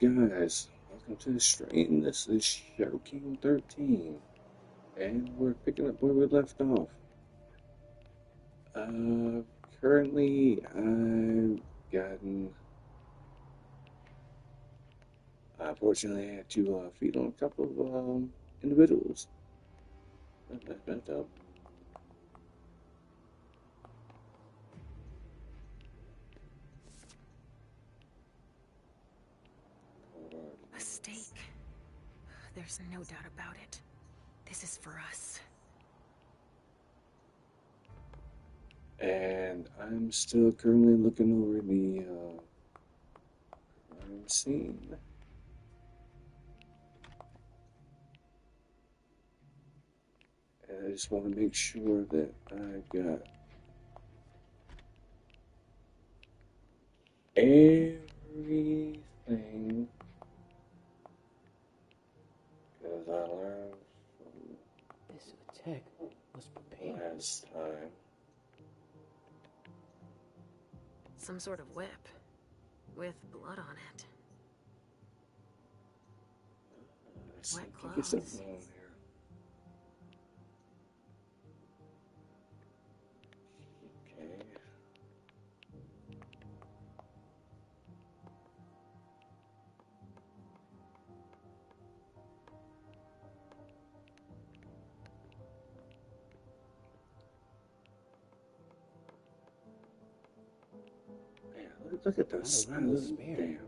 Guys, welcome to the stream. This is Show King 13, and we're picking up where we left off. Uh, Currently, I've gotten. Fortunately, I had to feed on a couple of individuals. Up. A stake. There's no doubt about it. This is for us. And I'm still currently looking over the crime scene. And I just want to make sure that I've got everything, because I learned from This attack was prepared. last time. Some sort of whip. With blood on it. I Wet can get something clothes. on here. Okay. Man, look at the size of this damn.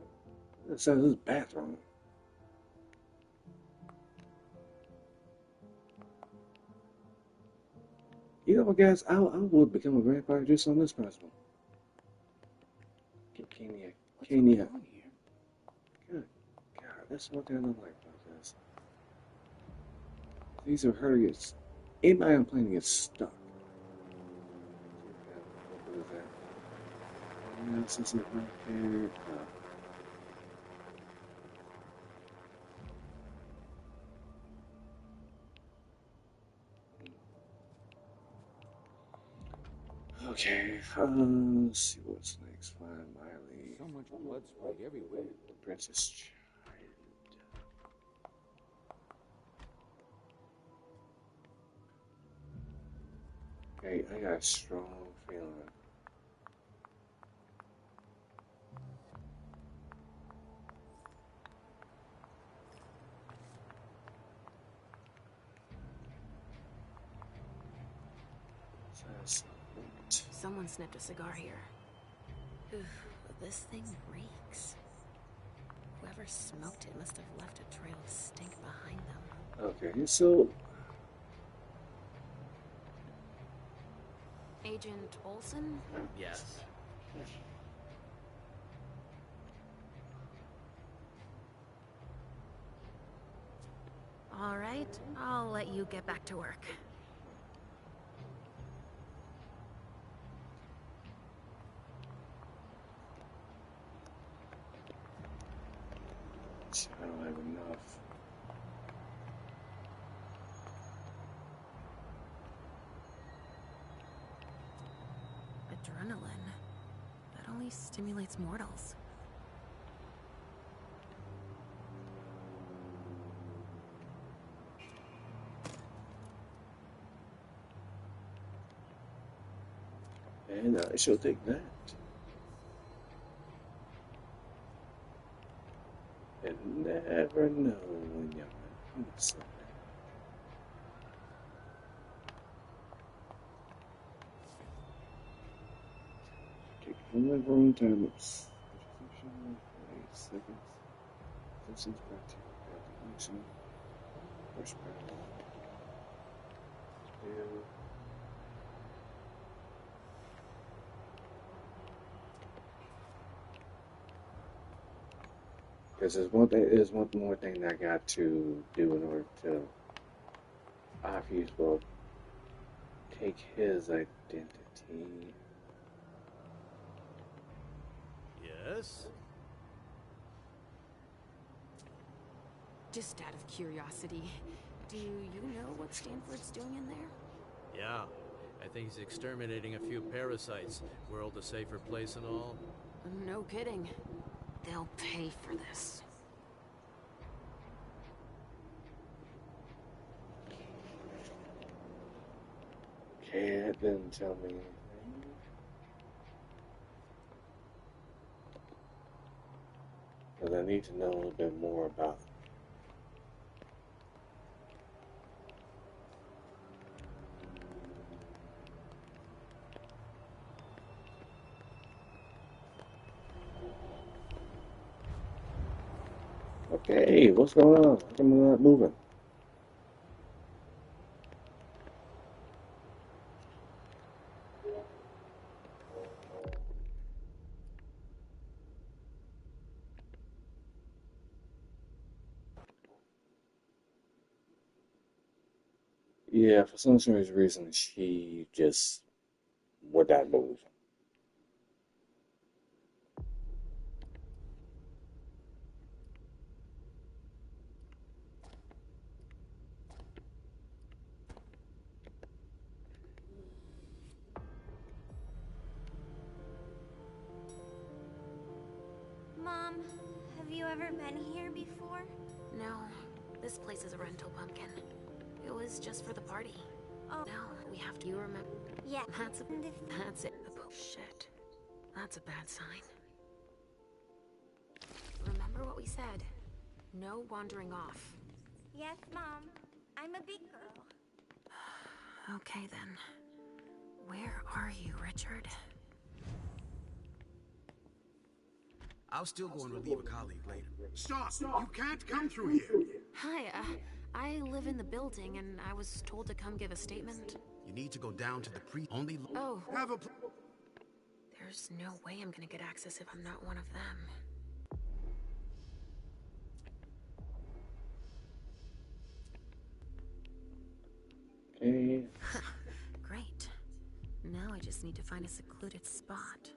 The size of this bathroom. You know what, guys? I will become a vampire just on this principle. Kenya. What's going Kenya. on here? Good God, that's one thing I don't like about this. These are her to get. Anybody on plane gets stuck. What was that? No, since it's right there. Okay, let's see what's next. Find Miley. So much blood sprayed everywhere. The Princess Child. Okay, I got a strong feeling. Someone snipped a cigar here. Oof, this thing reeks. Whoever smoked it must have left a trail of stink behind them. Okay, so Agent Olson? Yes. All right, I'll let you get back to work. I don't have enough. Adrenaline. That only stimulates mortals. And I shall take that. And never know when you're going to something. Take from my own time. It's 8 seconds. Distance back to action. Push back. And because there's one more thing that I got to do in order to obviously take his identity. Yes? Just out of curiosity, do you know what Stanford's doing in there? Yeah. I think he's exterminating a few parasites. World a safer place and all. No kidding. They'll pay for this. didn't tell me anything. Because I need to know a little bit more about it. Okay, what's going on? How come I'm not moving? Yeah, for some strange reason, she just would not move. Mom, have you ever been here before? No, this place is a rental pumpkin. It was just for the party. Oh. Now we have to. You remember? Yeah. That's it. Oh, shit. That's a bad sign. Remember what we said? No wandering off. Yes, Mom. I'm a big girl. Okay then. Where are you, Richard? I'll still go and relieve a colleague later. Stop! You can't come through here! Hi, I live in the building and I was told to come give a statement. You need to go down to the only. Oh. Have a There's no way I'm gonna get access if I'm not one of them. Okay. Great. Now I just need to find a secluded spot.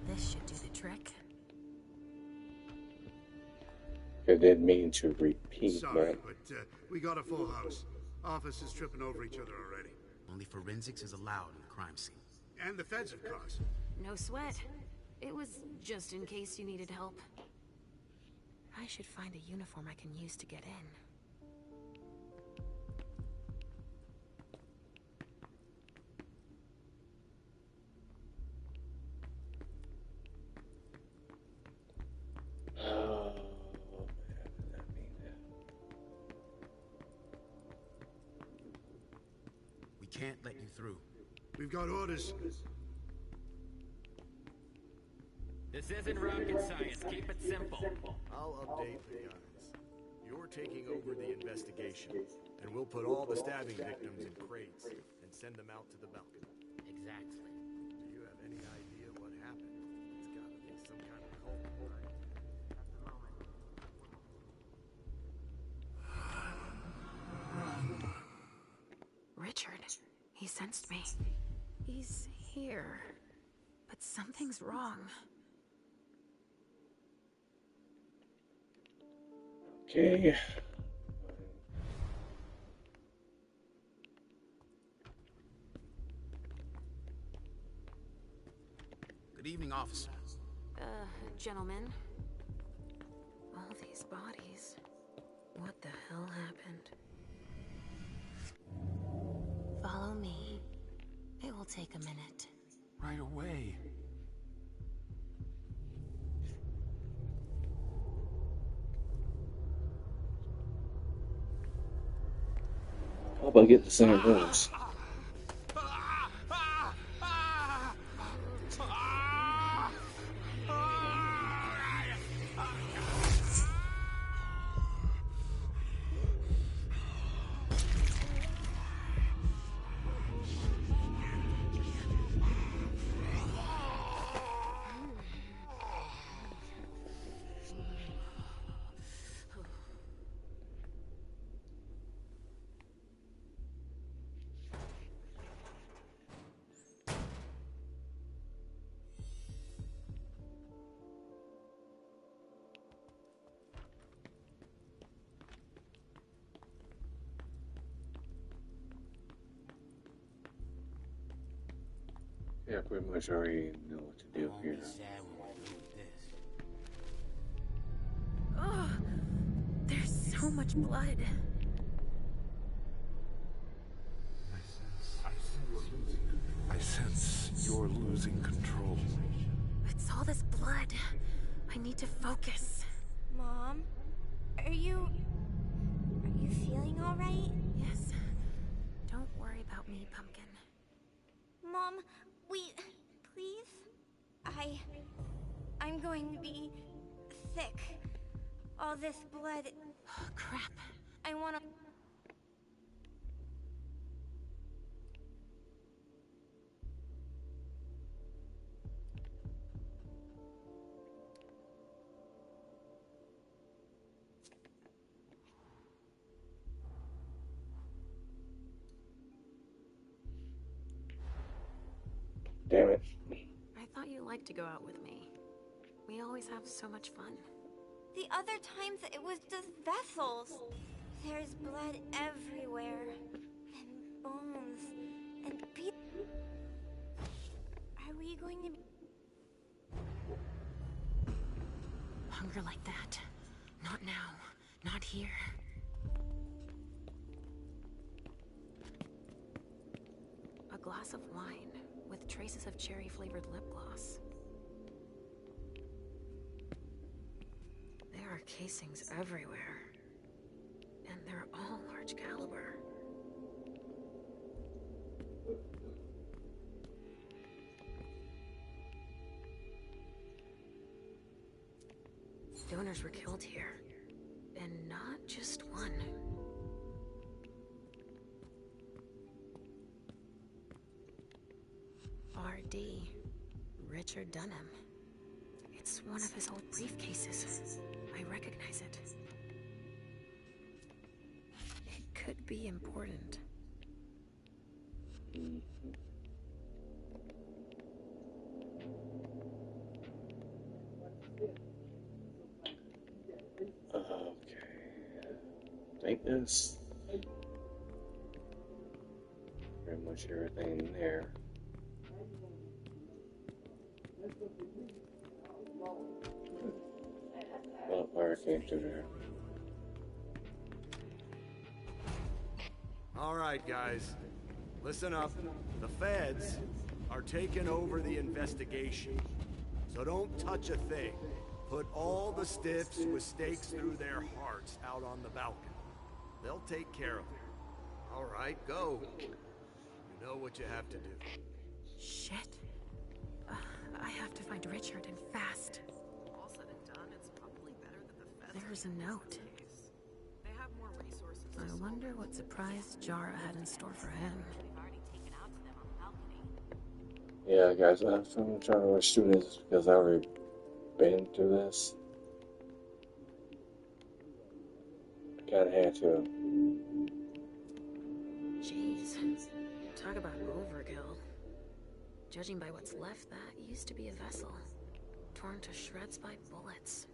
This should do the trick. I didn't mean to repeat Sorry, that. but we got a full house. Office is tripping over each other already. Only forensics is allowed in the crime scene. And the feds, of course. No sweat. It was just in case you needed help. I should find a uniform I can use to get in. Oh, man, does that mean that? We can't let you through. We've got orders. This isn't rocket science. Keep it simple. I'll update the guys. You're taking over the investigation, and we'll put all the stabbing victims in crates and send them out to the balcony. Exactly. Do you have any idea what happened? It's gotta be some kind of cult, right? Richard, he sensed me. He's here. But something's wrong. Okay. Good evening, officer. Gentlemen. All these bodies. What the hell happened? Follow me. It will take a minute. Right away. How about get the same rooms? Yeah, pretty much already know what to do here. Sad when we're through with this. Ugh! much blood. I sense you're losing control. It's all this blood. I need to focus. Mom, are you feeling all right? Yes. Don't worry about me, Pumpkin. Mom, please? I'm going to be sick. All this blood. Crap. I wanna... Damn it. I thought you liked to go out with me. We always have so much fun. The other times it was just vessels. There's blood everywhere. And bones. And Are we going to be... Hunger like that. Not now. Not here. A glass of wine with traces of cherry-flavored lip gloss. There are casings everywhere. And they're all large caliber. Donors were killed here. And not just one. R.D. Richard Dunham. It's one of his old briefcases. I recognize it. It could be important. Take this. Pretty much everything in there. Oh, I came through there. All right, guys. Listen up. The feds are taking over the investigation. So don't touch a thing. Put all the stiffs with stakes through their hearts out on the balcony. They'll take care of it. All right, go. You know what you have to do. Shit. I have to find Richard and fast. All said and done, it's probably better that the feds... There's a note. They have more resources. I wonder what surprise Jara had in store for him. They've already taken out to them on the balcony. Yeah, guys, I'm trying to rush through this because I already been through this. I kinda had to. Jeez. Talk about overkill. Judging by what's left, that used to be a vessel. Torn to shreds by bullets.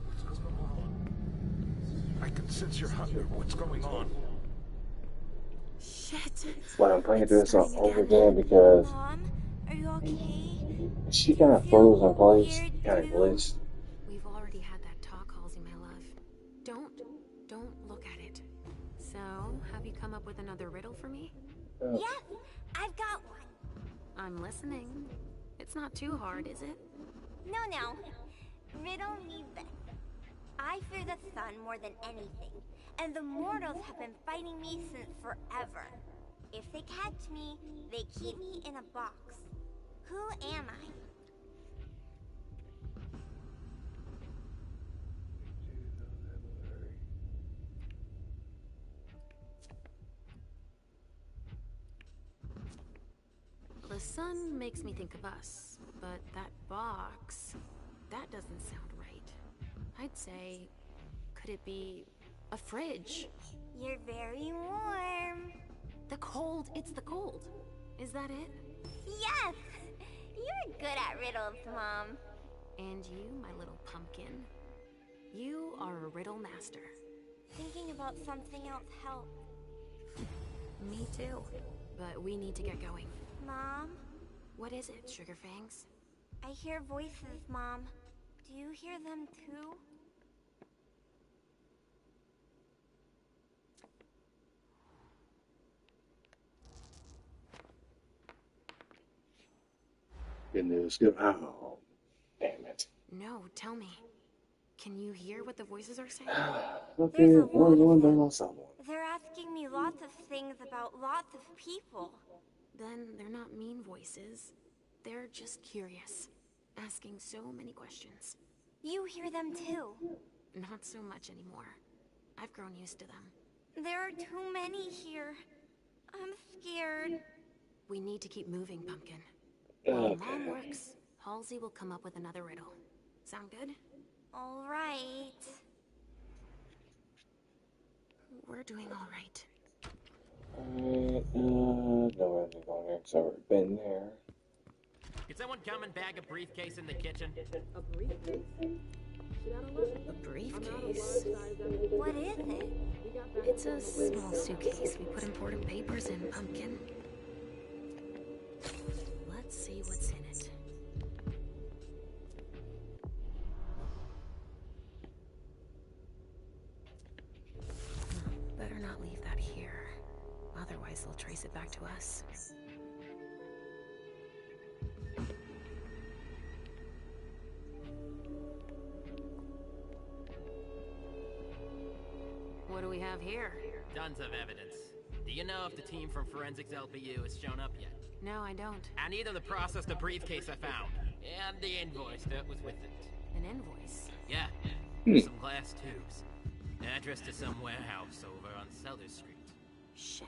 What's going on? I can sense your hunger. What's going on? Shit. That's why I'm playing through this all over again because Mom, are you okay? she kind of froze in place, kind of glitched. We've already had that talk, Halsey, my love. Don't look at it. So, have you come up with another riddle for me? Oh. Yes, I've got one. I'm listening. It's not too hard, is it? No. Riddle me this. I fear the sun more than anything, and the mortals have been fighting me since forever. If they catch me, they keep me in a box. Who am I? The sun makes me think of us, but that box, that doesn't sound right. I'd say, could it be a fridge? You're very warm. The cold, it's the cold. Is that it? Yes! You're good at riddles, Mom. And you, my little pumpkin, you are a riddle master. Thinking about something else helps. Me too. but we need to get going. Mom? What is it, Sugarfangs? I hear voices, Mom. Do you hear them too? Good news. Good. Oh, damn it. No, tell me. Can you hear what the voices are saying? Okay, one, someone. They're asking me lots of things about lots of people. Then they're not mean voices. They're just curious, asking so many questions. You hear them too? Not so much anymore. I've grown used to them. There are too many here. I'm scared. We need to keep moving, Pumpkin. Okay. While Mom works, Halsey will come up with another riddle. Sound good? All right. We're doing all right. Alright, nowhere to go here because I've already been there. Can someone come and bag a briefcase in the kitchen? A briefcase? A briefcase? What is it? It's a small suitcase we put important papers in, Pumpkin. Let's see what's in it. Better not leave that here. Otherwise, they'll trace it back to us. What do we have here? Tons of evidence. Do you know if the team from Forensics LPU has shown up yet? No, I don't. I need them to process the briefcase I found. And the invoice that was with it. An invoice? Yeah. Some glass tubes. Address to some warehouse over on Southern Street. Shit.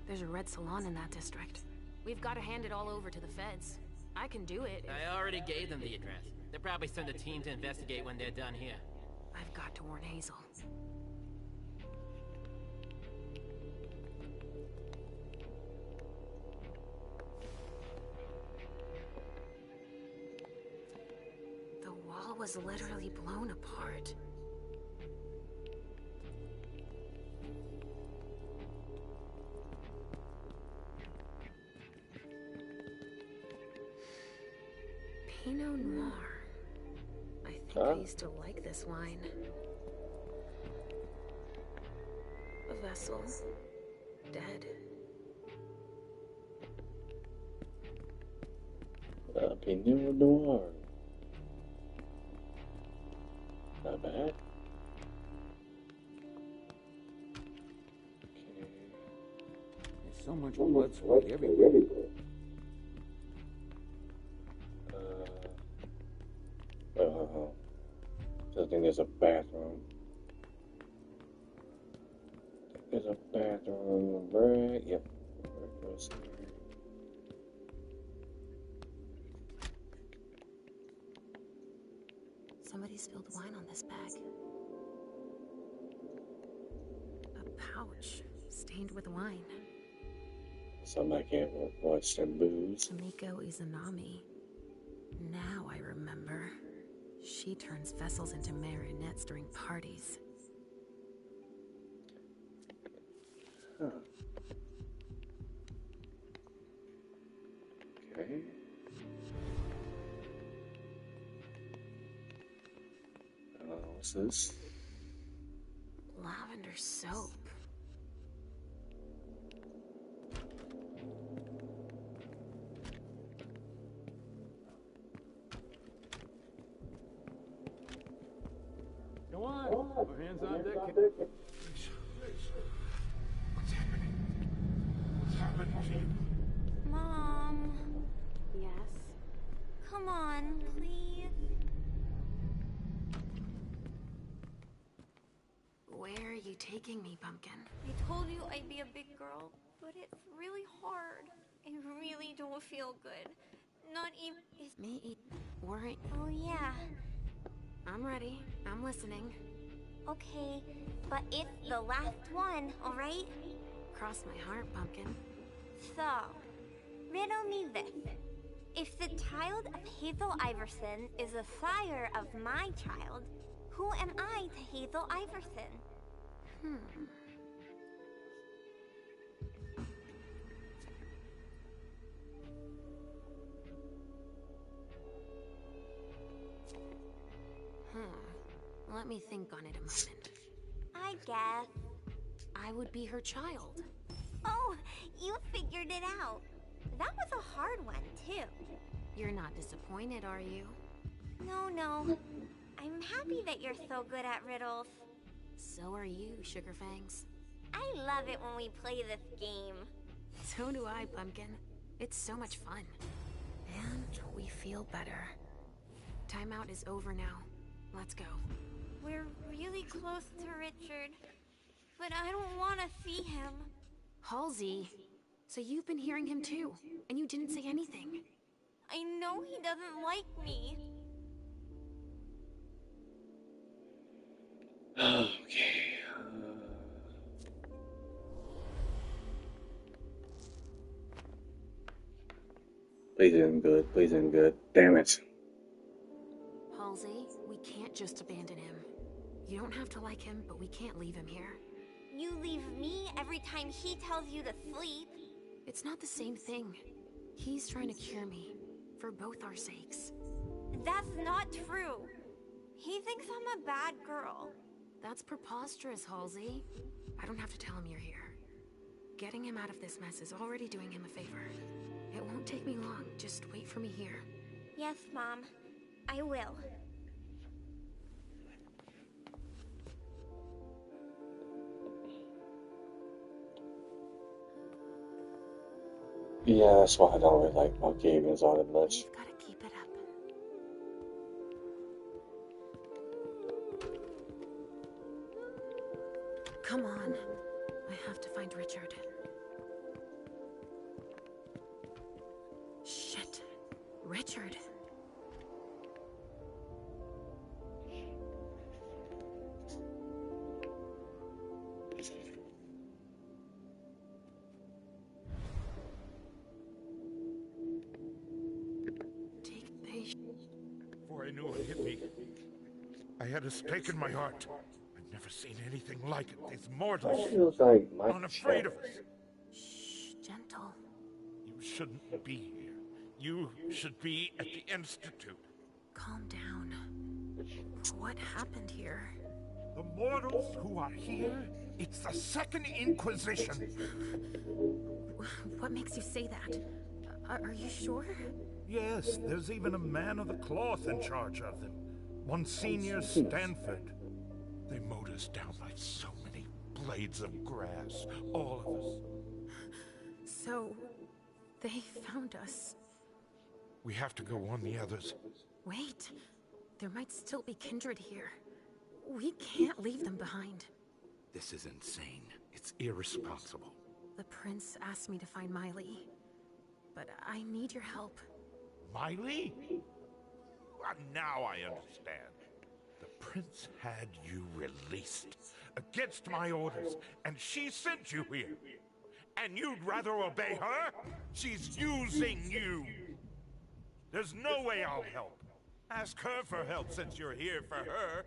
There's a red salon in that district. We've got to hand it all over to the feds. I can do it. I already gave them the address. They'll probably send a team to investigate when they're done here. I've got to warn Hazel. The wall was literally blown apart. Pinot Noir. I think I used to like this wine. A vessel. Dead. Pinot Noir. Not bad. Okay. There's so much blood spray everywhere. So I think there's a bathroom. There's a bathroom, right? Yep. Somebody spilled wine on this bag. A pouch stained with wine. Something I can't watch them booze. Miko Izanami. Now I remember. She turns vessels into marionettes during parties. Huh. Okay. What's this? Lavender soap. Go on. Our hands on deck. What's happening? What's happening to you? Mom, Yes? come on, please. Where are you taking me, Pumpkin? I told you I'd be a big girl, but it's really hard. I really don't feel good. Not even... Me? Worry? Oh, yeah. I'm ready. I'm listening. Okay, but it's the last one, alright? Cross my heart, Pumpkin. So, riddle me this. If the child of Hazel Iverson is the sire of my child, who am I to Hazel Iverson? Let me think on it a moment. I guess. I would be her child. Oh, you figured it out. That was a hard one, too. You're not disappointed, are you? No. I'm happy that you're so good at riddles. So are you, Sugarfangs. I love it when we play this game. So do I, Pumpkin. It's so much fun. And we feel better. Timeout is over now. Let's go. We're really close to Richard, but I don't want to see him. Halsey, so you've been hearing him too, and you didn't say anything. I know he doesn't like me. Okay. Please end good. Please end good. Damn it. Halsey, we can't just abandon him. You don't have to like him, but we can't leave him here. You leave me every time he tells you to sleep. It's not the same thing. He's trying to cure me, for both our sakes. That's not true. He thinks I'm a bad girl. That's preposterous, Halsey. I don't have to tell him you're here. Getting him out of this mess is already doing him a favor. It won't take me long. Just wait for me here. Yes, Mom. I will. Yeah, that's why I don't really like my gamings on it much. You've got to keep it up. Come on. I have to find Richard. Shit. Richard. Take patience. Before I knew it hit me, I had a stake in my heart. I've never seen anything like it. These mortals, Feels like my unafraid of us. Shh, gentle. You shouldn't be here. You should be at the Institute. Calm down. What happened here? The mortals who are here, it's the Second Inquisition. What makes you say that? Are you sure? Yes, there's even a man of the cloth in charge of them. Monsignor Stanford. They mowed us down like so many blades of grass, all of us. So, they found us. We have to go warn the others. Wait, there might still be kindred here. We can't leave them behind. This is insane. It's irresponsible. The prince asked me to find Miley, but I need your help. Miley? Now I understand. The prince had you released against my orders, and she sent you here. And you'd rather obey her? She's using you. There's no way I'll help. Ask her for help since you're here for her.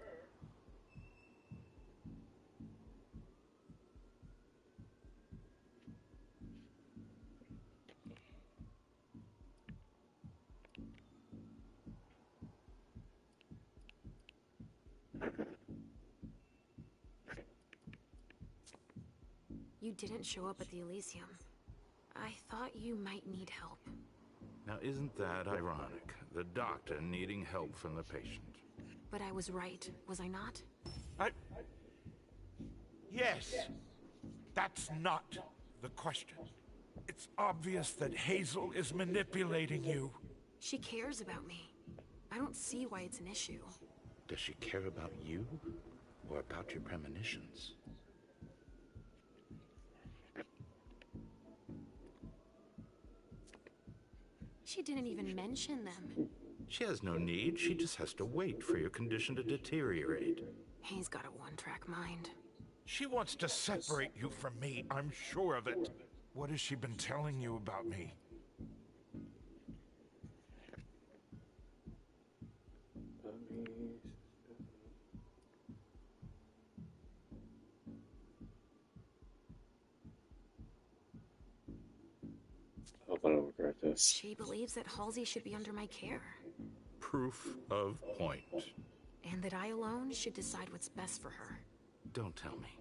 You didn't show up at the Elysium. I thought you might need help. Now isn't that ironic? The doctor needing help from the patient. But I was right, was I not? Yes. That's not the question. It's obvious that Hazel is manipulating you. She cares about me. I don't see why it's an issue. Does she care about you or about your premonitions? She didn't even mention them. She has no need. She just has to wait for your condition to deteriorate. He's got a one-track mind. She wants to separate you from me, I'm sure of it. What has she been telling you about me? Hope I don't regret this. She believes that Halsey should be under my care. Proof of point. and that I alone should decide what's best for her. Don't tell me.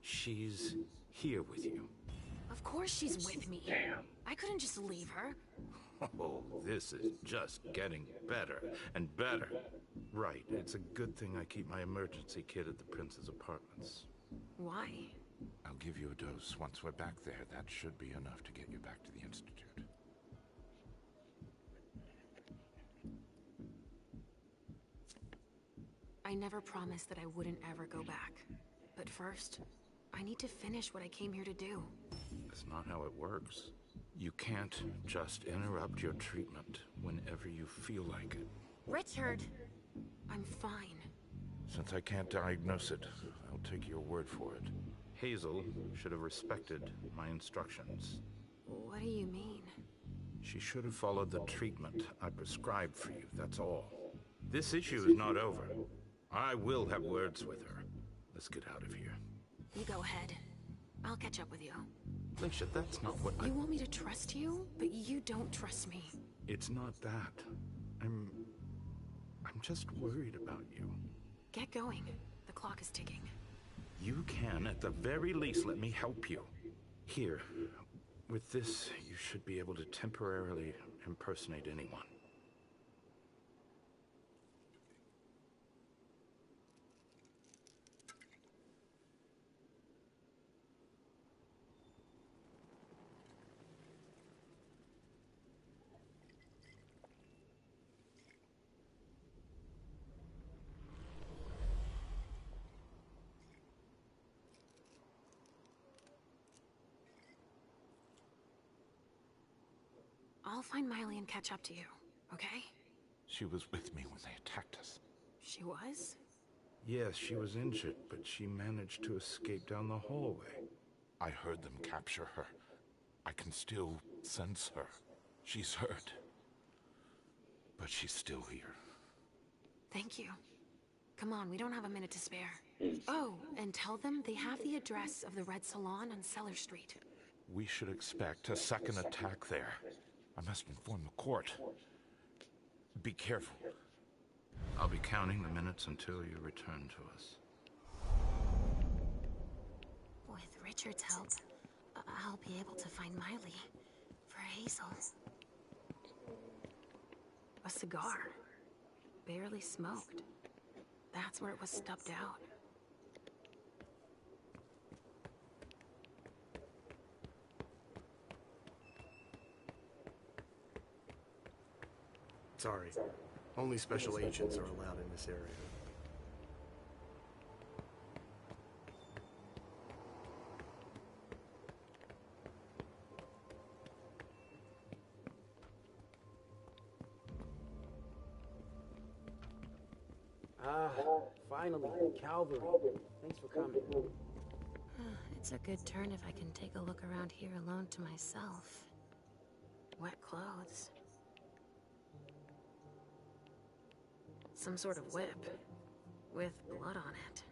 She's here with you. Of course she's with me. Damn. I couldn't just leave her. Oh, this is just getting better and better. Right, it's a good thing I keep my emergency kit at the Prince's apartments. Why? I'll give you a dose once we're back there. That should be enough to get you back to the Institute. I never promised that I wouldn't ever go back. But first, I need to finish what I came here to do. That's not how it works. You can't just interrupt your treatment whenever you feel like it. Richard! I'm fine. Since I can't diagnose it, I'll take your word for it. Hazel should have respected my instructions. What do you mean? She should have followed the treatment I prescribed for you, that's all. This issue is not over. I will have words with her. Let's get out of here. You go ahead. I'll catch up with you. Alicia, that's not what You want me to trust you, but you don't trust me. It's not that. I'm just worried about you. Get going. The clock is ticking. You can, at the very least, let me help you. Here, with this, you should be able to temporarily impersonate anyone. I'll find Miley and catch up to you, okay? She was with me when they attacked us. She was? Yes, she was injured, but she managed to escape down the hallway. I heard them capture her. I can still sense her. She's hurt. But she's still here. Thank you. Come on, we don't have a minute to spare. Oh, and tell them they have the address of the Red Salon on Cellar Street. We should expect a second attack there. I must inform the court. Be careful. I'll be counting the minutes until you return to us. With Richard's help, I'll be able to find Miley for Hazel. A cigar. Barely smoked. That's where it was stubbed out. Sorry. Only special agents are allowed in this area. Finally, Calvary. Thanks for coming. It's a good turn if I can take a look around here alone to myself. Wet clothes. Some sort of whip. With blood on it.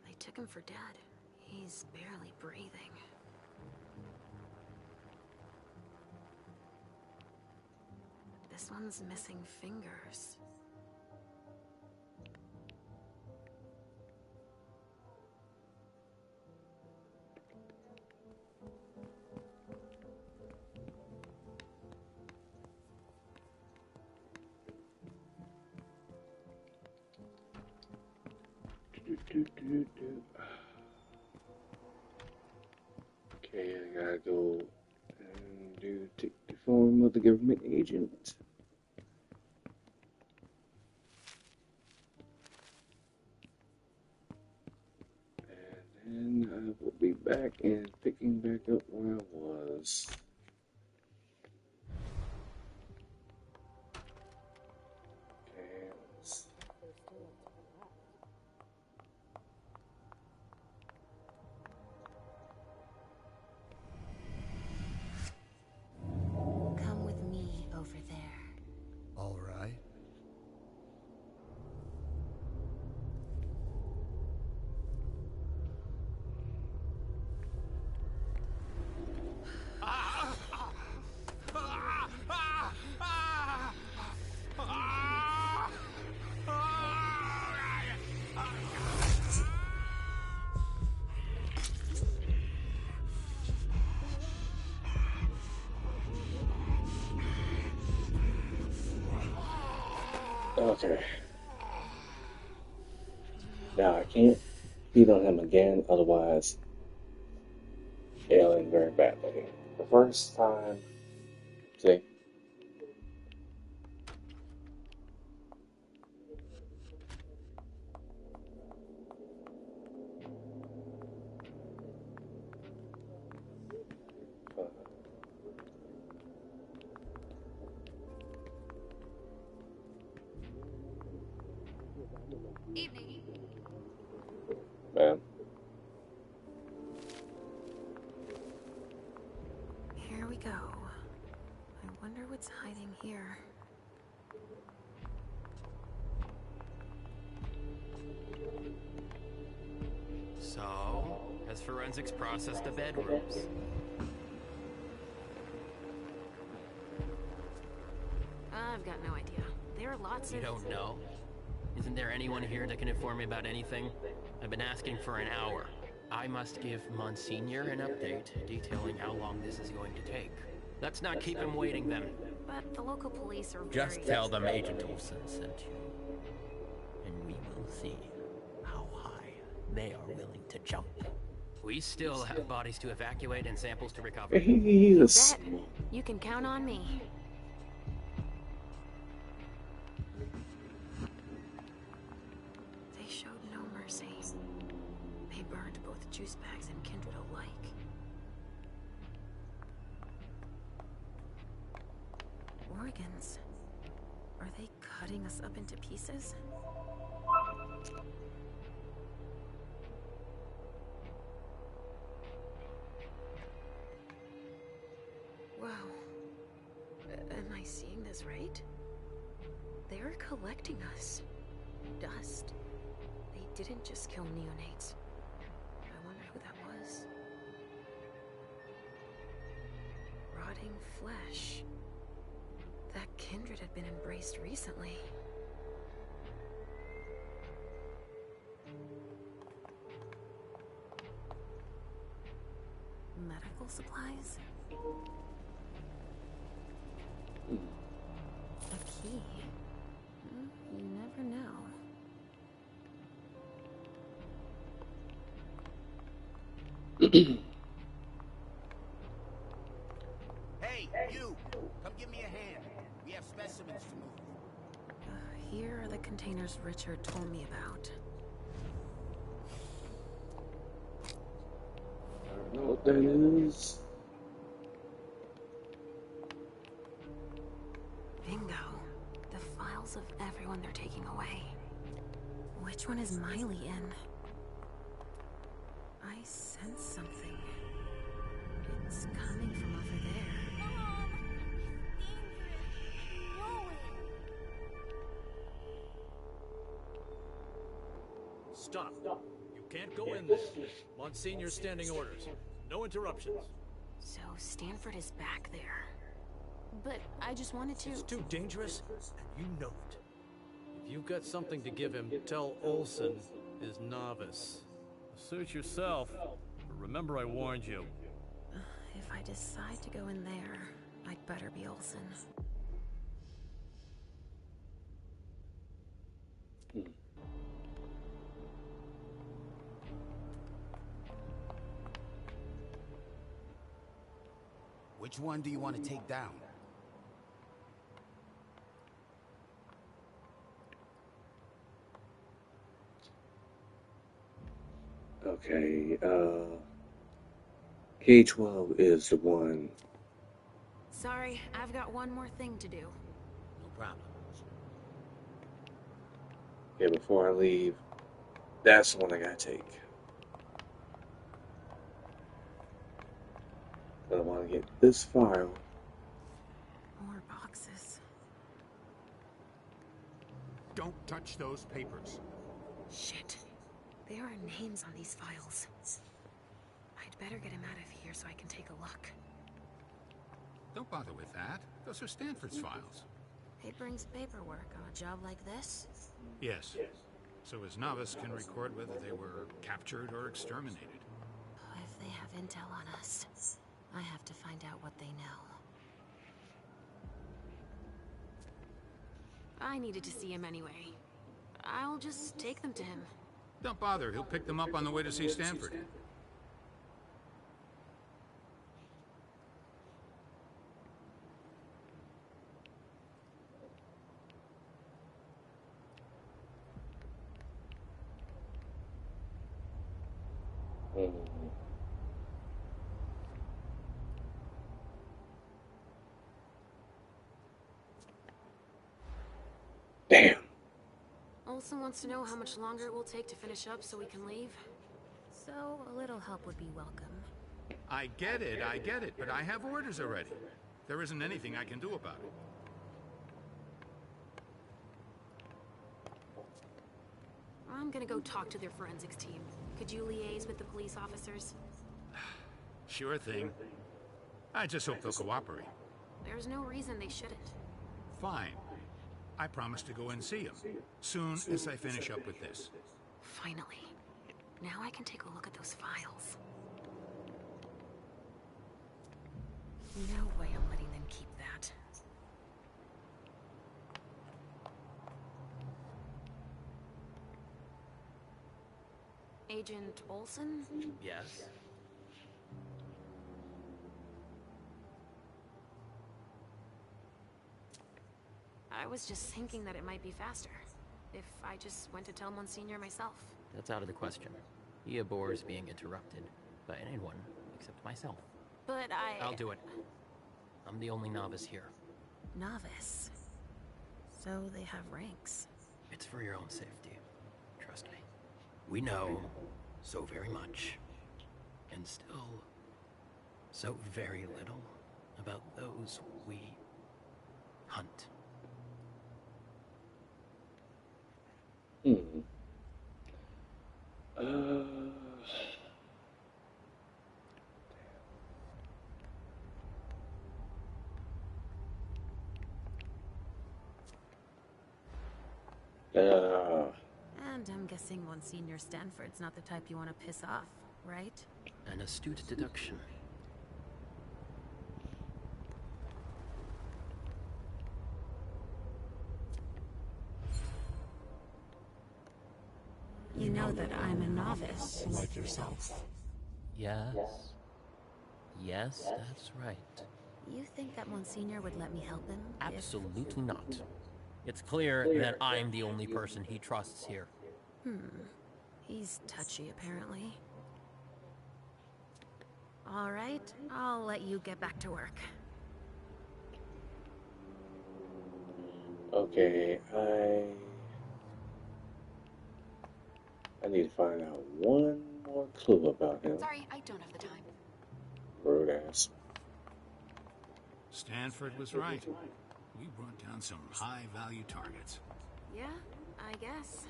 They took him for dead. He's barely breathing. This one's missing fingers. Okay, I gotta go and take the form of the government agent. And then I will be back and picking back up where I was. Okay, let's... Come with me over there. All right. Okay. Now I can't beat on him again, otherwise failing very badly. The first time, see. Evening. Man. Here we go. I wonder what's hiding here. So, has forensics processed the bedrooms? I've got no idea. There are lots You of... don't know? Isn't there anyone here that can inform me about anything? I've been asking for an hour. I must give Monsignor an update detailing how long this is going to take. Let's not keep him waiting then. But the local police are Just tell them Agent Olsen sent you. And we will see how high they are willing to jump. We still have bodies to evacuate and samples to recover. You bet. You can count on me. They showed no mercy. They burned both juice bags and kindred alike. Organs. Are they cutting us up into pieces? Wow. Am I seeing this right? They're collecting us. Dust. They didn't just kill neonates. I wonder who that was. Rotting flesh. That kindred had been embraced recently. Medical supplies? A key? You never know. Hey, you! Come give me a hand. We have specimens to move. Here are the containers Richard told me about. I don't know what that is. Bingo. The files of everyone they're taking away. Which one is Miley in? I sense something. It's coming from over there. Mom! It's dangerous. You know it. Stop. You can't go in there. Monsignor's standing orders. No interruptions. So Stanford is back there. But I just wanted to... It's too dangerous, and you know it. If you've got something to give him, tell Olsen is novice. Suit yourself. But remember I warned you. If I decide to go in there, I'd better be Olsen. Which one do you want to take down? Okay, K-12 is the one. Sorry, I've got one more thing to do. No problem. Yeah, before I leave, that's the one I gotta take. But I want to get this file. More boxes. Don't touch those papers. Shit. There are names on these files. I'd better get him out of here so I can take a look. Don't bother with that. Those are Stanford's files. It brings paperwork on a job like this? Yes. So his novice can record whether they were captured or exterminated. If they have intel on us, I have to find out what they know. I needed to see him anyway. I'll just take them to him. Don't bother, he'll pick them up on the way to see Stanford. Damn. Olsen wants to know how much longer it will take to finish up so we can leave. So, a little help would be welcome. I get it, but I have orders already. There isn't anything I can do about it. I'm gonna go talk to their forensics team. Could you liaise with the police officers? Sure thing. I just hope they'll cooperate. There's no reason they shouldn't. Fine. I promise to go and see him, soon as I finish up with this. Finally. Now I can take a look at those files. No way I'm letting them keep that. Agent Olsen? Yes? I was just thinking that it might be faster if I just went to tell Monsignor myself. That's out of the question. He abhors being interrupted by anyone except myself. But I'll do it. I'm the only novice here. Novice? So they have ranks. It's for your own safety. Trust me. We know so very much, and still so very little about those we hunt. And I'm guessing Monsignor Stanford's not the type you want to piss off, right? An astute deduction. You know that I'm a novice, like yourself. Yes. Yes, that's right. You think that Monsignor would let me help him? Absolutely not. It's clear that I'm the only person he trusts here. He's touchy, apparently. All right, I'll let you get back to work. Okay, I need to find out one more clue about him. Sorry, I don't have the time. Rude ass. Stanford was right. We brought down some high-value targets. Yeah, I guess.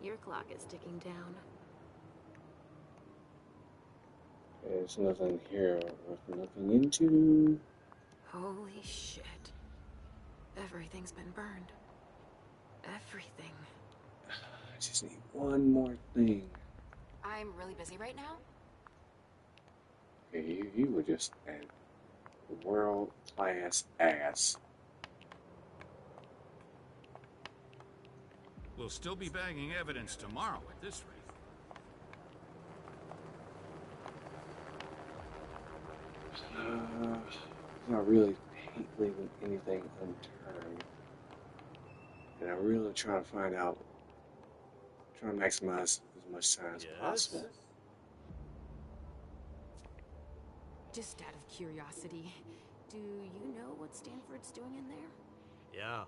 Your clock is ticking down. There's nothing here worth looking into. Holy shit. Everything's been burned. Everything. I just need one more thing. I'm really busy right now. Okay, you were just a world-class ass. We'll still be bagging evidence tomorrow at this rate. I really hate leaving anything unturned. And I'm really trying to maximize as much time as possible. Just out of curiosity, do you know what Stanford's doing in there? Yeah,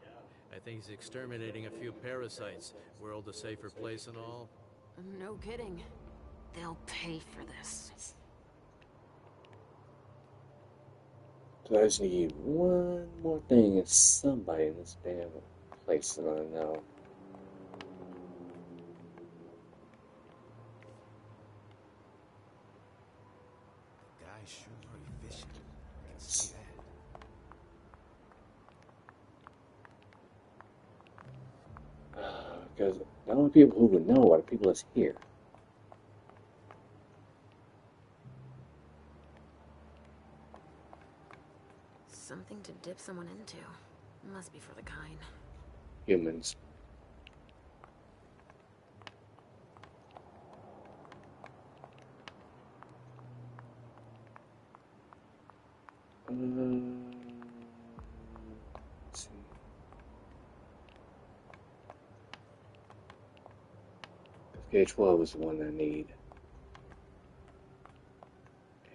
I think he's exterminating a few parasites. World a safer place and all. No kidding. They'll pay for this. So I just need one more thing and somebody in this damn place that I know. Guys sure are efficient. I can see that. Because the only people who would know are the people that's here. Something to dip someone into. Must be for the kind. Humans. Let's see. K-12 is the one I need.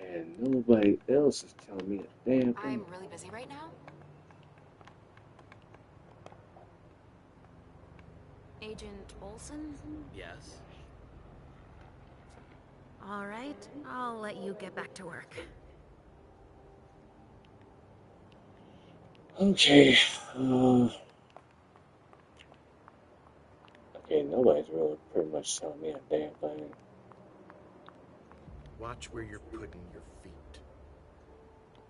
And nobody else is telling me a damn thing. I'm really busy right now. Agent Olson? Yes? All right, I'll let you get back to work. Okay. Okay, nobody's really pretty much telling me a damn thing. Watch where you're putting your feet.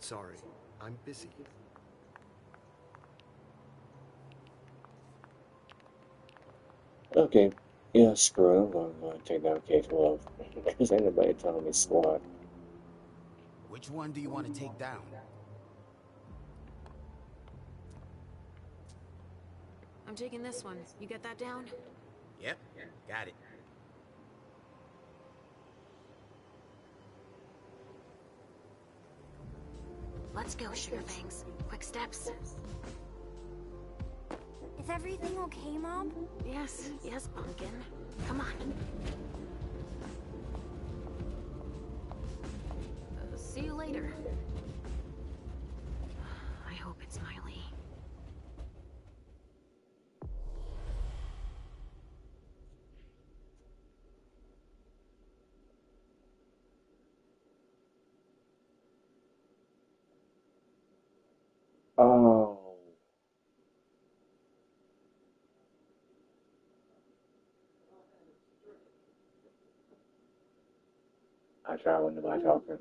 Sorry, I'm busy. Okay. Yeah, screw it. I'm going to take down K-12. Because ain't nobody telling me squat. Which one do you want to take down? I'm taking this one. You get that down? Yep, got it. Let's go, Sugarfangs. Quick steps. Is everything okay, Mom? Yes, Pumpkin. Come on. See you later. I hope it's Miley. Oh. I try when nobody talking.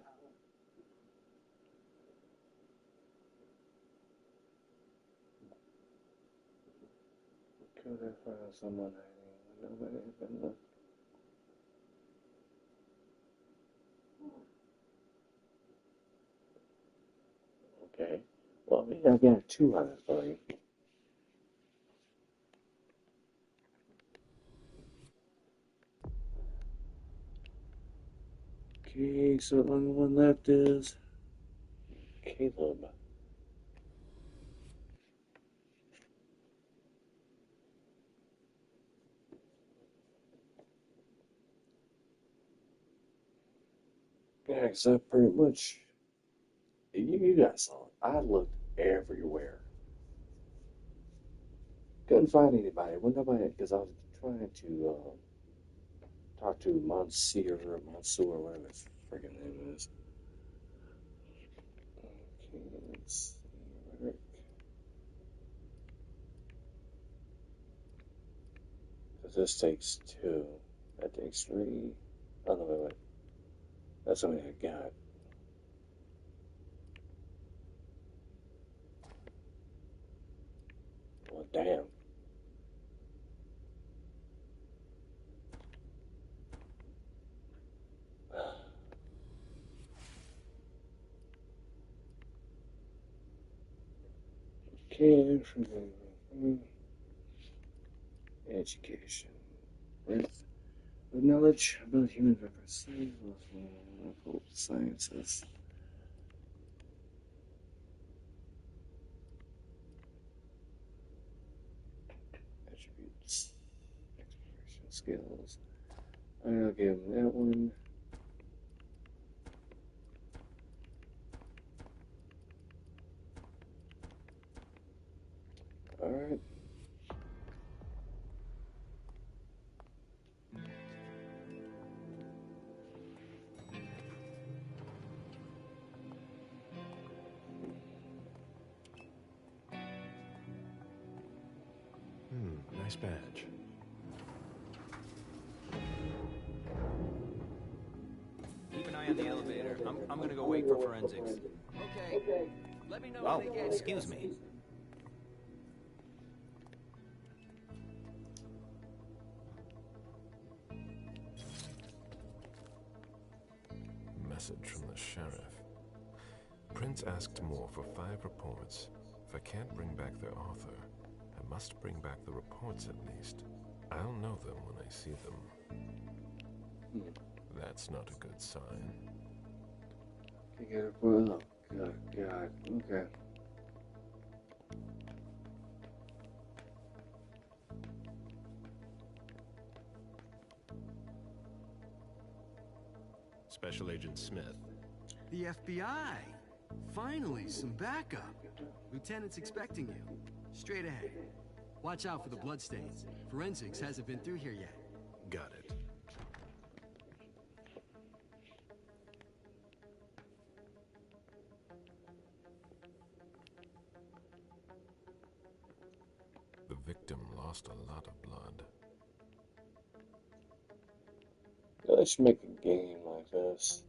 Could I find someone I need? Nobody even look. Okay. Well, maybe I got 203. Okay, so the only one left is Caleb. Yeah, except pretty much you guys saw it. I looked everywhere. Couldn't find anybody. Well, nobody, because I was trying to talk to Monsieur, whatever his freaking name is. Okay, let's see. Rick. Because this takes 2. That takes 3. Oh, no, wait. That's something I got. Well, damn. Okay, education. With knowledge about human diversity, medical sciences. Attributes. Exploration skills. I'll give him that one. Alright. Nice badge. Keep an eye on the elevator. I'm gonna go wait for forensics. Okay. Let me know when they get here. Excuse me. Message from the sheriff. Prince asked more for 5 reports. If I can't bring back their author, I must bring back the reports at least. I'll know them when I see them. That's not a good sign. You get it for a look. God, okay. Special Agent Smith. The FBI! Finally, some backup. Lieutenant's expecting you. Straight ahead. Watch out for the bloodstains. Forensics hasn't been through here yet. Got it. The victim lost a lot of blood. I should make a game like this.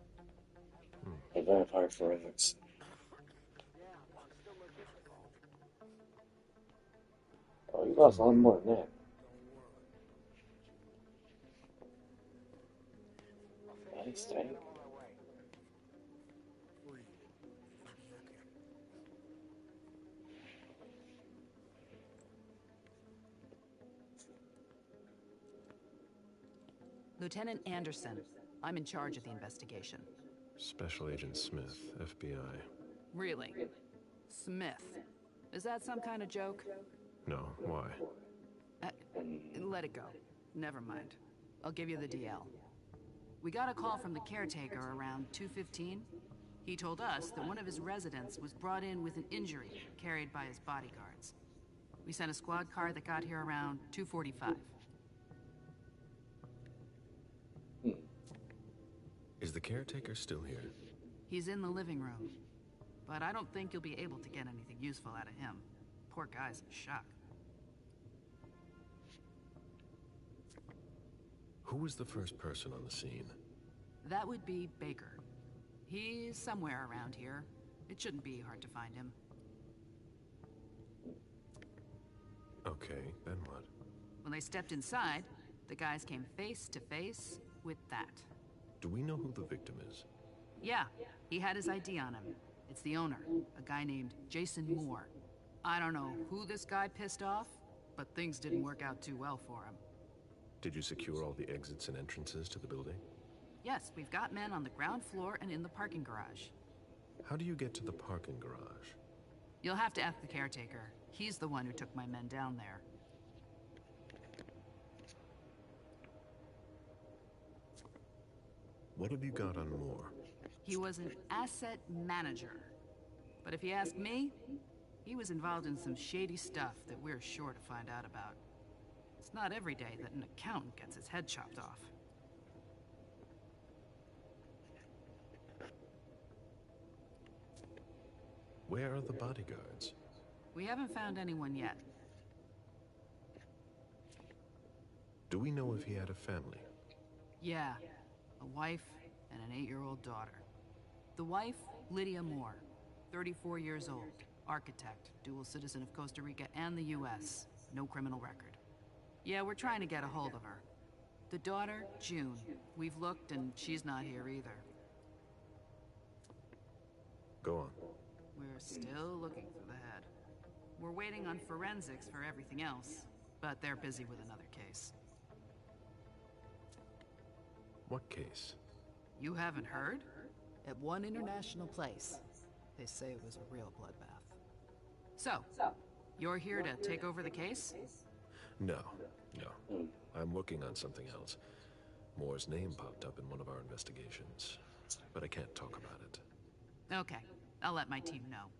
A vampire forensics. Oh, you lost a lot more than that. Nice tank. Lieutenant Anderson, I'm in charge of the investigation. Special Agent Smith, FBI. Really? Smith. Is that some kind of joke? No, why? Let it go. Never mind. I'll give you the DL. We got a call from the caretaker around 2:15. He told us that one of his residents was brought in with an injury carried by his bodyguards. We sent a squad car that got here around 2:45. Is the caretaker still here? He's in the living room, but I don't think you'll be able to get anything useful out of him. Poor guy's in shock. Who was the first person on the scene? That would be Baker. He's somewhere around here. It shouldn't be hard to find him. Okay, then what? When they stepped inside, the guys came face to face with that. Do we know who the victim is? Yeah, he had his ID on him. It's the owner, a guy named Jason Moore. I don't know who this guy pissed off, but things didn't work out too well for him. Did you secure all the exits and entrances to the building? Yes, we've got men on the ground floor and in the parking garage. How do you get to the parking garage? You'll have to ask the caretaker. He's the one who took my men down there. What have you got on Moore? He was an asset manager. But if you ask me, he was involved in some shady stuff that we're sure to find out about. It's not every day that an accountant gets his head chopped off. Where are the bodyguards? We haven't found anyone yet. Do we know if he had a family? Yeah, a wife and an 8-year-old daughter. The wife, Lydia Moore, 34 years old, architect, dual citizen of Costa Rica and the US, no criminal record. Yeah, we're trying to get a hold of her. The daughter, June. We've looked and she's not here either. Go on. We're still looking for the head. We're waiting on forensics for everything else, but they're busy with another case. What case? You haven't heard? At one international place. They say it was a real bloodbath. So, you're here to take over the case? No. I'm working on something else. Moore's name popped up in one of our investigations, but I can't talk about it. Okay, I'll let my team know.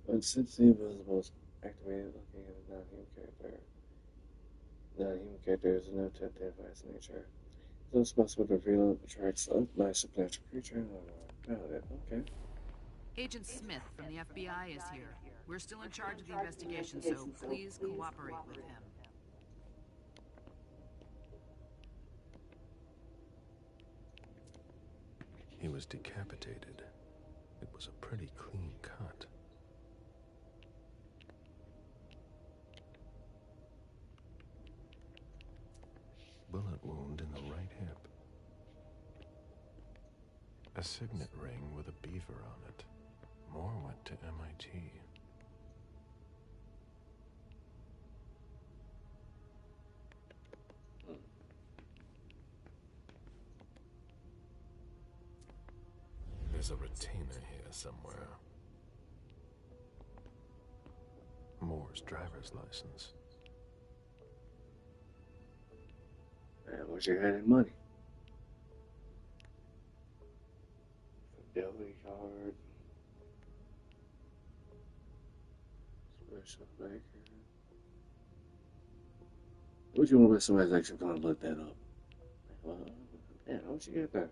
When since the invisible is activated, looking at a non-human character. Non-human character is enough to identify its nature. So it's possible to reveal attracts by supernatural creature. About it. Okay. Agent Smith from the FBI is here. We're still in charge of the investigation, so please cooperate with him. He was decapitated. It was a pretty clean cut. Bullet wound in the right hip. A signet ring with a beaver on it. Moore went to MIT. There's a retainer here somewhere. Moore's driver's license. I wish I had any money. Fidelity card. Special banker. What you want with somebody's actually gonna look that up? Man, how much you get that?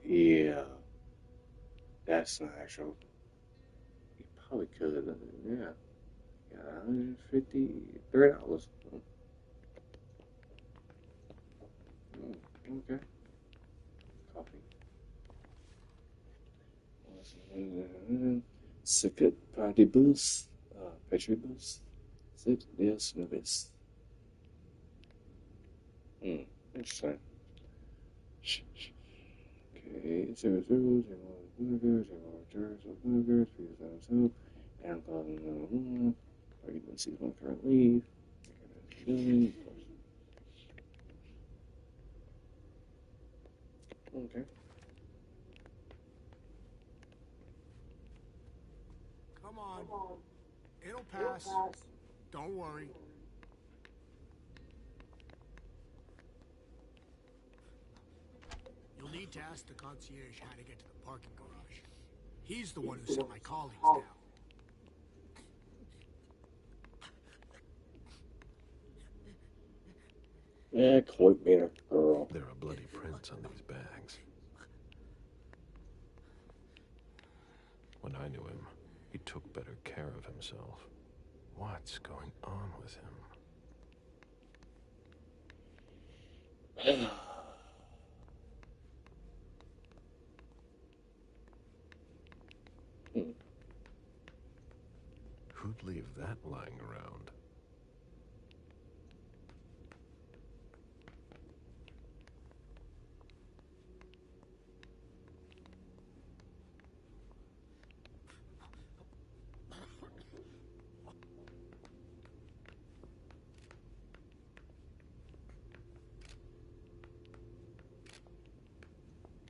Yeah. That's not actual. You probably could. Yeah. Got $153. Okay. Coffee. Secret party boost. Petri boost. Sit, yes, novice. Interesting. Okay, 0, 0, 0, vinegar, 0, jars of vinegar, 3 times soap, and pregnancy one current leave. Okay. Come on. It'll pass. Don't worry. You'll need to ask the concierge how to get to the parking garage. He's the one who sent my colleagues down. Yeah, quite being a girl. There are bloody prints on these bags. When I knew him, he took better care of himself. What's going on with him? Who'd leave that lying around?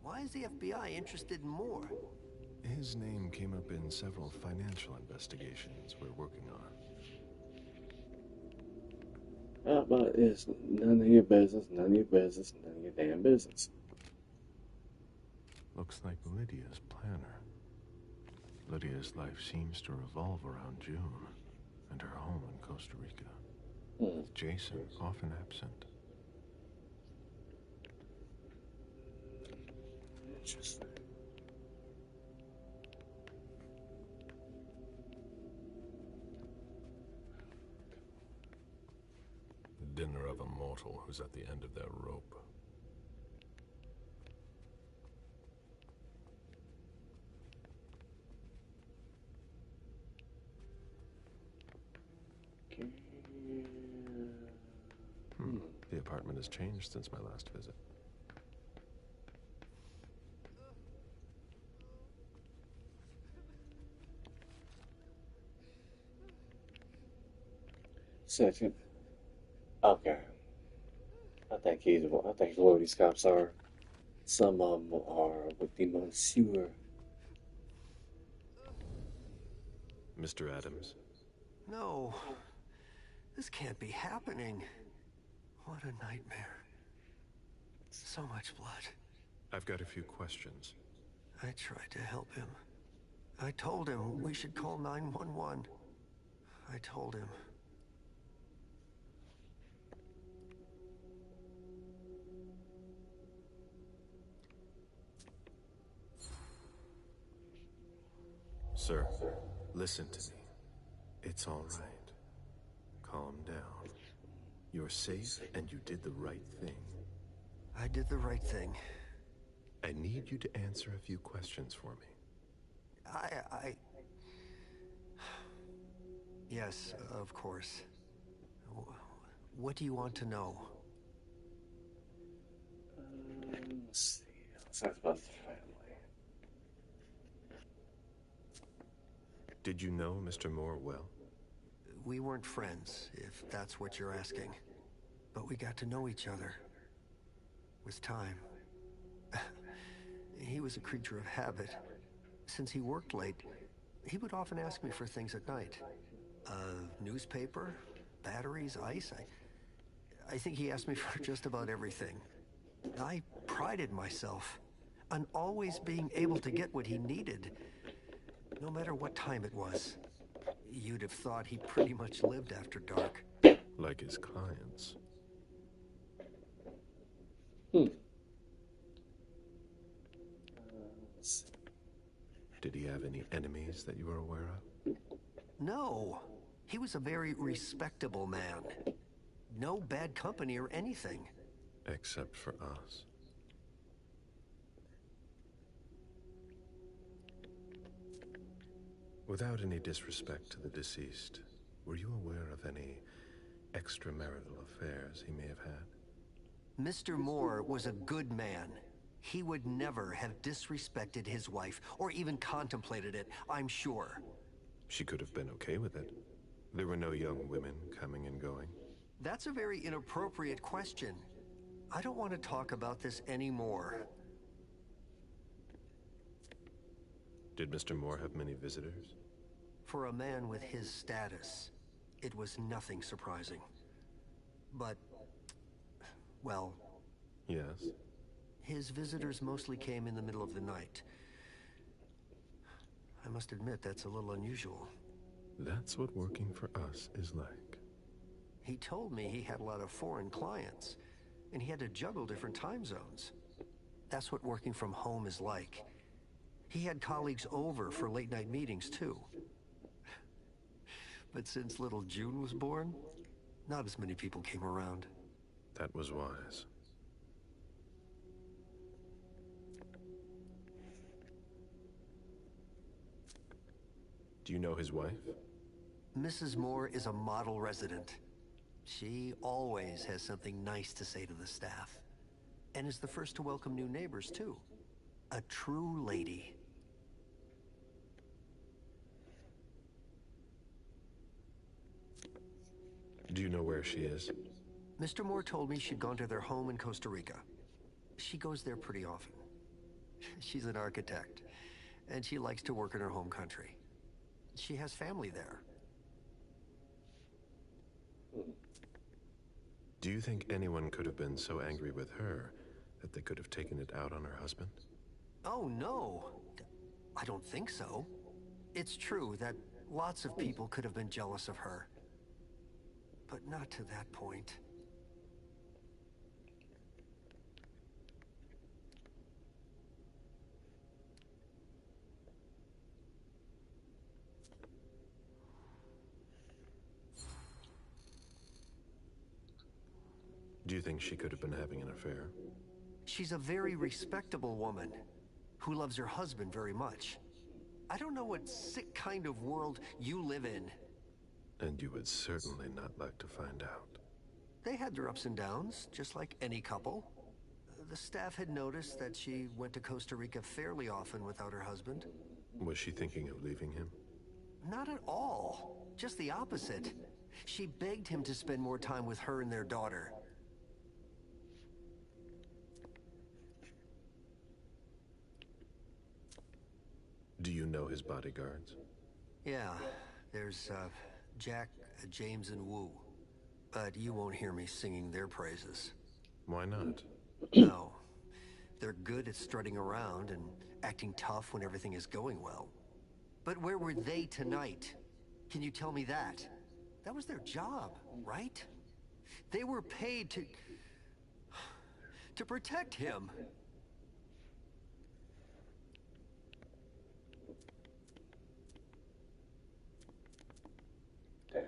Why is the FBI interested in Moore? His name came up in several financial investigations we're working on. How about it's none of your business, none of your business, none of your damn business. Looks like Lydia's planner. Lydia's life seems to revolve around June and her home in Costa Rica. With Jason often absent. Interesting. The dinner of a mortal who's at the end of their rope. The apartment has changed since my last visit. Second. Okay. I think who these cops are. Some of them are with the Monsieur. Mr. Adams. No. This can't be happening. What a nightmare. So much blood. I've got a few questions. I tried to help him. I told him we should call 911. I told him. Sir, listen to me. It's all right. Calm down. You're safe and you did the right thing. I did the right thing. I need you to answer a few questions for me. Yes, of course. What do you want to know? Besides about the family. Did you know Mr. Moore well? We weren't friends, if that's what you're asking. But we got to know each other. With time. He was a creature of habit. Since he worked late, he would often ask me for things at night. Newspaper, batteries, ice. I think he asked me for just about everything. I prided myself on always being able to get what he needed, no matter what time it was. You'd have thought he pretty much lived after dark. Like his clients. Did he have any enemies that you were aware of? No. He was a very respectable man. No bad company or anything. Except for us. Without any disrespect to the deceased, were you aware of any extramarital affairs he may have had? Mr. Moore was a good man. He would never have disrespected his wife, or even contemplated it, I'm sure. She could have been okay with it. There were no young women coming and going. That's a very inappropriate question. I don't want to talk about this anymore. Did Mr. Moore have many visitors? For a man with his status, it was nothing surprising. But, well... Yes? His visitors mostly came in the middle of the night. I must admit, that's a little unusual. That's what working for us is like. He told me he had a lot of foreign clients, and he had to juggle different time zones. That's what working from home is like. He had colleagues over for late-night meetings, too. But since little June was born, not as many people came around. That was wise. Do you know his wife? Mrs. Moore is a model resident. She always has something nice to say to the staff. And is the first to welcome new neighbors, too. A true lady. Do you know where she is? Mr. Moore told me she'd gone to their home in Costa Rica. She goes there pretty often. She's an architect, and she likes to work in her home country. She has family there. Do you think anyone could have been so angry with her that they could have taken it out on her husband? Oh, no. I don't think so. It's true that lots of people could have been jealous of her. But not to that point. Do you think she could have been having an affair? She's a very respectable woman who loves her husband very much. I don't know what sick kind of world you live in. And you would certainly not like to find out. They had their ups and downs, just like any couple. The staff had noticed that she went to Costa Rica fairly often without her husband. Was she thinking of leaving him? Not at all. Just the opposite. She begged him to spend more time with her and their daughter. Do you know his bodyguards? Yeah, there's Jack, James, and Wu. But you won't hear me singing their praises. Why not? No. They're good at strutting around and acting tough when everything is going well. But where were they tonight? Can you tell me that? That was their job, right? They were paid to protect him. Damn.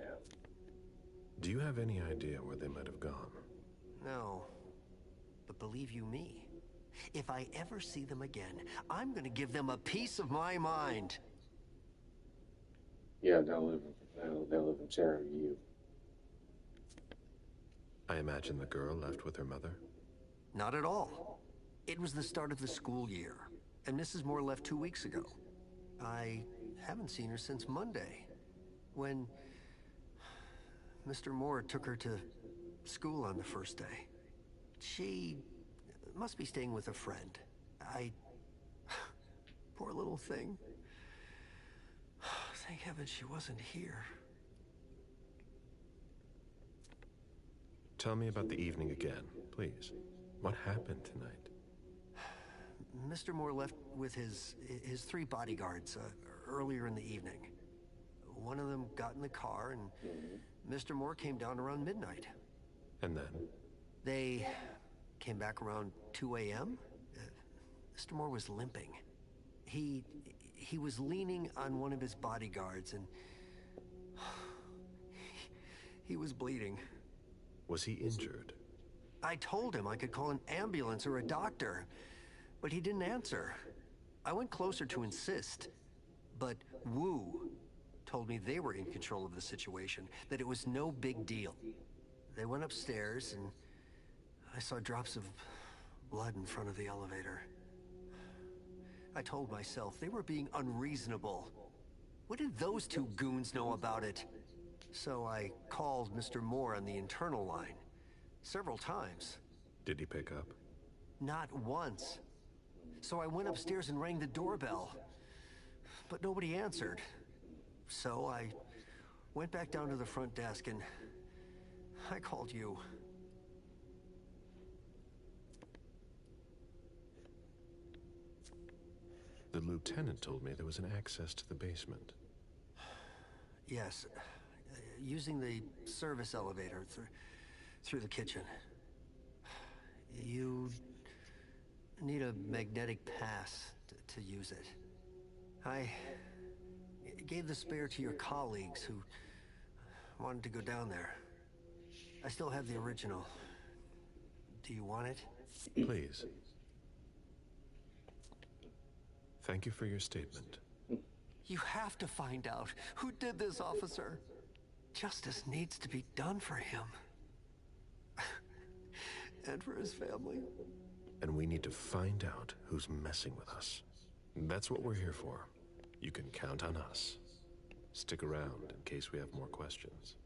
Do you have any idea where they might have gone? No. But believe you me, if I ever see them again, I'm gonna give them a piece of my mind. Yeah, they'll live in terror of you. I imagine the girl left with her mother? Not at all. It was the start of the school year, and Mrs. Moore left 2 weeks ago. I haven't seen her since Monday, when Mr. Moore took her to school on the first day. She must be staying with a friend. Poor little thing. Thank heaven she wasn't here. Tell me about the evening again, please. What happened tonight? Mr. Moore left with his 3 bodyguards earlier in the evening. One of them got in the car, and Mr. Moore came down around midnight. And then? They came back around 2 a.m. Mr. Moore was limping. He was leaning on one of his bodyguards, and he was bleeding. Was he injured? I told him I could call an ambulance or a doctor, but he didn't answer. I went closer to insist, but Wu told me they were in control of the situation, that it was no big deal. They went upstairs, and I saw drops of blood in front of the elevator. I told myself they were being unreasonable. What did those 2 goons know about it? So I called Mr. Moore on the internal line several times. Did he pick up? Not once. So I went upstairs and rang the doorbell, but nobody answered. So I went back down to the front desk and I called you. The lieutenant told me there was an access to the basement. Yes, using the service elevator through the kitchen. You need a magnetic pass to use it. I gave the spare to your colleagues who wanted to go down there. I still have the original. Do you want it? Please. Thank you for your statement. You have to find out who did this, officer. Justice needs to be done for him. And for his family. And we need to find out who's messing with us. That's what we're here for. You can count on us. Stick around in case we have more questions.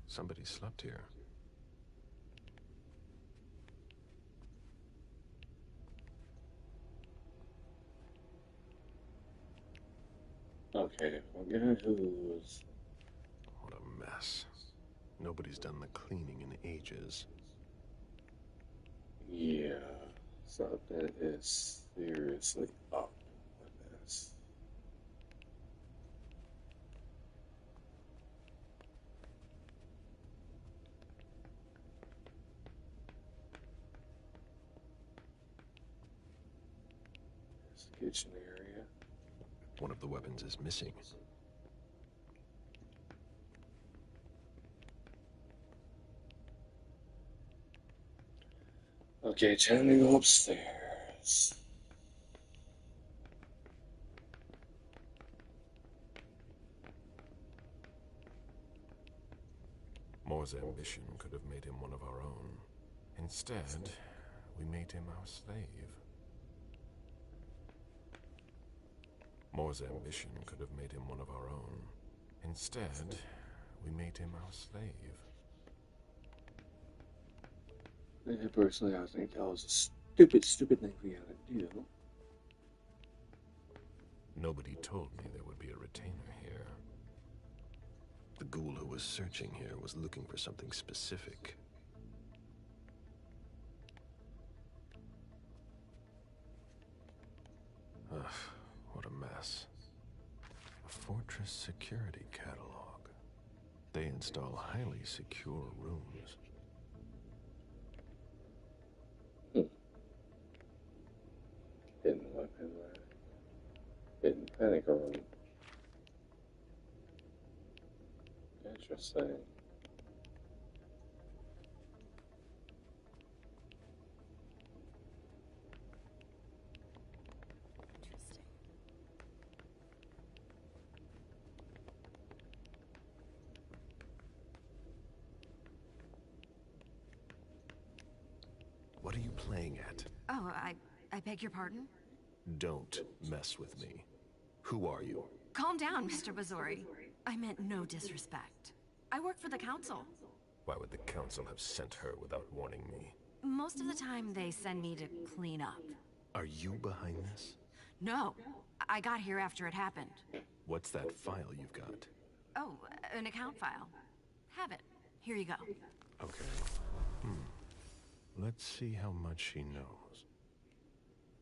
Somebody slept here. Okay, a guy who's... What a mess. Nobody's done the cleaning in ages. Yeah, something is seriously up with this. There's the kitchen area. One of the weapons is missing. Okay, time to go upstairs. Moore's ambition could have made him one of our own. Instead, we made him our slave. Moore's ambition could have made him one of our own. Instead, we made him our slave. Personally, I think that was a stupid thing we had to do. Nobody told me there would be a retainer here. The ghoul who was searching here was looking for something specific. Ugh, what a mess. A Fortress security catalog. They install highly secure rooms. Hidden weapon rack. Hidden panic room. Interesting. playing at? Oh, I beg your pardon? Don't mess with me. Who are you? Calm down, Mr. Bazori. I meant no disrespect. I work for the council. Why would the council have sent her without warning me? Most of the time, they send me to clean up. Are you behind this? No, I got here after it happened. What's that file you've got? Oh, an account file. Have it. Here you go. Okay. Let's see how much she knows.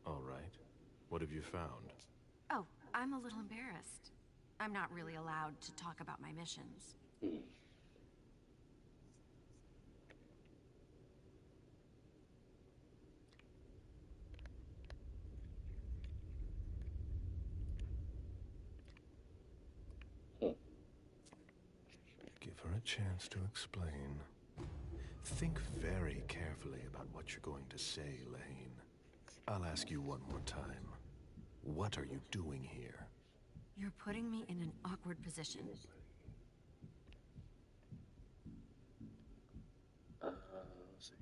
All right. What have you found? Oh, I'm a little embarrassed. I'm not really allowed to talk about my missions. Give her a chance to explain. Think very carefully about what you're going to say, Lane. I'll ask you one more time. What are you doing here? You're putting me in an awkward position. Let's see.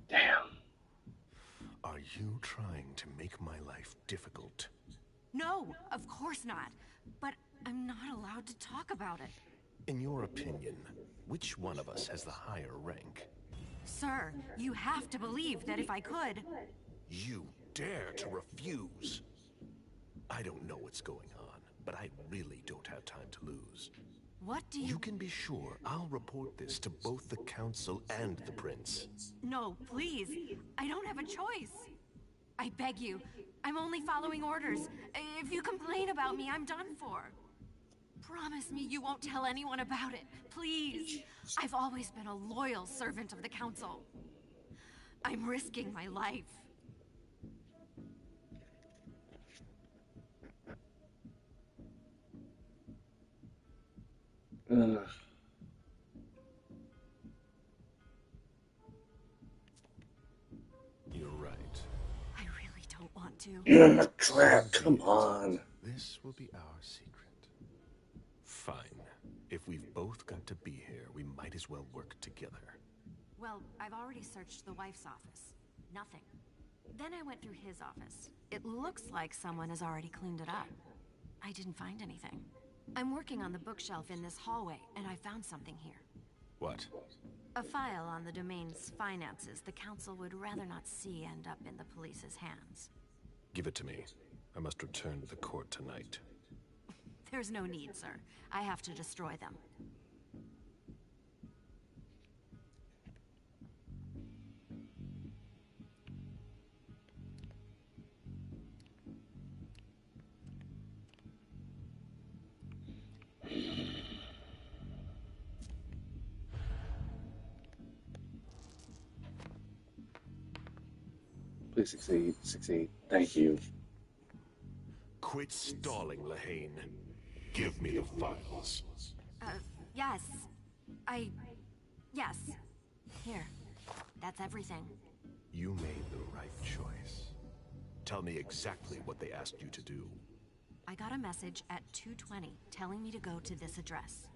Damn. Are you trying to make my life difficult? No, of course not. But I'm not allowed to talk about it. In your opinion, which one of us has the higher rank? Sir, you have to believe that if I could... You dare to refuse? I don't know what's going on, but I really don't have time to lose. What do you... You can be sure I'll report this to both the council and the prince. No, please. I don't have a choice. I beg you. I'm only following orders. If you complain about me, I'm done for. Promise me you won't tell anyone about it. Please. I've always been a loyal servant of the council. I'm risking my life. You're right. I really don't want to. Crap, come on. This will be our secret. Fine. If we've both got to be here, we might as well work together. Well, I've already searched the wife's office. Nothing. Then I went through his office. It looks like someone has already cleaned it up. I didn't find anything. I'm working on the bookshelf in this hallway, and I found something here. What? A file on the domain's finances the council would rather not see end up in the police's hands. Give it to me. I must return to the court tonight. There's no need, sir. I have to destroy them. Please succeed. Succeed. Thank you. Quit stalling, Lahane. Give me the files. Yes. Yes. Here. That's everything. You made the right choice. Tell me exactly what they asked you to do. I got a message at 2:20 telling me to go to this address.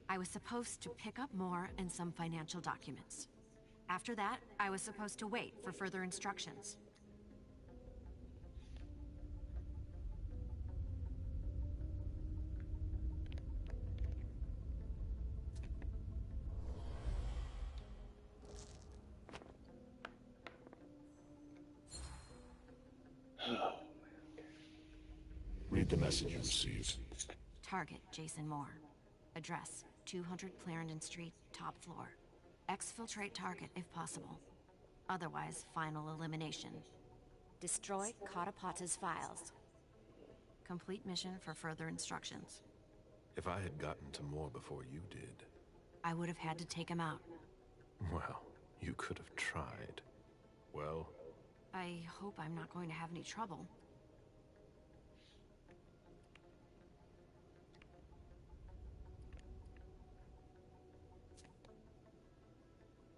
I was supposed to pick up more and some financial documents. After that, I was supposed to wait for further instructions. Read the message you received. Target, Jason Moore. Address, 200 Clarendon Street, top floor. Exfiltrate target if possible. Otherwise, final elimination. Destroy Katapata's files. Complete mission for further instructions. If I had gotten to Moore before you did... I would have had to take him out. Well, you could have tried. Well... I hope I'm not going to have any trouble.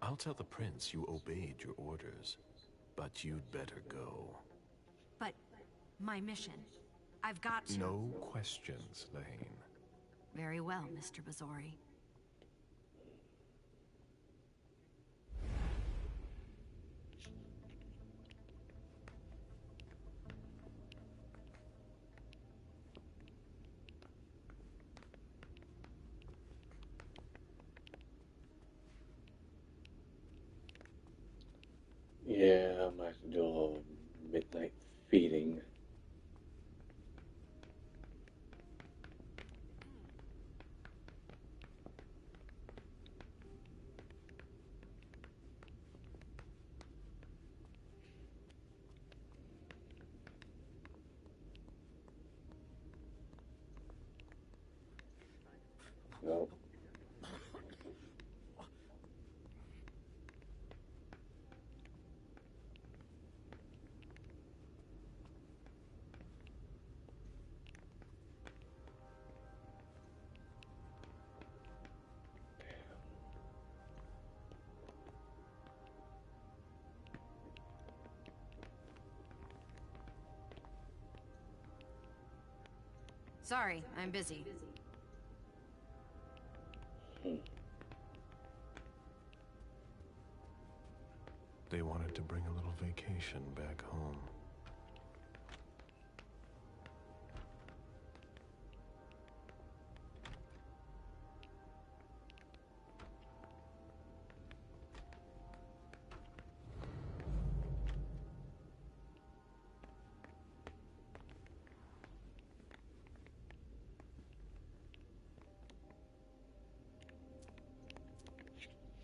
I'll tell the prince you obeyed your orders, but you'd better go. But My mission. I've got to. No questions, Lane. Very well, Mr. Bazori. Yeah, I might have to do a little midnight feeding. Nope. Sorry, I'm busy. They wanted to bring a little vacation back home.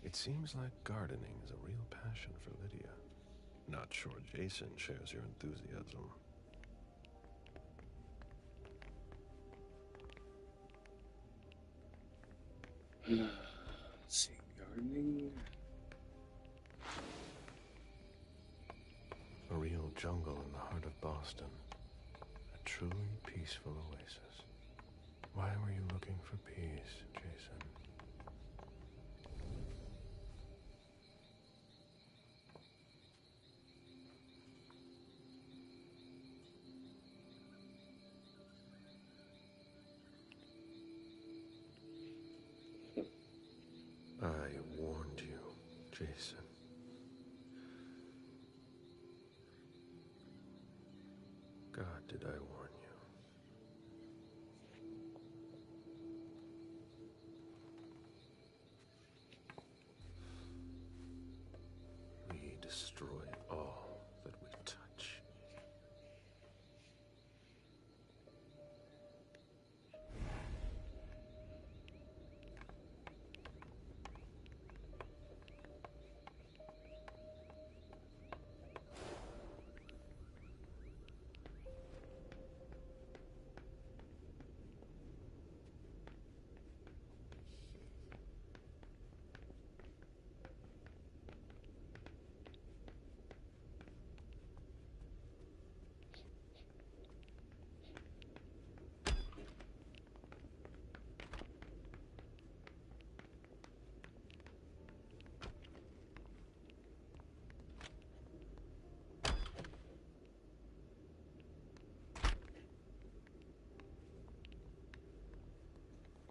It seems like gardening is a real passion for Lydia. Not sure Jason shares your enthusiasm. Let's see, gardening. A real jungle in the heart of Boston. A truly peaceful oasis. Why were you looking for peace, Jason? I warned you, Jason. God, did I warn you? We destroy all that we touch.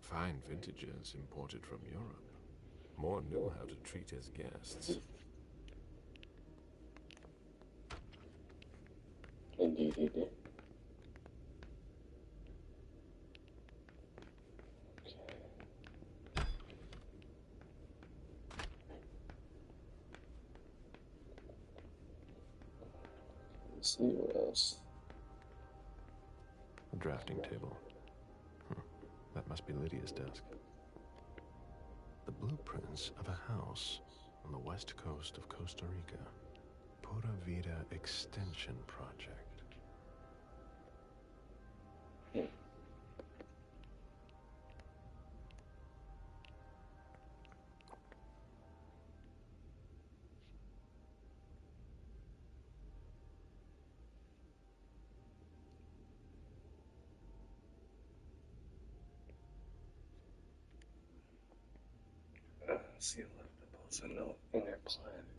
Fine vintages imported from Europe. Moore knew how to treat his guests. Indeed, he did. Let's see what else. A drafting table. That must be Lydia's desk. The blueprints of a house on the west coast of Costa Rica. Pura Vida Extension Project. See, a lot of nipples and no inner plan.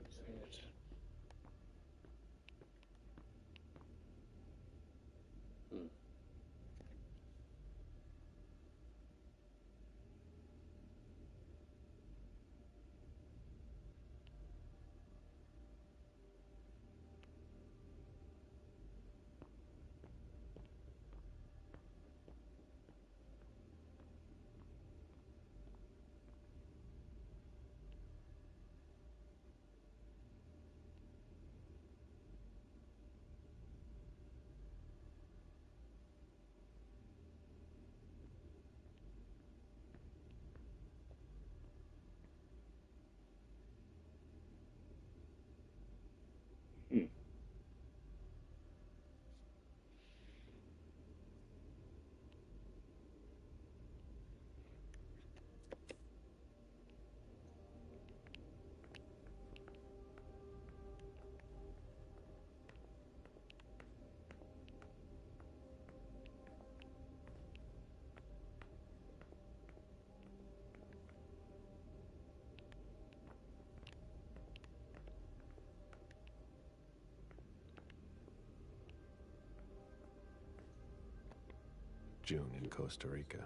June in Costa Rica.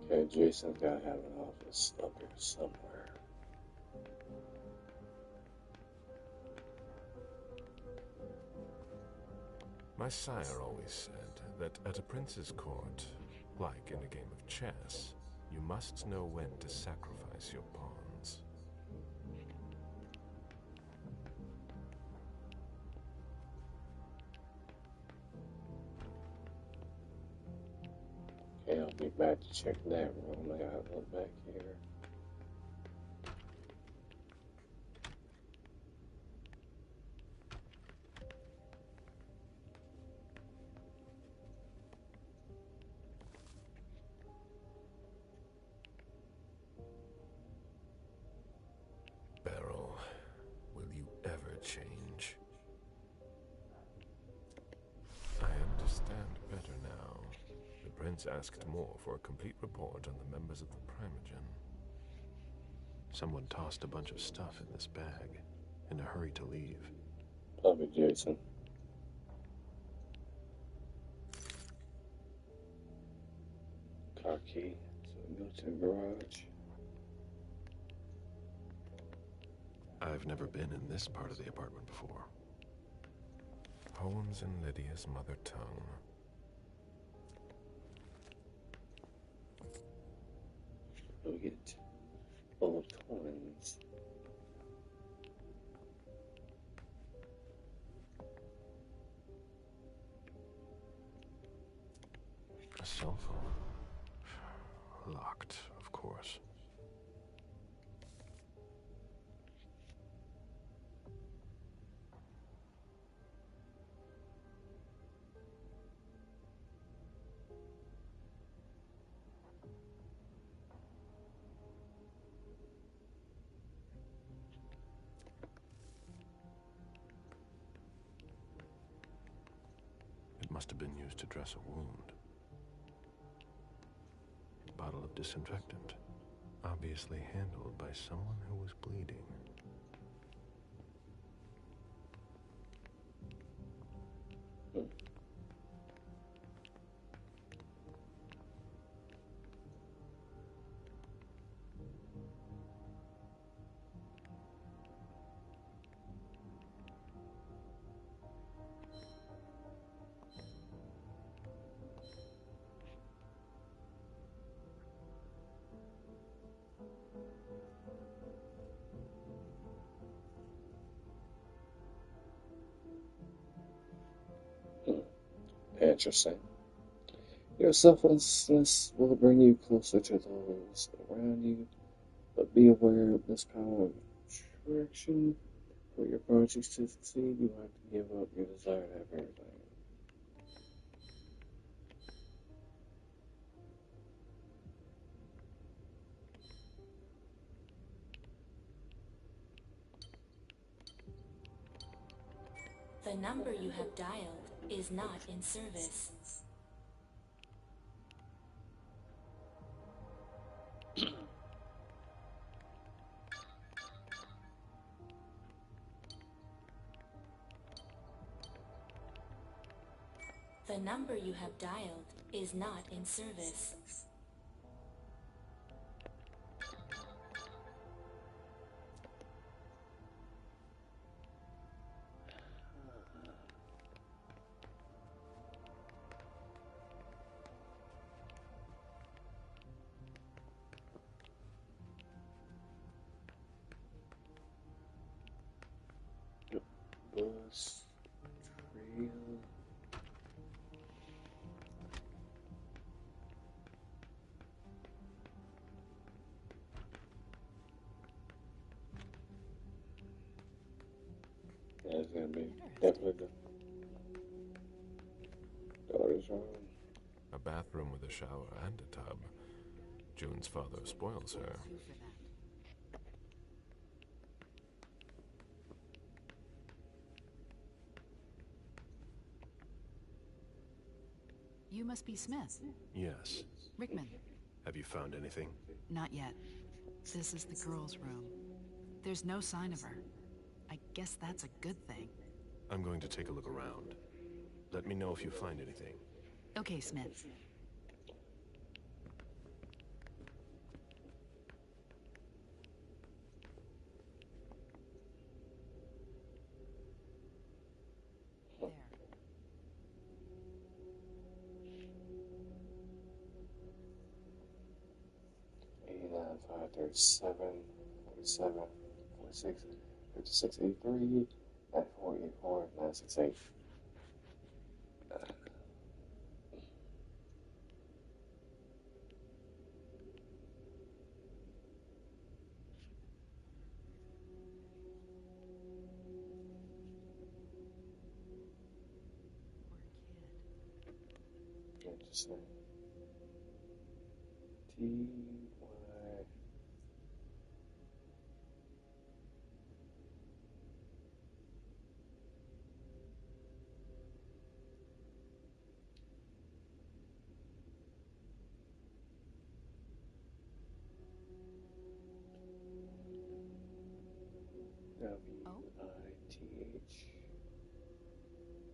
Okay, Jason's gotta have an office up here somewhere. My sire always said that at a prince's court, like in a game of chess, you must know when to sacrifice your pawns. Okay, I'll be back to check that room. I gotta look back here. Beryl, will you ever change? I understand better now. The prince asked more for a complete report on the members of the Primogen. Someone tossed a bunch of stuff in this bag, in a hurry to leave. Probably Jason. Car key. So we go to the garage. I've never been in this part of the apartment before. Poems in Lydia's mother tongue. We'll get full of coins. A cell phone. Locked, of course. It must have been used to dress a wound. A bottle of disinfectant, obviously handled by someone who was bleeding. Interesting. Your selflessness will bring you closer to those around you, but be aware of this power of attraction. For your projects to succeed, you have to give up your desire to have everything. The number you have dialed is not in service. The number you have dialed is not in service. Bus trail. That's gonna be definitely the daughter's room. A bathroom with a shower and a tub. June's father spoils her. You must be Smith. Yes, Rickman. Have you found anything? Not yet. This is the girl's room. There's no sign of her. I guess that's a good thing. I'm going to take a look around. Let me know if you find anything. Okay, Smith. There. 89, 5, 37, 47, 46, 56, 83, 94, 84, 968. Just say T Y. WITH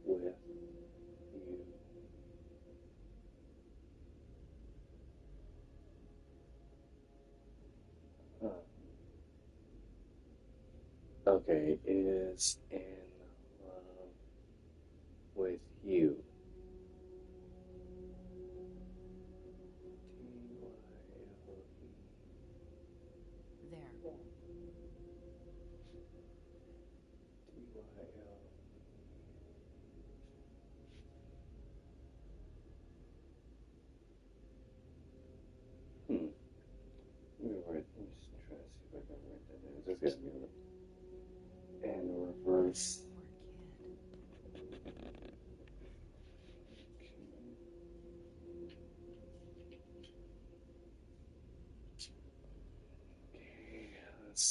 with you. Huh. Okay, is in love with you. There. Let me just try to see if I can write that down. Just get me and reverse. Okay, let's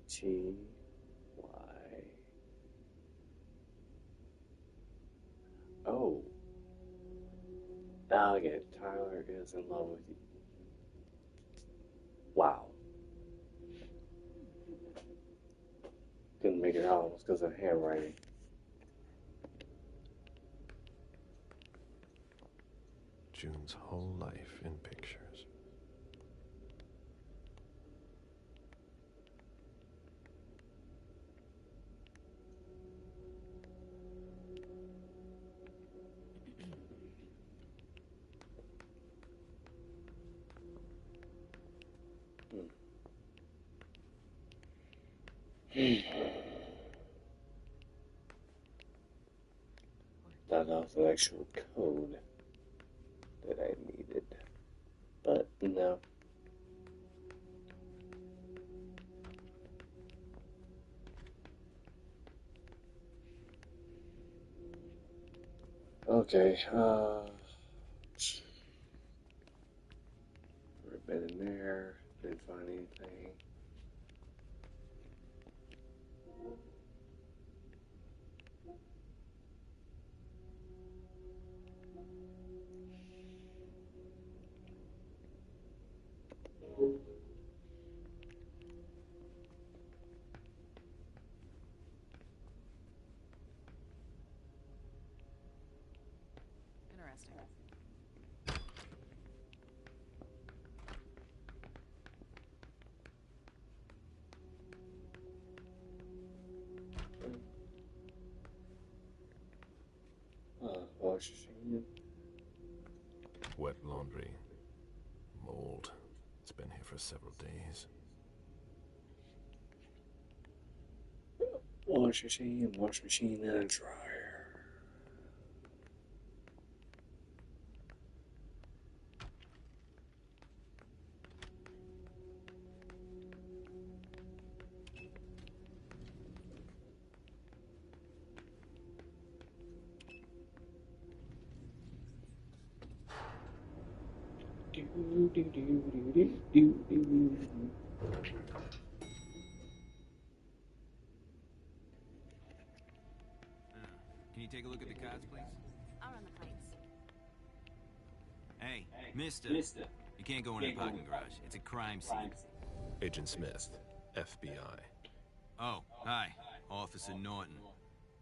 see. TY. Oh. Okay, Tyler is in love with you. Wow. Couldn't make it out almost because of handwriting. June's whole life in pictures. That was the actual code that I needed. But no. Okay, we've been in there, didn't find anything. Interesting. Wash machine. Wet laundry. Mold. It's been here for several days. Wash machine, and a dryer. Can you take a look at the cards, please? All Mister, you can't go in the parking garage. It's a crime scene. Agent Smith, FBI. Oh, hi. Officer Norton.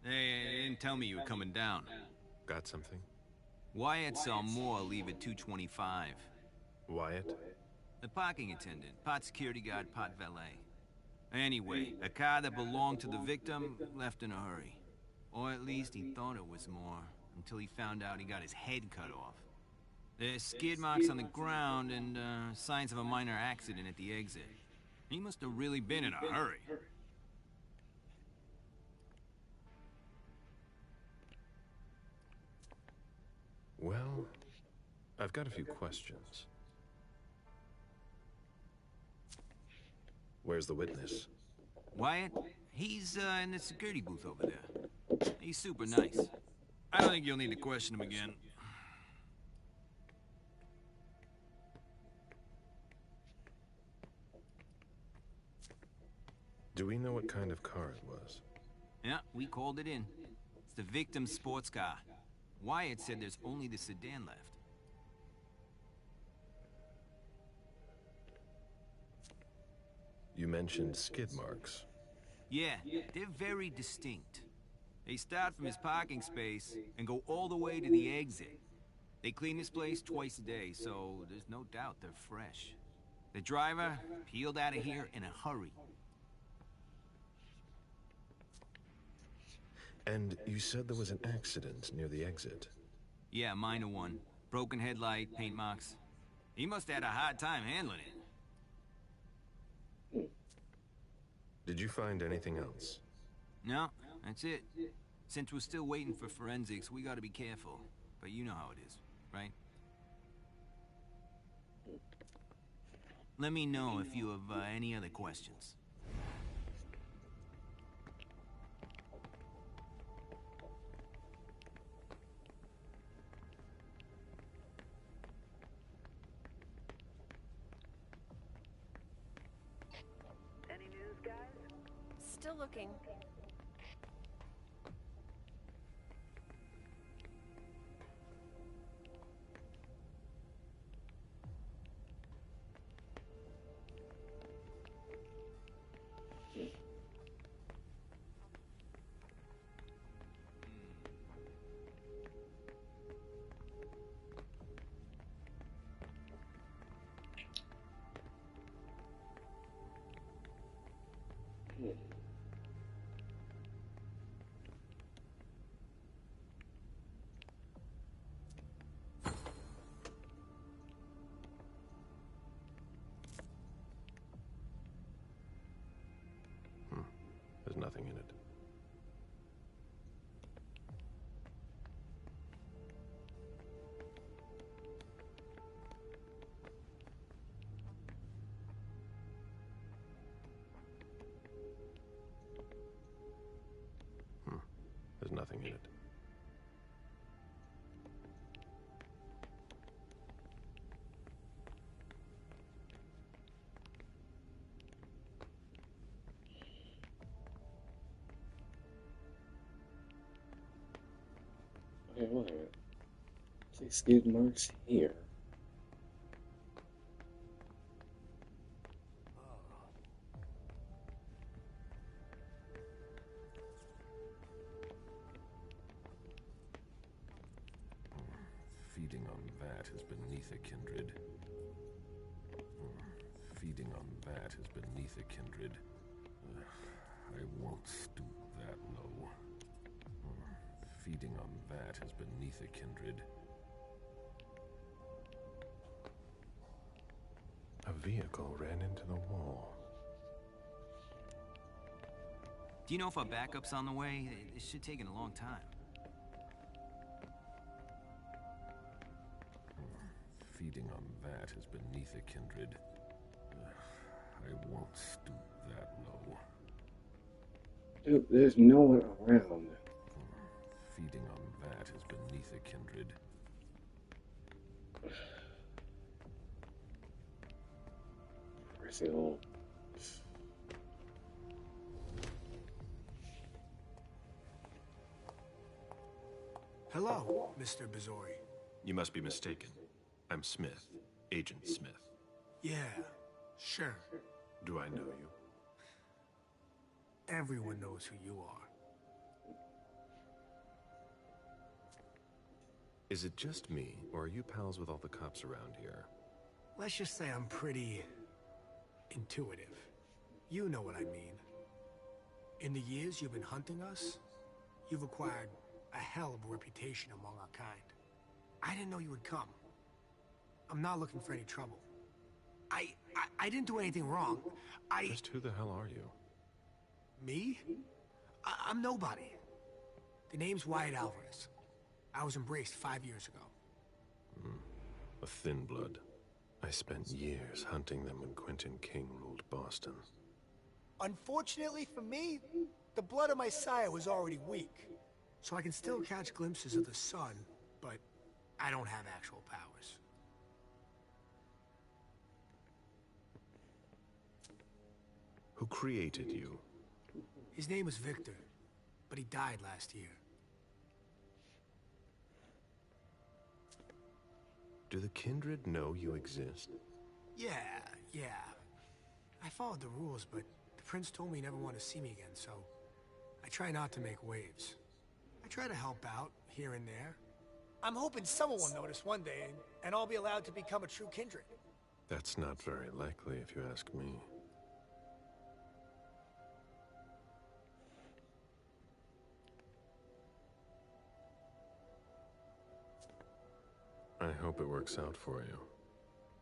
Hey, they didn't tell me you were coming down. Got something? Wyatt saw Moore leave at 2:25. Wyatt? The parking attendant, part security guard, part valet. Anyway, a car that belonged to the victim left in a hurry. Or at least he thought it was Moore, until he found out he got his head cut off. There's skid marks on the ground and signs of a minor accident at the exit. He must have really been in a hurry. Well, I've got a few questions. Where's the witness? Wyatt? He's in the security booth over there. He's super nice. I don't think you'll need to question him again. Do we know what kind of car it was? Yeah, we called it in. It's the victim's sports car. Wyatt said there's only the sedan left. You mentioned skid marks. Yeah, they're very distinct. They start from his parking space and go all the way to the exit. They clean this place twice a day, so there's no doubt they're fresh. The driver peeled out of here in a hurry. And you said there was an accident near the exit. Yeah, minor one. Broken headlight, paint marks. He must have had a hard time handling it. Did you find anything else? No, that's it. Since we're still waiting for forensics, we gotta be careful. But you know how it is, right? Let me know if you have any other questions. Any news, guys? Still looking. There's nothing in it. There's nothing in it. Okay, wait a minute. See skid marks here. Feeding on that is beneath a kindred. Feeding on that is beneath a kindred. I won't stoop that low. Feeding on that is beneath a kindred. A vehicle ran into the wall. Do you know if our backup's on the way? It should take a long time. Feeding on that is beneath a kindred. I won't stoop that low. Dude, there's no one around. Feeding on that is beneath a kindred. Crazy old. Hello, Mr. Bazori. You must be mistaken. I'm Smith. Agent Smith. Yeah, sure. Do I know you? Everyone knows who you are. Is it just me, or are you pals with all the cops around here? Let's just say I'm pretty intuitive. You know what I mean. In the years you've been hunting us, you've acquired a hell of a reputation among our kind. I didn't know you would come. I'm not looking for any trouble. I didn't do anything wrong. Just who the hell are you? Me? I'm nobody. The name's Wyatt Alvarez. I was embraced 5 years ago. A thin blood. I spent years hunting them when Quentin King ruled Boston. Unfortunately for me, the blood of my sire was already weak. So I can still catch glimpses of the sun, but I don't have actual powers. Who created you? His name was Victor, but he died last year. Do the Kindred know you exist? Yeah. I followed the rules, but the prince told me he never wanted to see me again, so I try not to make waves. I try to help out, here and there. I'm hoping someone will notice one day, and I'll be allowed to become a true kindred. That's not very likely, if you ask me. I hope it works out for you.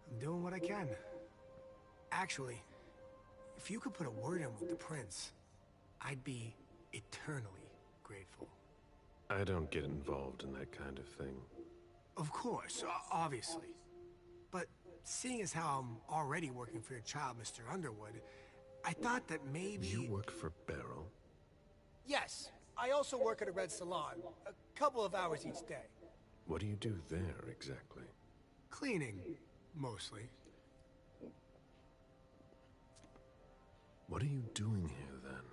I'm doing what I can. Actually, if you could put a word in with the prince, I'd be eternally grateful. I don't get involved in that kind of thing. Of course, obviously. But seeing as how I'm already working for your child, Mr. Underwood, I thought that maybe... You work for Beryl? Yes. I also work at a red salon, a couple of hours each day. What do you do there, exactly? Cleaning, mostly. What are you doing here, then?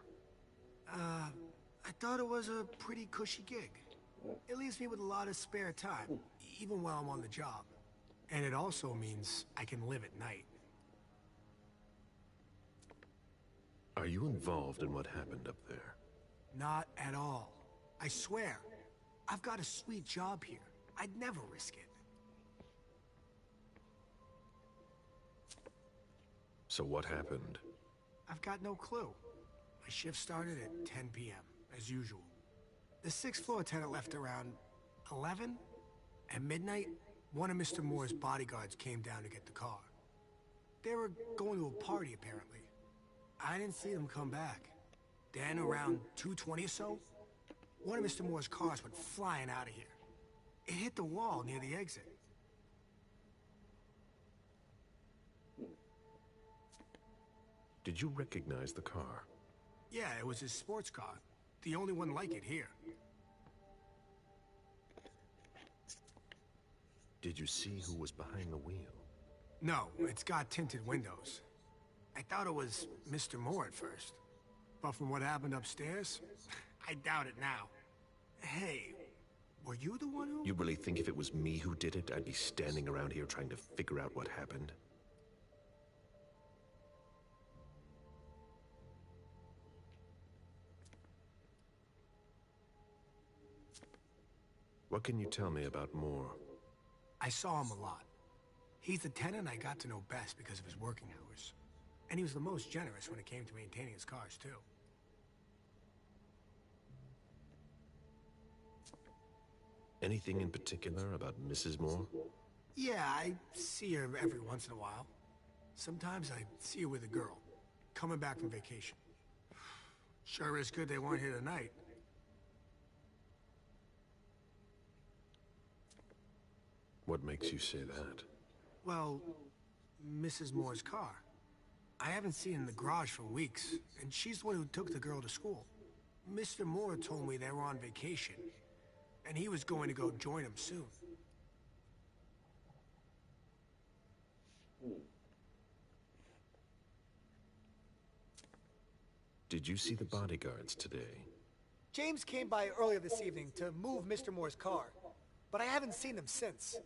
I thought it was a pretty cushy gig. It leaves me with a lot of spare time, even while I'm on the job. And it also means I can live at night. Are you involved in what happened up there? Not at all. I swear. I've got a sweet job here. I'd never risk it. So what happened? I've got no clue. My shift started at 10 p.m., as usual. The sixth floor tenant left around 11. At midnight, one of Mr. Moore's bodyguards came down to get the car. They were going to a party, apparently. I didn't see them come back. Then, around 2:20 or so, one of Mr. Moore's cars went flying out of here. It hit the wall near the exit. Did you recognize the car? Yeah, it was his sports car. The only one like it here. Did you see who was behind the wheel? No, it's got tinted windows. I thought it was Mr. Moore at first. But from what happened upstairs, I doubt it now. Hey, were you the one who... You really think if it was me who did it, I'd be standing around here trying to figure out what happened? What can you tell me about Moore? I saw him a lot. He's the tenant I got to know best because of his working hours. And he was the most generous when it came to maintaining his cars, too. Anything in particular about Mrs. Moore? Yeah, I see her every once in a while. Sometimes I see her with a girl, coming back from vacation. Sure is good they weren't here tonight. What makes you say that? Well, Mrs. Moore's car. I haven't seen her in the garage for weeks, and she's the one who took the girl to school. Mr. Moore told me they were on vacation, and he was going to go join them soon. Did you see the bodyguards today? James came by earlier this evening to move Mr. Moore's car, but I haven't seen them since.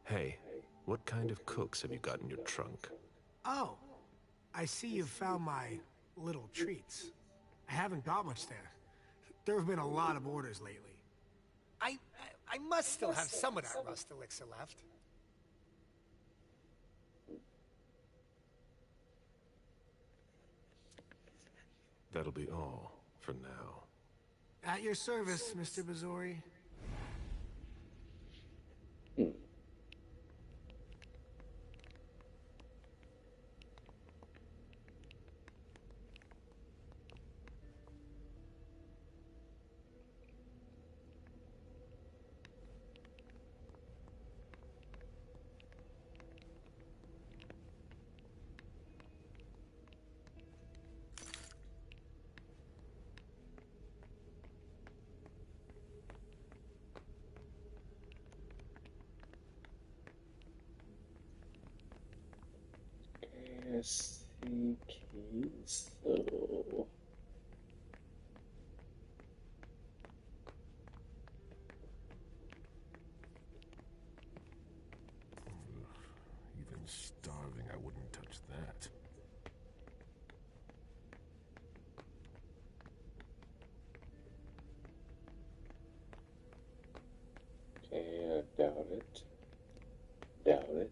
Hey, what kind of cooks have you got in your trunk? Oh, I see you've found my little treats. I haven't got much there. There have been a lot of orders lately. I must still have some of that rust elixir left. That'll be all for now. At your service, Mr. Bazori. ASC keys, so... Even starving, I wouldn't touch that. Okay, I doubt it. Doubt it.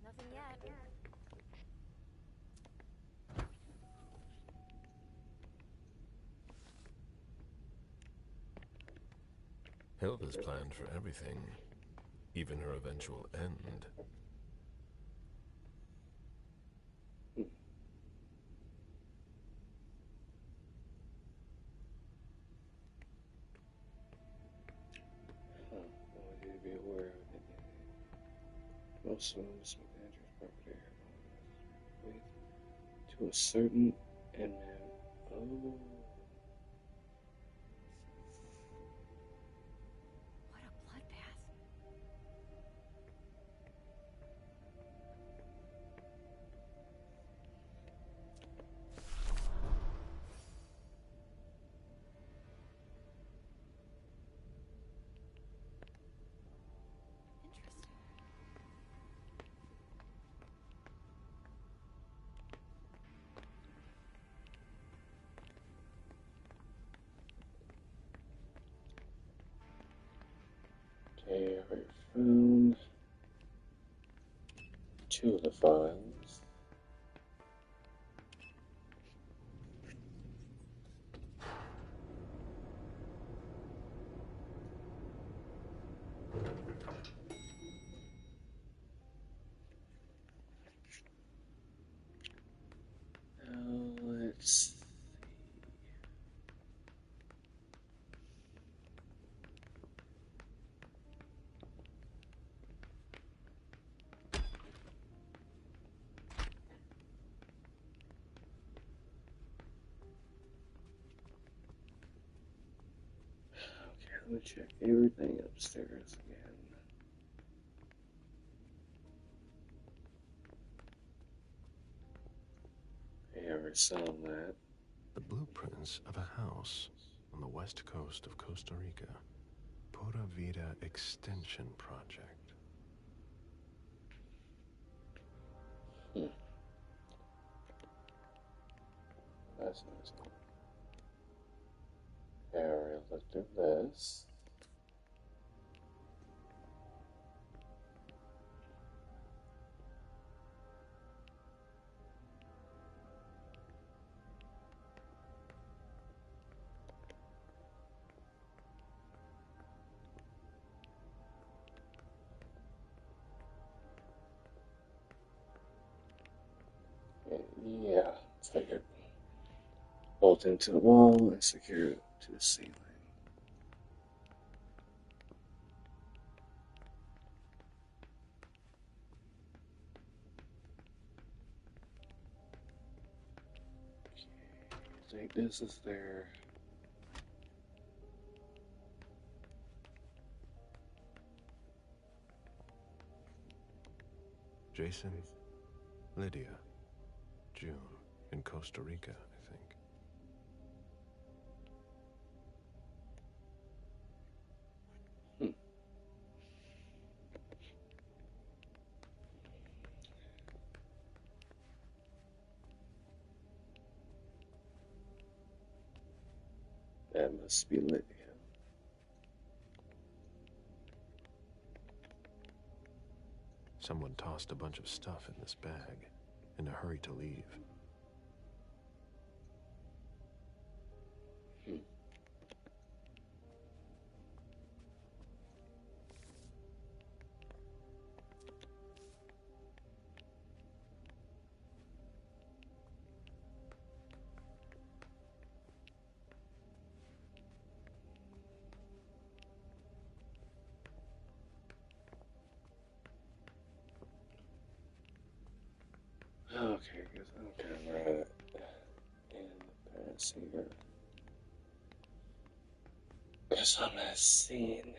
Nothing yet. Hilda's planned for everything, even her eventual end. Huh. I want you to be aware of it. Most of Mr. Manager's property with to a certain and oh. What a bloodbath. Interesting. Okay, I found two of the files. Now let's let me check everything upstairs again. Okay, I already saw that. The blueprints of a house on the west coast of Costa Rica. Pura Vida Extension Project. That's nice. Okay, I already looked at this. Yeah, figured. bolt into the wall and secure it to the ceiling. I think this is there. Jason, Lydia, June, in Costa Rica, I think. That must be Lydia. Someone tossed a bunch of stuff in this bag, in a hurry to leave. Okay, because I'm kind of right in the passenger. Guess I'm not seeing.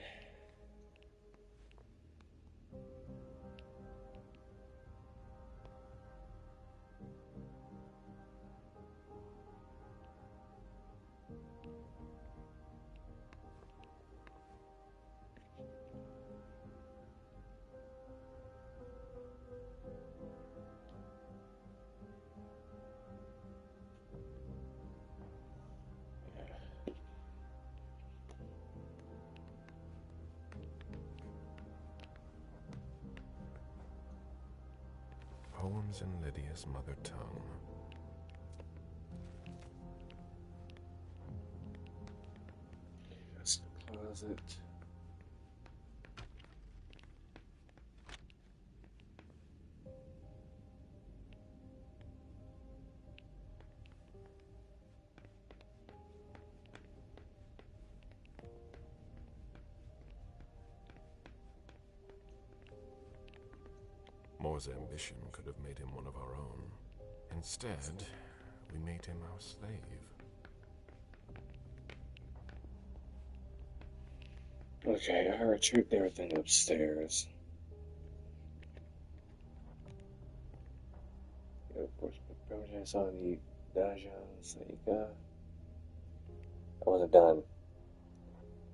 Poems in Lydia's mother tongue. That's the closet. Moore's ambition could have made him one of our own. Instead, we made him our slave. Okay, I retrieved everything upstairs. Of course, I saw the Dajan Saika. I wasn't done.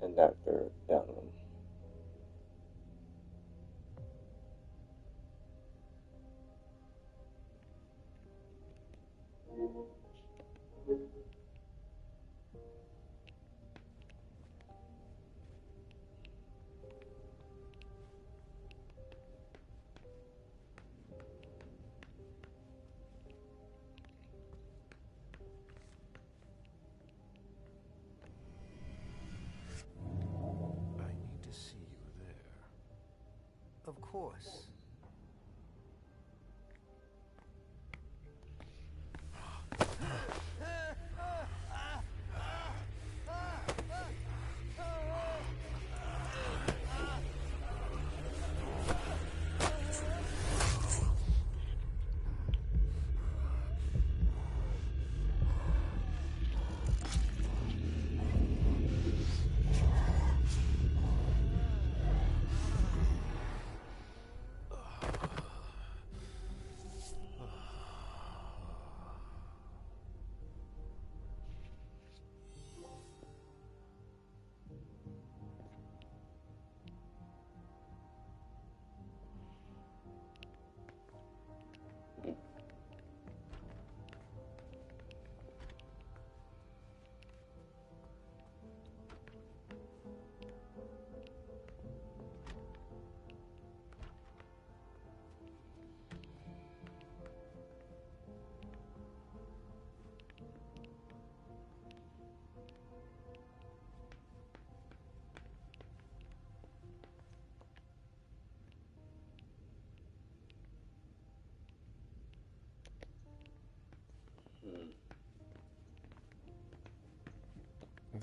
And Dr. Downham. I need to see you there. Of course.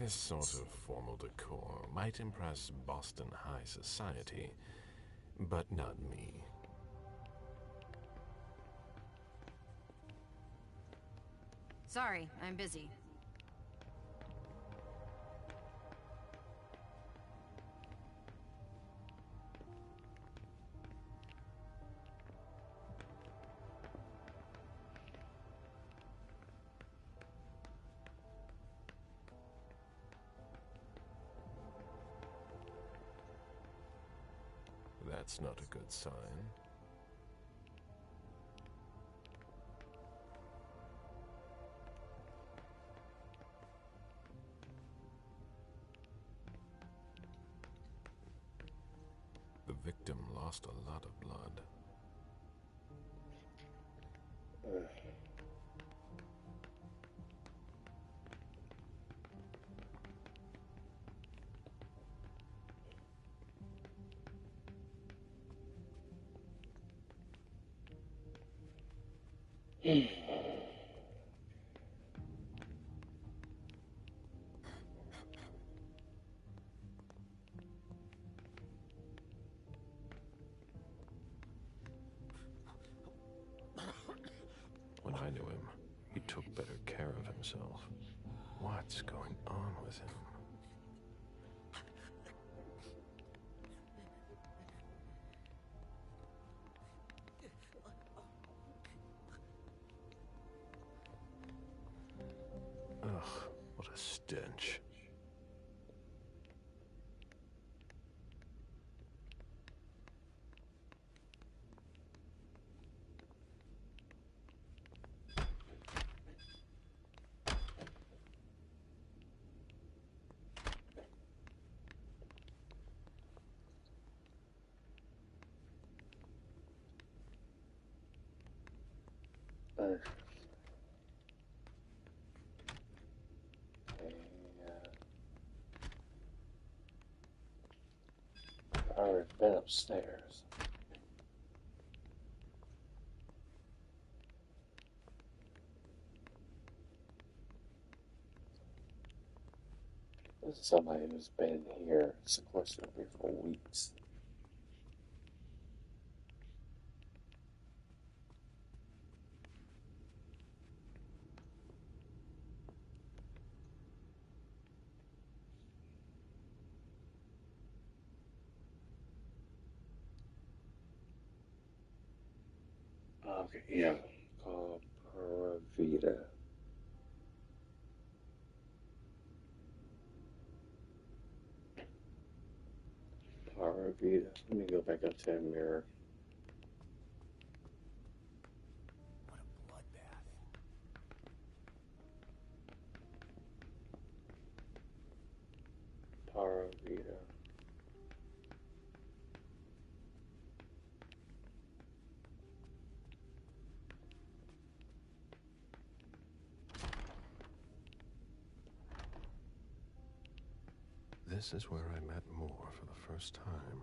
This sort of formal decor might impress Boston high society, but not me. Sorry, I'm busy. That's not a good sign. The victim lost a lot of blood. When I knew him, he took better care of himself. What's going on with him? Ugh, what a stench. I've already been upstairs. This is somebody who's been here sequestered for weeks. Okay, yeah. Called Paravita. Paravita. Let me go back up to that mirror. Paravita. This is where I met Moore for the first time.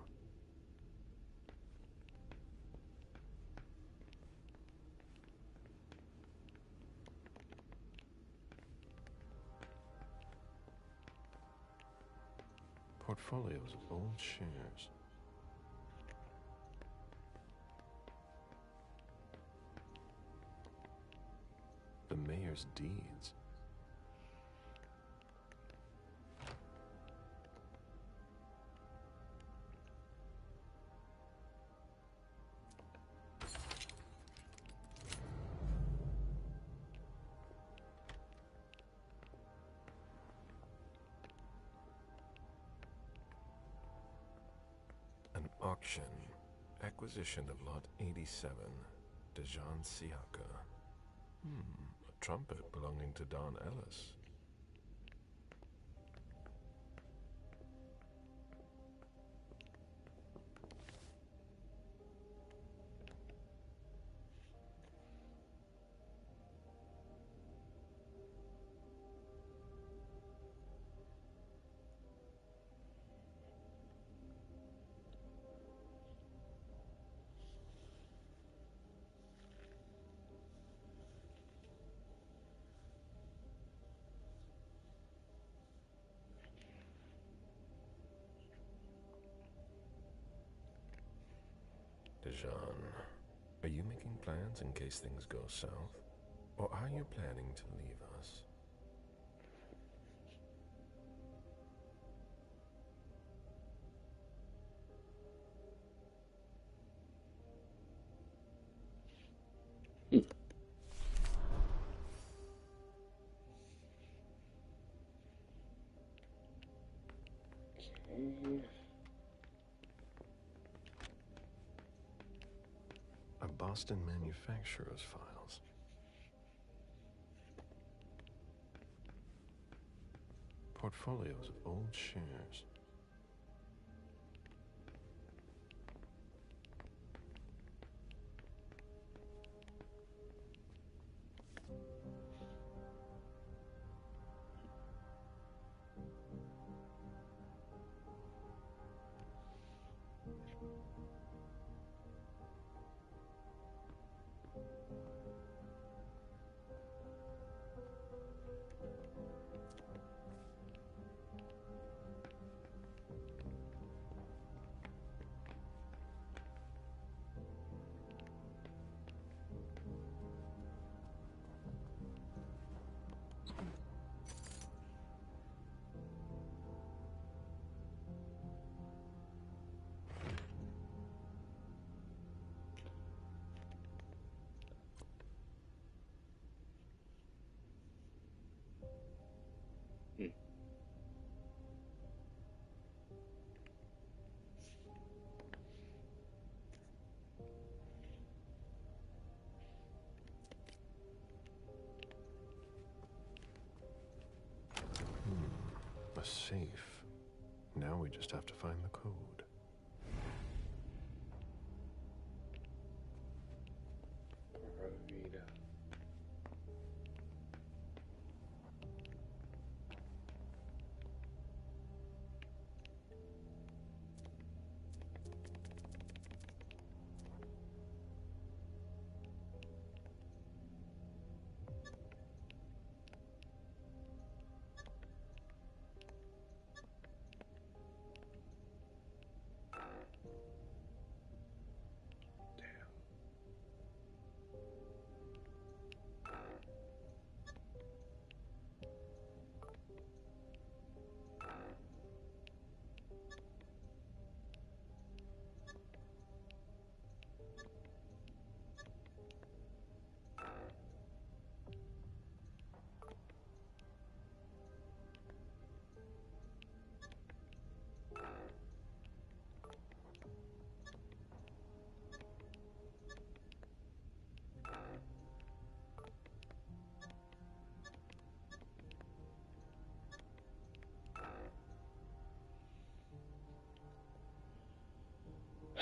Portfolios of old shares. The mayor's deeds. An auction. Acquisition of Lot 87. Dejan Siaka. A trumpet belonging to Don Ellis. Jean, are you making plans in case things go south? Or are you planning to leave us? Okay. A Boston manufacturer's files. Portfolios of old shares. A safe. Now we just have to find the code.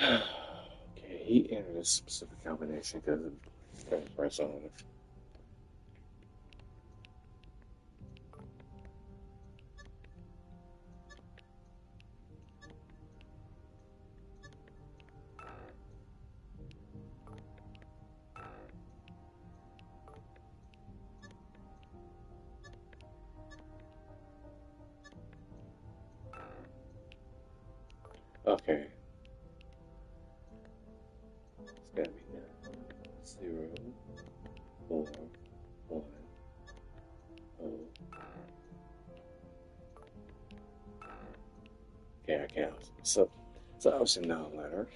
Okay, he entered a specific combination because of press on it. Okay. It's gotta be now. 0, 4, 1, 0. Okay, I count. So it's obviously not a letter.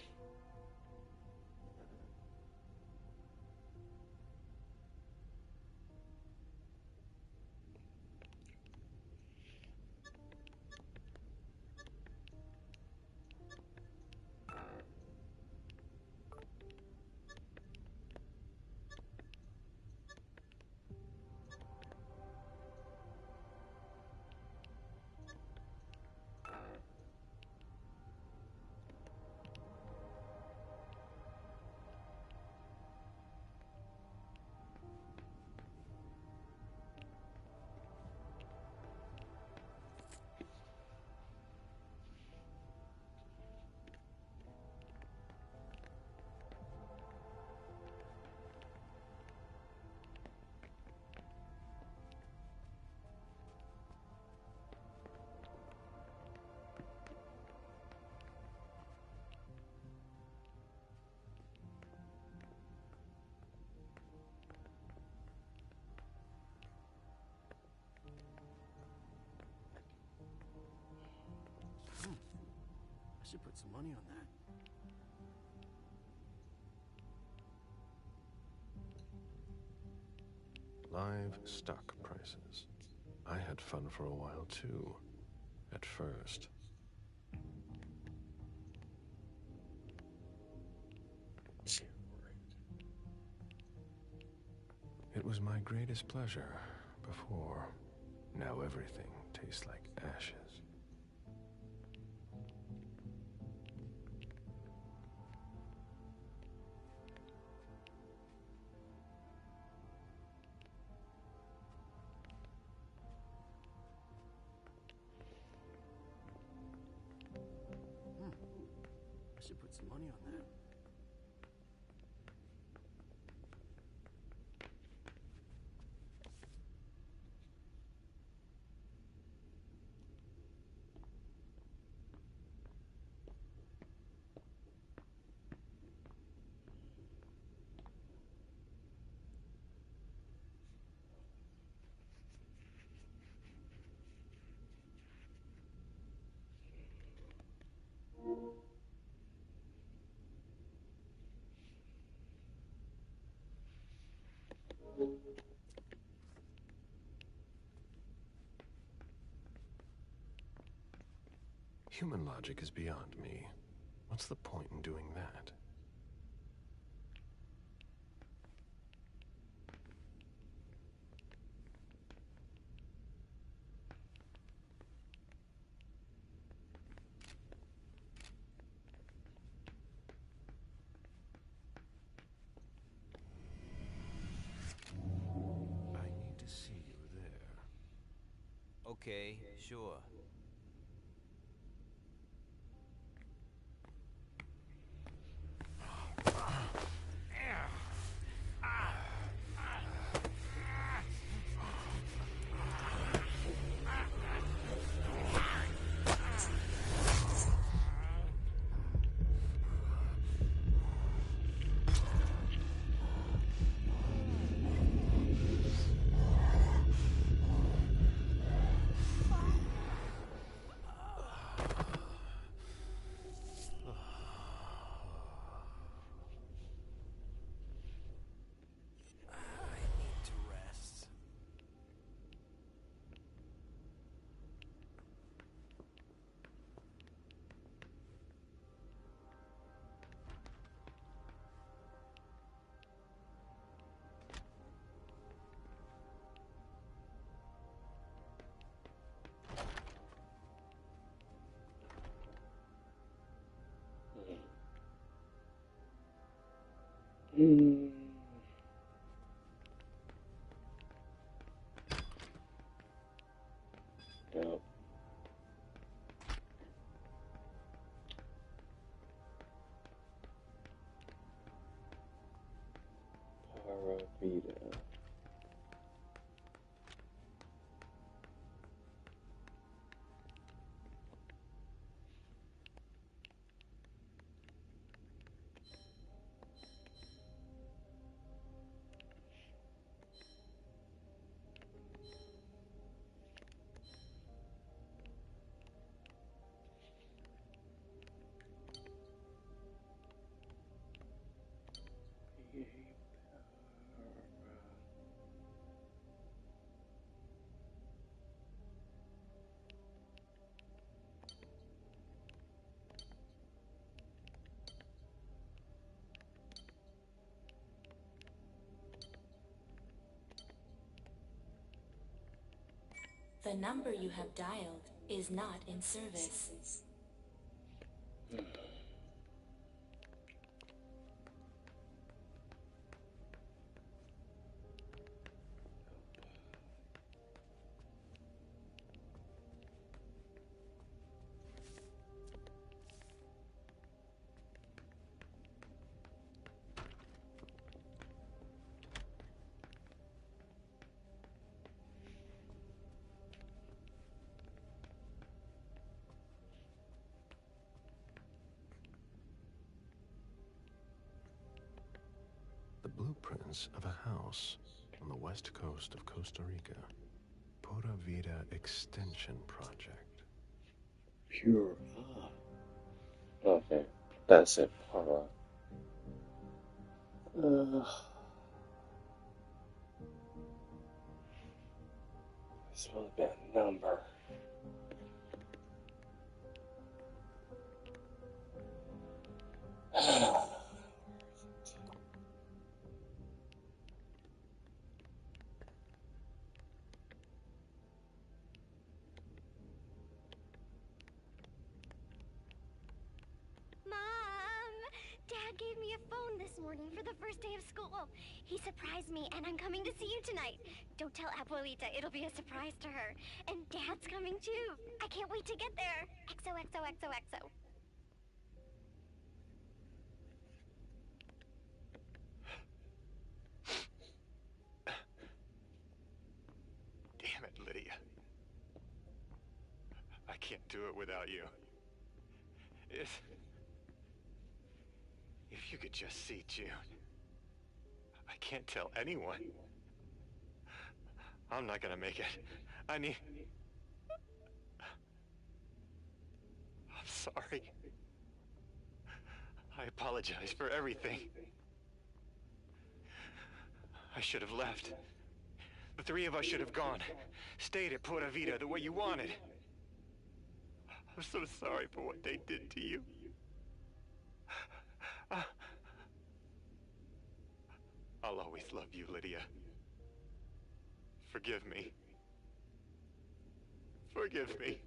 should put some money on that. Live stock prices. I had fun for a while too, at first. It was my greatest pleasure before. Now everything tastes like ashes. I should put some money on that. Human logic is beyond me. What's the point in doing that? I need to see you there. Okay, sure. Yep. Paravita. The number you have dialed is not in service. The blueprints of a house on the west coast of Costa Rica. Pura Vida Extension Project. Pure. Okay, that's it, Paula. This will be a number. Mom! Dad gave me a phone this morning for the first day of school. He surprised me, and I'm coming to see you tonight. Don't tell Abuelita, it'll be a surprise to her. And Dad's coming too. I can't wait to get there. XOXOXOXO. Damn it, Lydia. I can't do it without you. If you could just see June. I can't tell anyone. I'm not gonna make it. I'm sorry. I apologize for everything. I should have left. The three of us should have gone. Stayed at Pura Vida the way you wanted. I'm so sorry for what they did to you. I'll always love you, Lydia. Forgive me. Forgive me.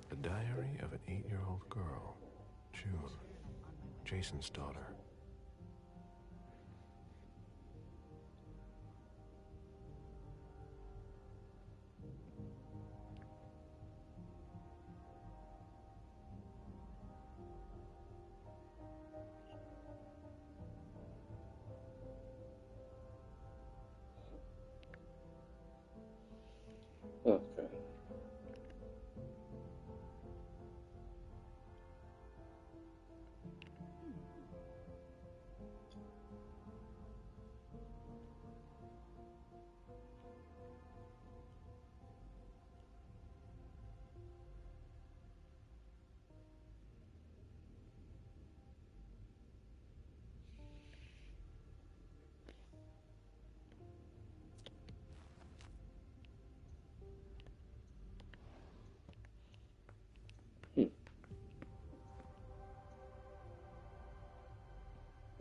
The diary of an 8-year-old girl, June, Jason's daughter. Okay.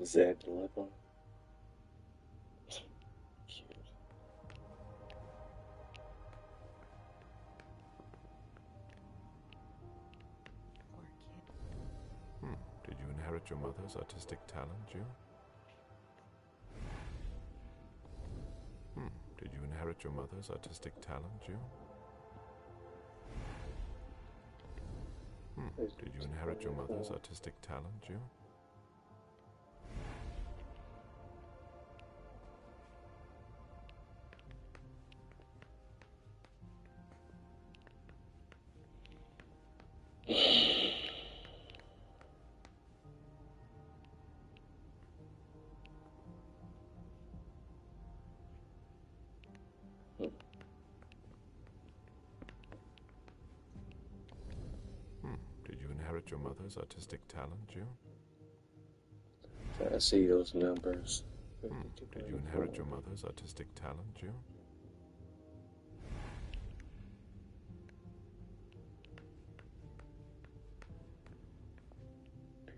Zed the lip on. Cute. Did you inherit your mother's artistic talent, June? Did you inherit your mother's artistic talent, June? Did you inherit your mother's artistic talent, June? Did you inherit your mother's artistic talent, June? I see those numbers. Did you inherit your mother's artistic talent, June?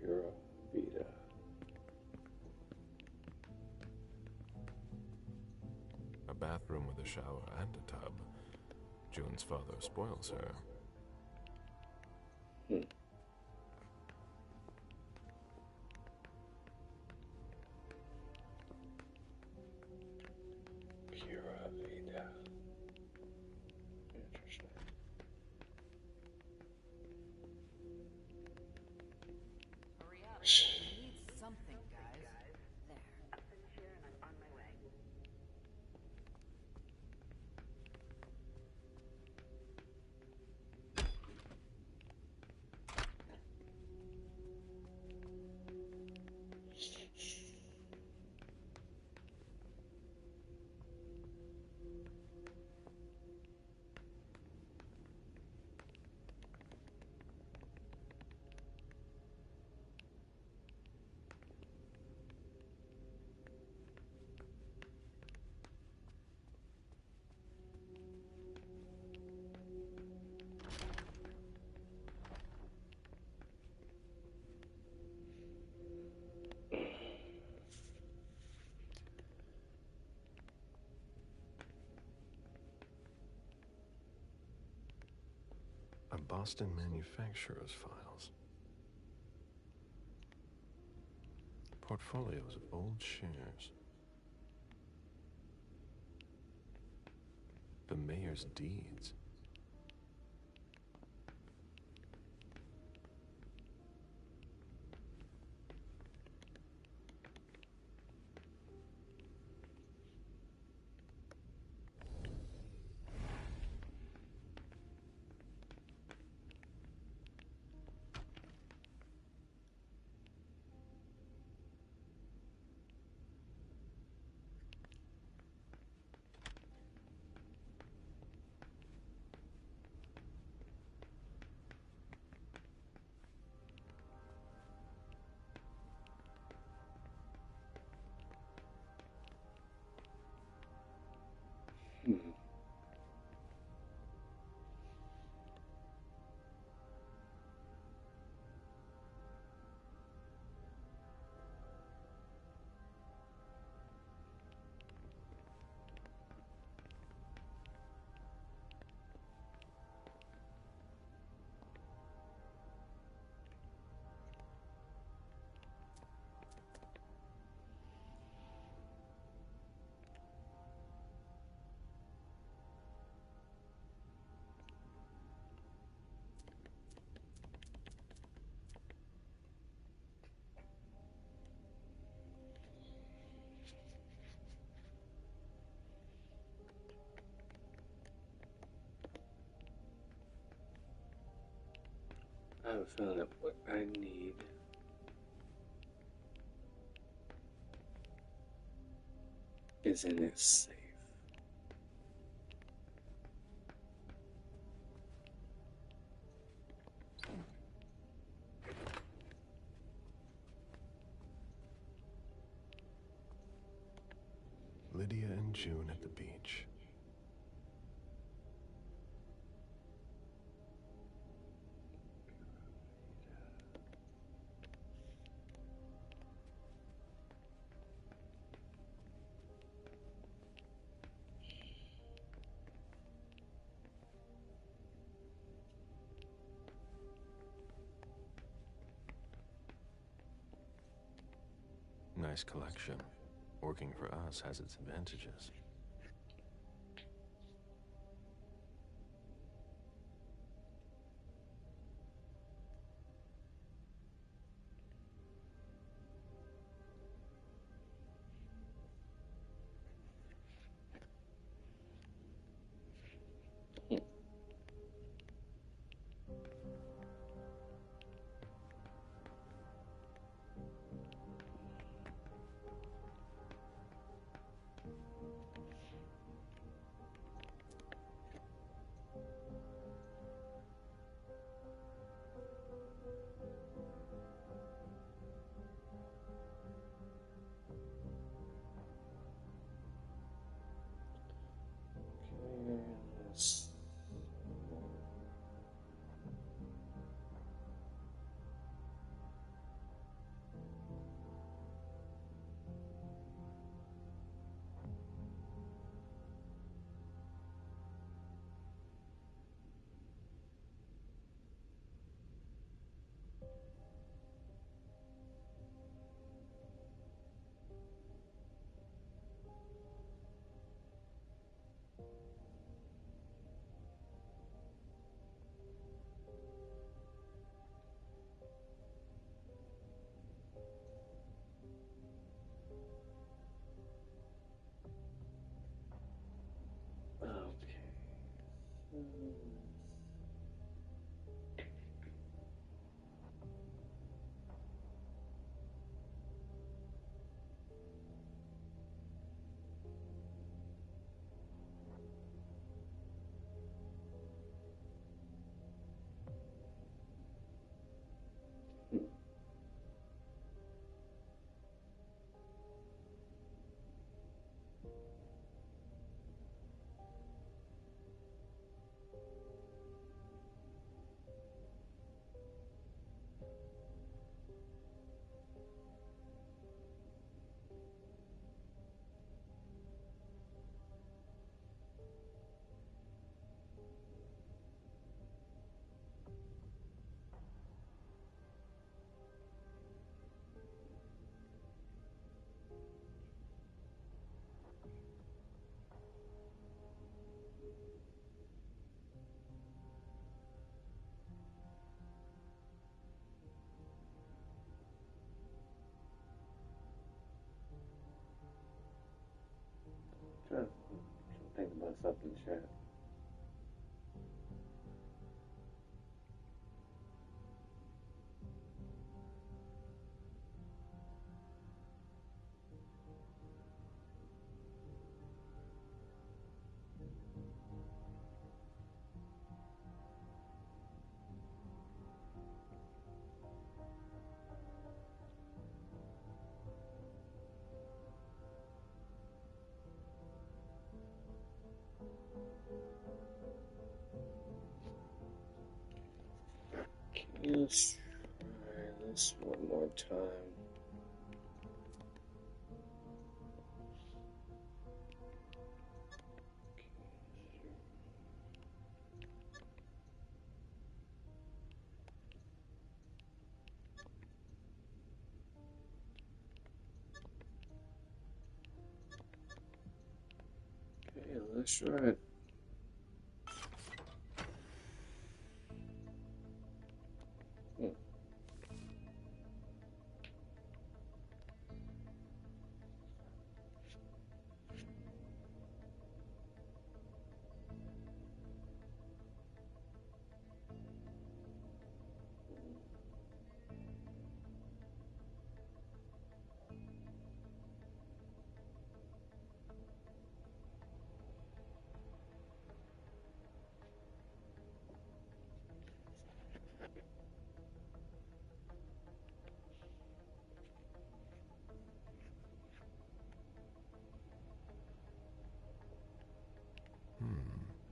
Pura Vida. A bathroom with a shower and a tub. June's father spoils her. Boston manufacturer's files. Portfolios of old shares. The mayor's deeds. I have a feeling that what I need is in this safe. Lydia and June at the beach. Nice collection. Working for us has its advantages. Oh, something about up in the chat. Let's try this one more time. Okay, let's try it.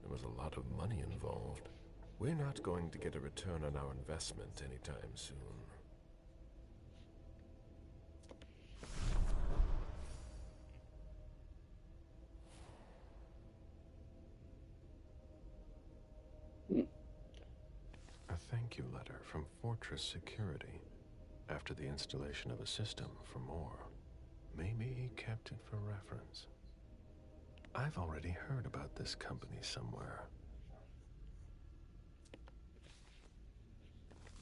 There was a lot of money involved. We're not going to get a return on our investment anytime soon. A thank you letter from Fortress Security after the installation of a system for more. Maybe he kept it for reference. I've already heard about this company somewhere.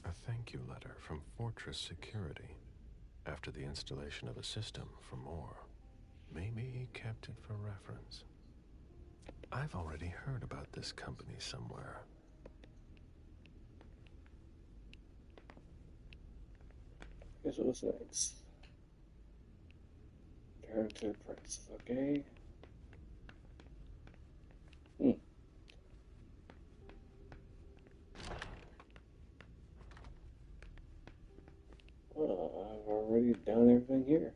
A thank you letter from Fortress Security after the installation of a system for more. Maybe he kept it for reference. I've already heard about this company somewhere. Here's what's next. Turn to the prices, okay? Well, I've already done everything here.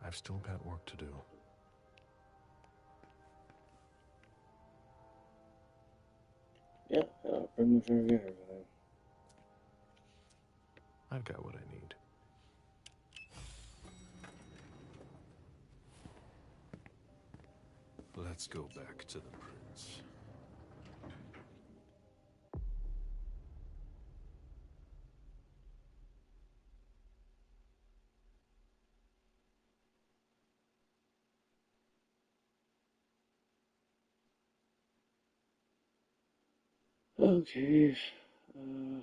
I've still got work to do. Yeah, pretty much everything. I've got what I need. Let's go back to the prince. Okay. Well.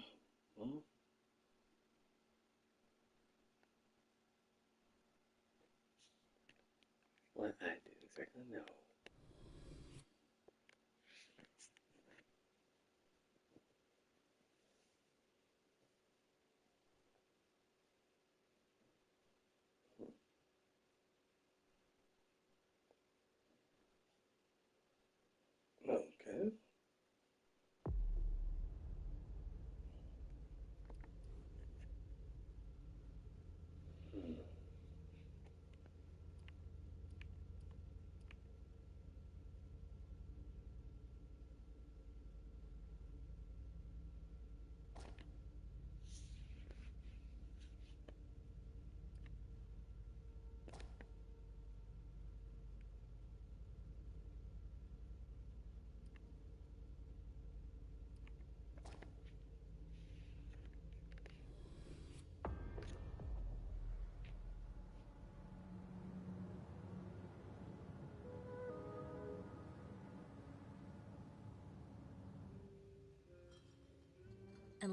What I did exactly know. Okay.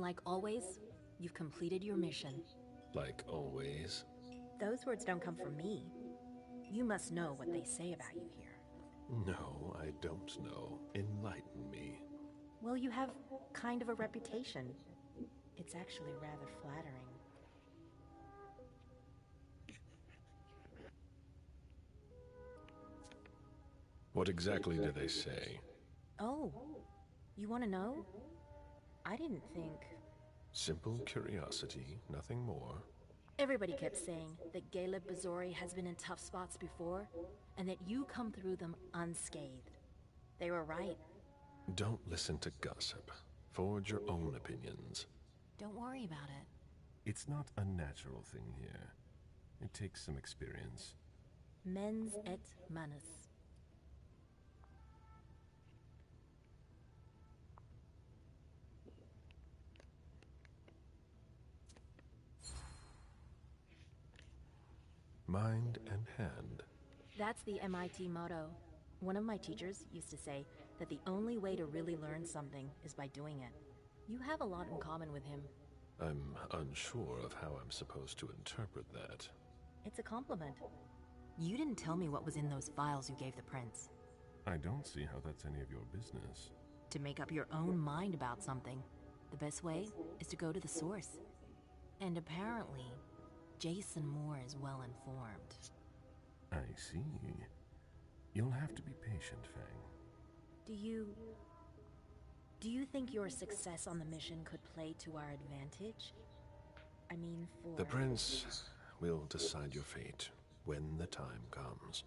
And like always, you've completed your mission. Like always? Those words don't come from me. You must know what they say about you here. No, I don't know. Enlighten me. Well, you have kind of a reputation. It's actually rather flattering. What exactly do they say? Oh, you want to know? I didn't think... Simple curiosity, nothing more. Everybody kept saying that Caleb Bazori has been in tough spots before, and that you come through them unscathed. They were right. Don't listen to gossip. Forge your own opinions. Don't worry about it. It's not a natural thing here. It takes some experience. Mens et manus. Mind and hand. That's the MIT motto. One of my teachers used to say that the only way to really learn something is by doing it. You have a lot in common with him. I'm unsure of how I'm supposed to interpret that. It's a compliment. You didn't tell me what was in those files you gave the prince. I don't see how that's any of your business. To make up your own mind about something, the best way is to go to the source. And apparently, Jason Moore is well informed. I see. You'll have to be patient, Fang. Do you think your success on the mission could play to our advantage? I mean, for... The prince will decide your fate when the time comes.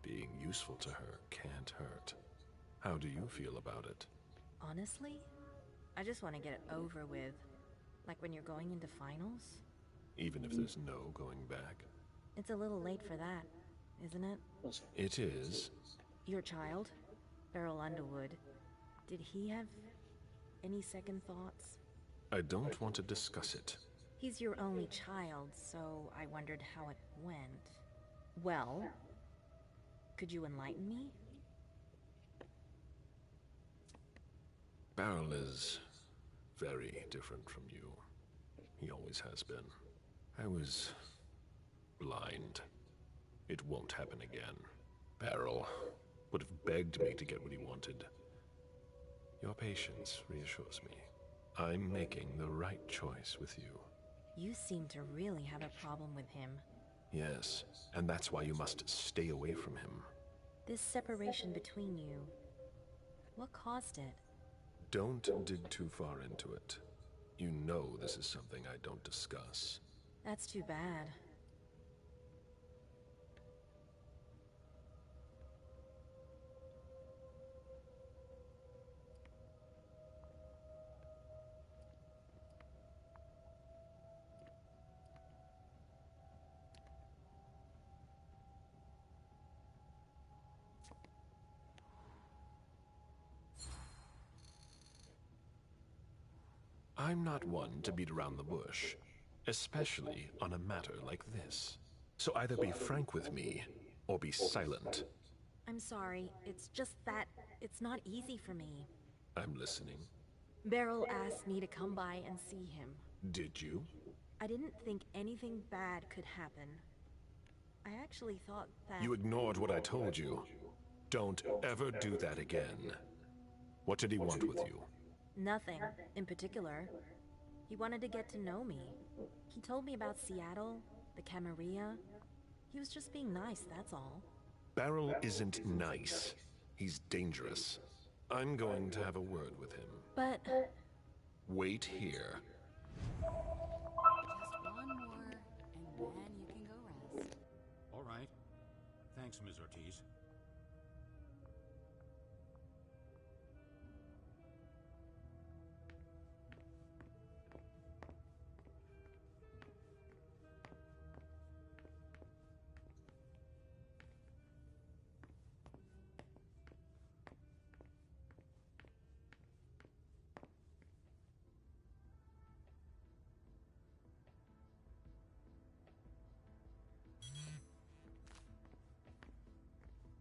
Being useful to her can't hurt. How do you feel about it? Honestly, I just want to get it over with. Like when you're going into finals. Even if there's no going back? It's a little late for that, isn't it? It is. Your child, Beryl Underwood, did he have any second thoughts? I don't want to discuss it. He's your only child, so I wondered how it went. Well, could you enlighten me? Beryl is very different from you. He always has been. I was blind. It won't happen again. Beryl would have begged me to get what he wanted. Your patience reassures me. I'm making the right choice with you. You seem to really have a problem with him. Yes, and that's why you must stay away from him. This separation between you, what caused it? Don't dig too far into it. You know this is something I don't discuss. That's too bad. I'm not one to beat around the bush, especially on a matter like this. So either be frank with me, or be silent. I'm sorry, it's just that it's not easy for me. I'm listening. Beryl asked me to come by and see him. Did you? I didn't think anything bad could happen. I actually thought that... You ignored what I told you. Don't ever do that again. What did he want with you? Nothing in particular. He wanted to get to know me. He told me about Seattle, the Camarilla. He was just being nice, that's all. Beryl isn't nice. He's dangerous. I'm going to have a word with him. But... Wait here. Just one more, and then you can go rest. All right. Thanks, Ms. Ortiz.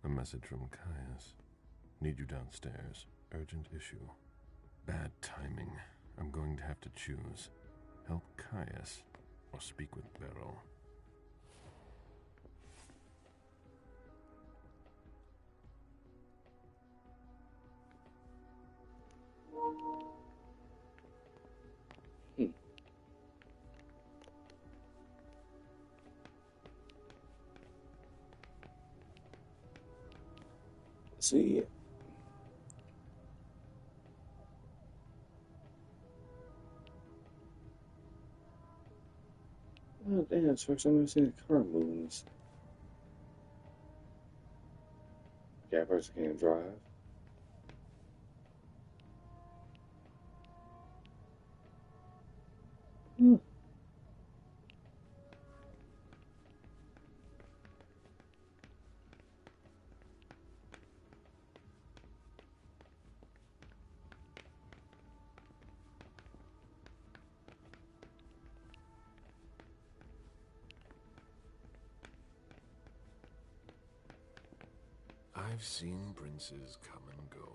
A message from Caius. Need you downstairs. Urgent issue. Bad timing. I'm going to have to choose. Help Caius or speak with Beryl. See. Oh, damn, it's first time I've seen a car moves. Gappers can't drive. Hmm. I've seen princes come and go.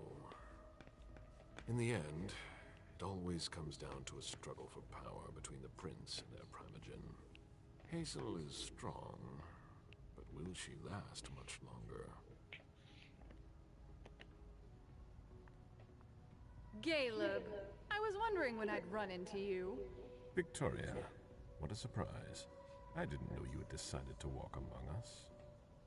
In the end, it always comes down to a struggle for power between the prince and their primogen. Hazel is strong, but will she last much longer? Caleb, I was wondering when I'd run into you. Victoria, what a surprise. I didn't know you had decided to walk among us.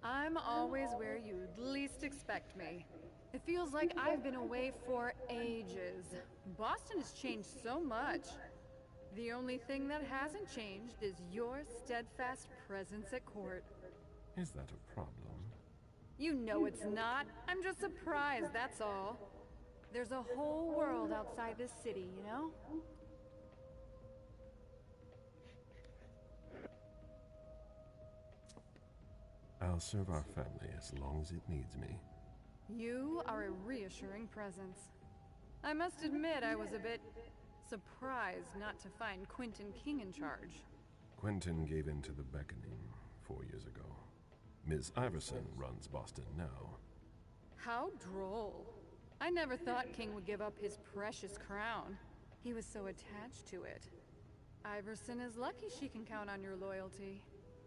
I'm always where you'd least expect me. It feels like I've been away for ages. Boston has changed so much. The only thing that hasn't changed is your steadfast presence at court. Is that a problem? You know it's not. I'm just surprised, that's all. There's a whole world outside this city, you know? I'll serve our family as long as it needs me. You are a reassuring presence. I must admit I was a bit surprised not to find Quentin King in charge. Quentin gave in to the beckoning 4 years ago. Ms. Iverson runs Boston now. How droll. I never thought King would give up his precious crown. He was so attached to it. Iverson is lucky she can count on your loyalty.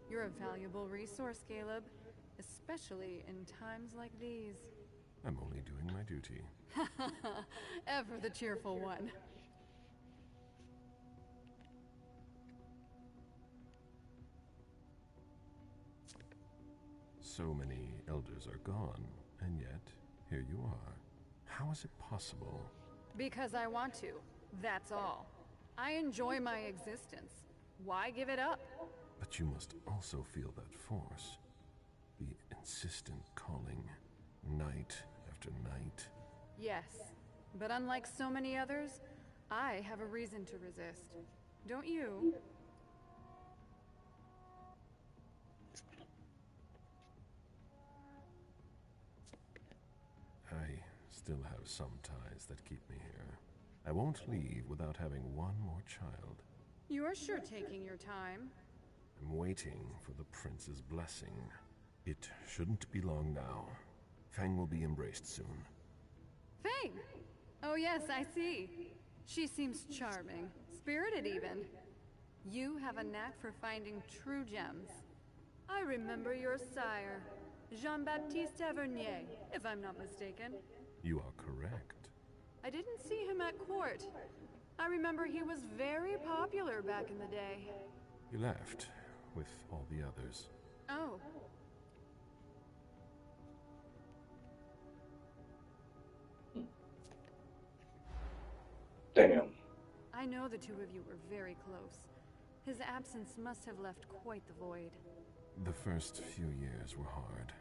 You're a valuable resource, Caleb, especially in times like these. I'm only doing my duty. Ever the cheerful one. So many elders are gone, and yet, here you are. How is it possible? Because I want to, that's all. I enjoy my existence. Why give it up? But you must also feel that force. The insistent calling, night after night. Yes, but unlike so many others, I have a reason to resist. Don't you? I still have some ties that keep me here. I won't leave without having one more child. You're sure taking your time. I'm waiting for the prince's blessing. It shouldn't be long now. Fang will be embraced soon. Fang! Oh yes, I see. She seems charming, spirited even. You have a knack for finding true gems. I remember your sire, Jean-Baptiste Tavernier, if I'm not mistaken. You are correct. I didn't see him at court. I remember he was very popular back in the day. He left with all the others. Oh. Damn. I know the two of you were very close. His absence must have left quite the void. The first few years were hard.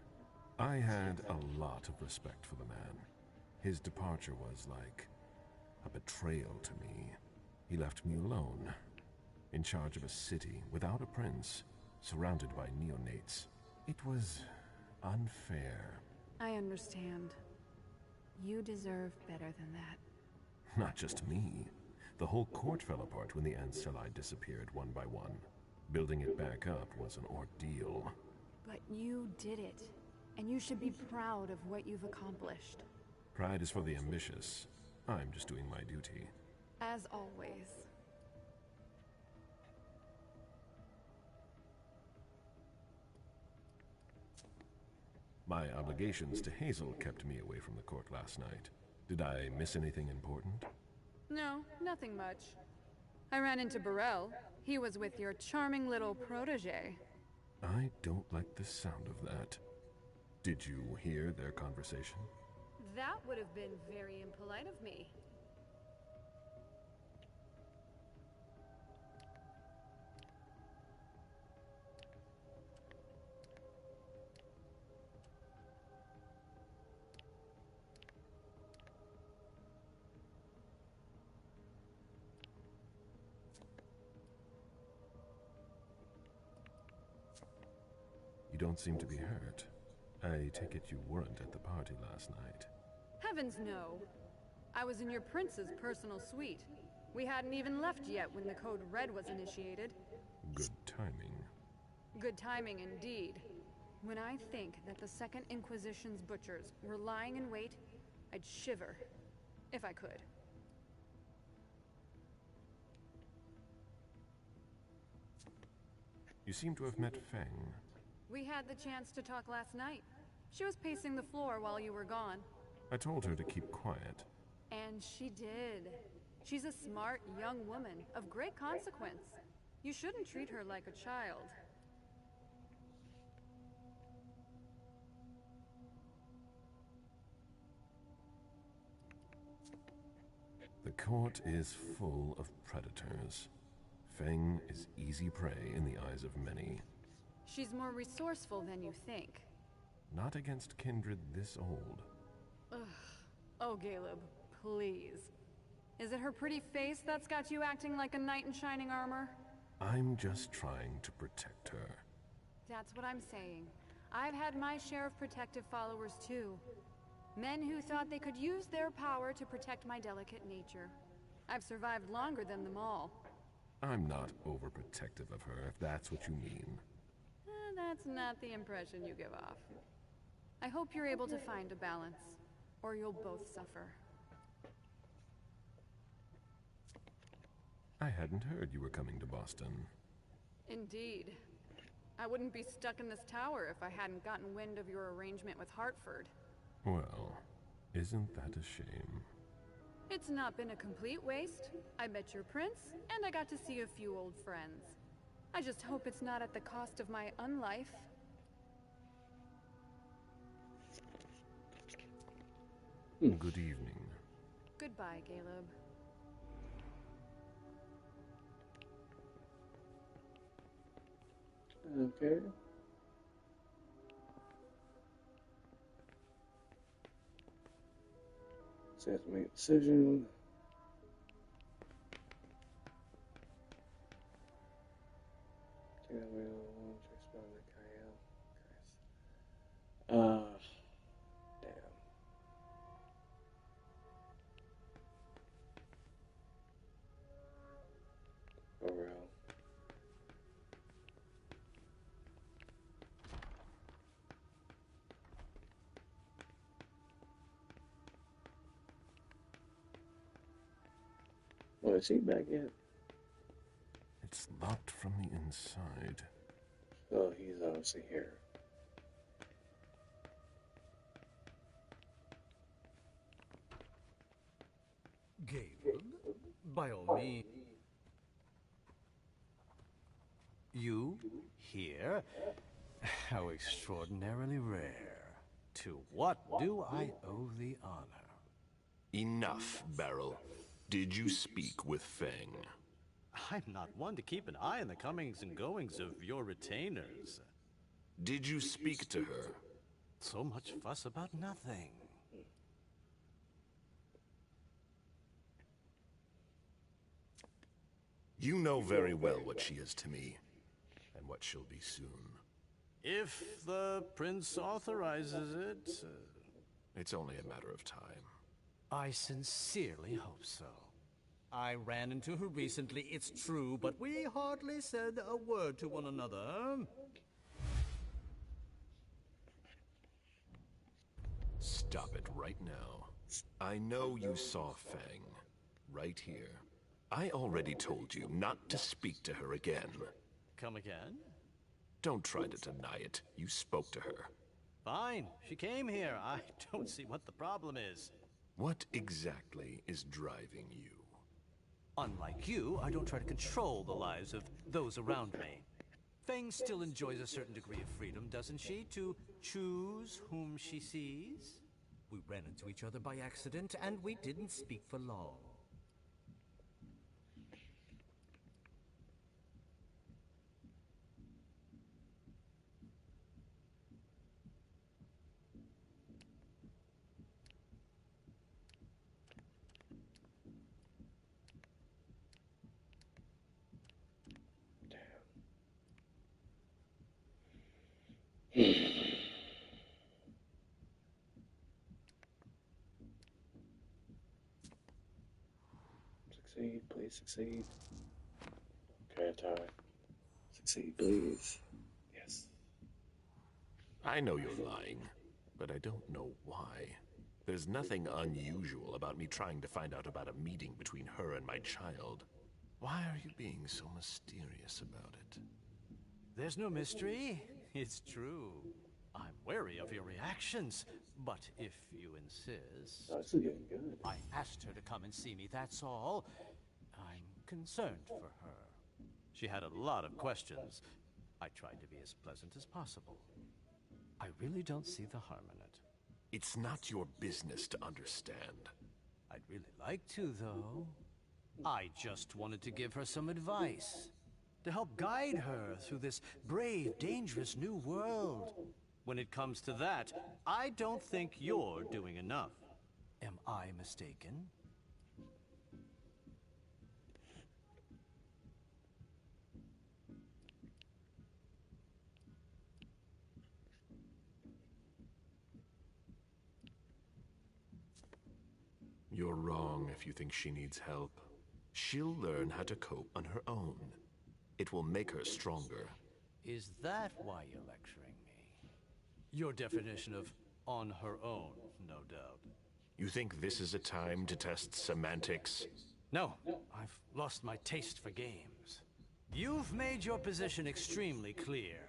I had a lot of respect for the man. His departure was like a betrayal to me. He left me alone, in charge of a city without a prince, surrounded by neonates. It was unfair. I understand. You deserve better than that. Not just me. The whole court fell apart when the Anceli disappeared one by one. Building it back up was an ordeal. But you did it, and you should be proud of what you've accomplished. Pride is for the ambitious. I'm just doing my duty. As always. My obligations to Hazel kept me away from the court last night. Did I miss anything important? No, nothing much. I ran into Burrell. He was with your charming little protege. I don't like the sound of that. Did you hear their conversation? That would have been very impolite of me. You don't seem to be hurt. I take it you weren't at the party last night. Heavens no. I was in your prince's personal suite. We hadn't even left yet when the Code Red was initiated. Good timing. Good timing indeed. When I think that the Second Inquisition's butchers were lying in wait, I'd shiver. If I could. You seem to have met Feng. We had the chance to talk last night. She was pacing the floor while you were gone. I told her to keep quiet. And she did. She's a smart young woman of great consequence. You shouldn't treat her like a child. The court is full of predators. Feng is easy prey in the eyes of many. She's more resourceful than you think. Not against kindred this old. Ugh. Oh, Caleb, please. Is it her pretty face that's got you acting like a knight in shining armor? I'm just trying to protect her. That's what I'm saying. I've had my share of protective followers too. Men who thought they could use their power to protect my delicate nature. I've survived longer than them all. I'm not overprotective of her, if that's what you mean. That's not the impression you give off. I hope you're able to find a balance, or you'll both suffer. I hadn't heard you were coming to Boston. Indeed. I wouldn't be stuck in this tower if I hadn't gotten wind of your arrangement with Hartford. Well, isn't that a shame? It's not been a complete waste. I met your prince, and I got to see a few old friends. I just hope it's not at the cost of my unlife. Good evening. Goodbye, Caleb. Okay. So you have to make a decision. Damn. For real. Oh, is he back yet? It's locked from the inside. Oh, he's obviously here. Gabriel, by all means. You here? How extraordinarily rare. To what do I owe the honor? Enough, Beryl. Did you speak with Feng? I'm not one to keep an eye on the comings and goings of your retainers. Did you speak to her? So much fuss about nothing. You know very well what she is to me, and what she'll be soon. If the prince authorizes it... It's only a matter of time. I sincerely hope so. I ran into her recently, it's true, but we hardly said a word to one another. Stop it right now. I know you saw Feng. Right here. I already told you not to speak to her again. Come again? Don't try to deny it. You spoke to her. Fine. She came here. I don't see what the problem is. What exactly is driving you? Unlike you, I don't try to control the lives of those around me. Feng still enjoys a certain degree of freedom, doesn't she, to choose whom she sees? We ran into each other by accident, and we didn't speak for long. Succeed, please succeed. Okay, tie. Succeed, please. Yes. I know you're lying, but I don't know why. There's nothing unusual about me trying to find out about a meeting between her and my child. Why are you being so mysterious about it? There's no mystery. It's true. I'm wary of your reactions, but if you insist... Oh, this is getting good. I asked her to come and see me, that's all. I'm concerned for her. She had a lot of questions. I tried to be as pleasant as possible. I really don't see the harm in it. It's not your business to understand. I'd really like to, though. I just wanted to give her some advice. To help guide her through this brave, dangerous new world. When it comes to that, I don't think you're doing enough. Am I mistaken? You're wrong if you think she needs help. She'll learn how to cope on her own. It will make her stronger. Is that why you're lecturing me? Your definition of on her own, no doubt. You think this is a time to test semantics? No, I've lost my taste for games. You've made your position extremely clear.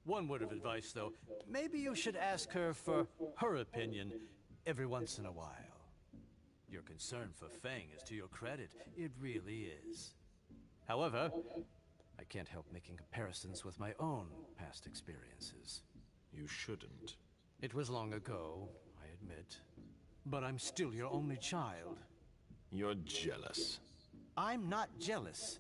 One word of advice, though. Maybe you should ask her for her opinion every once in a while. Your concern for Feng is to your credit. It really is. However, I can't help making comparisons with my own past experiences. You shouldn't. It was long ago, I admit. But I'm still your only child. You're jealous. I'm not jealous.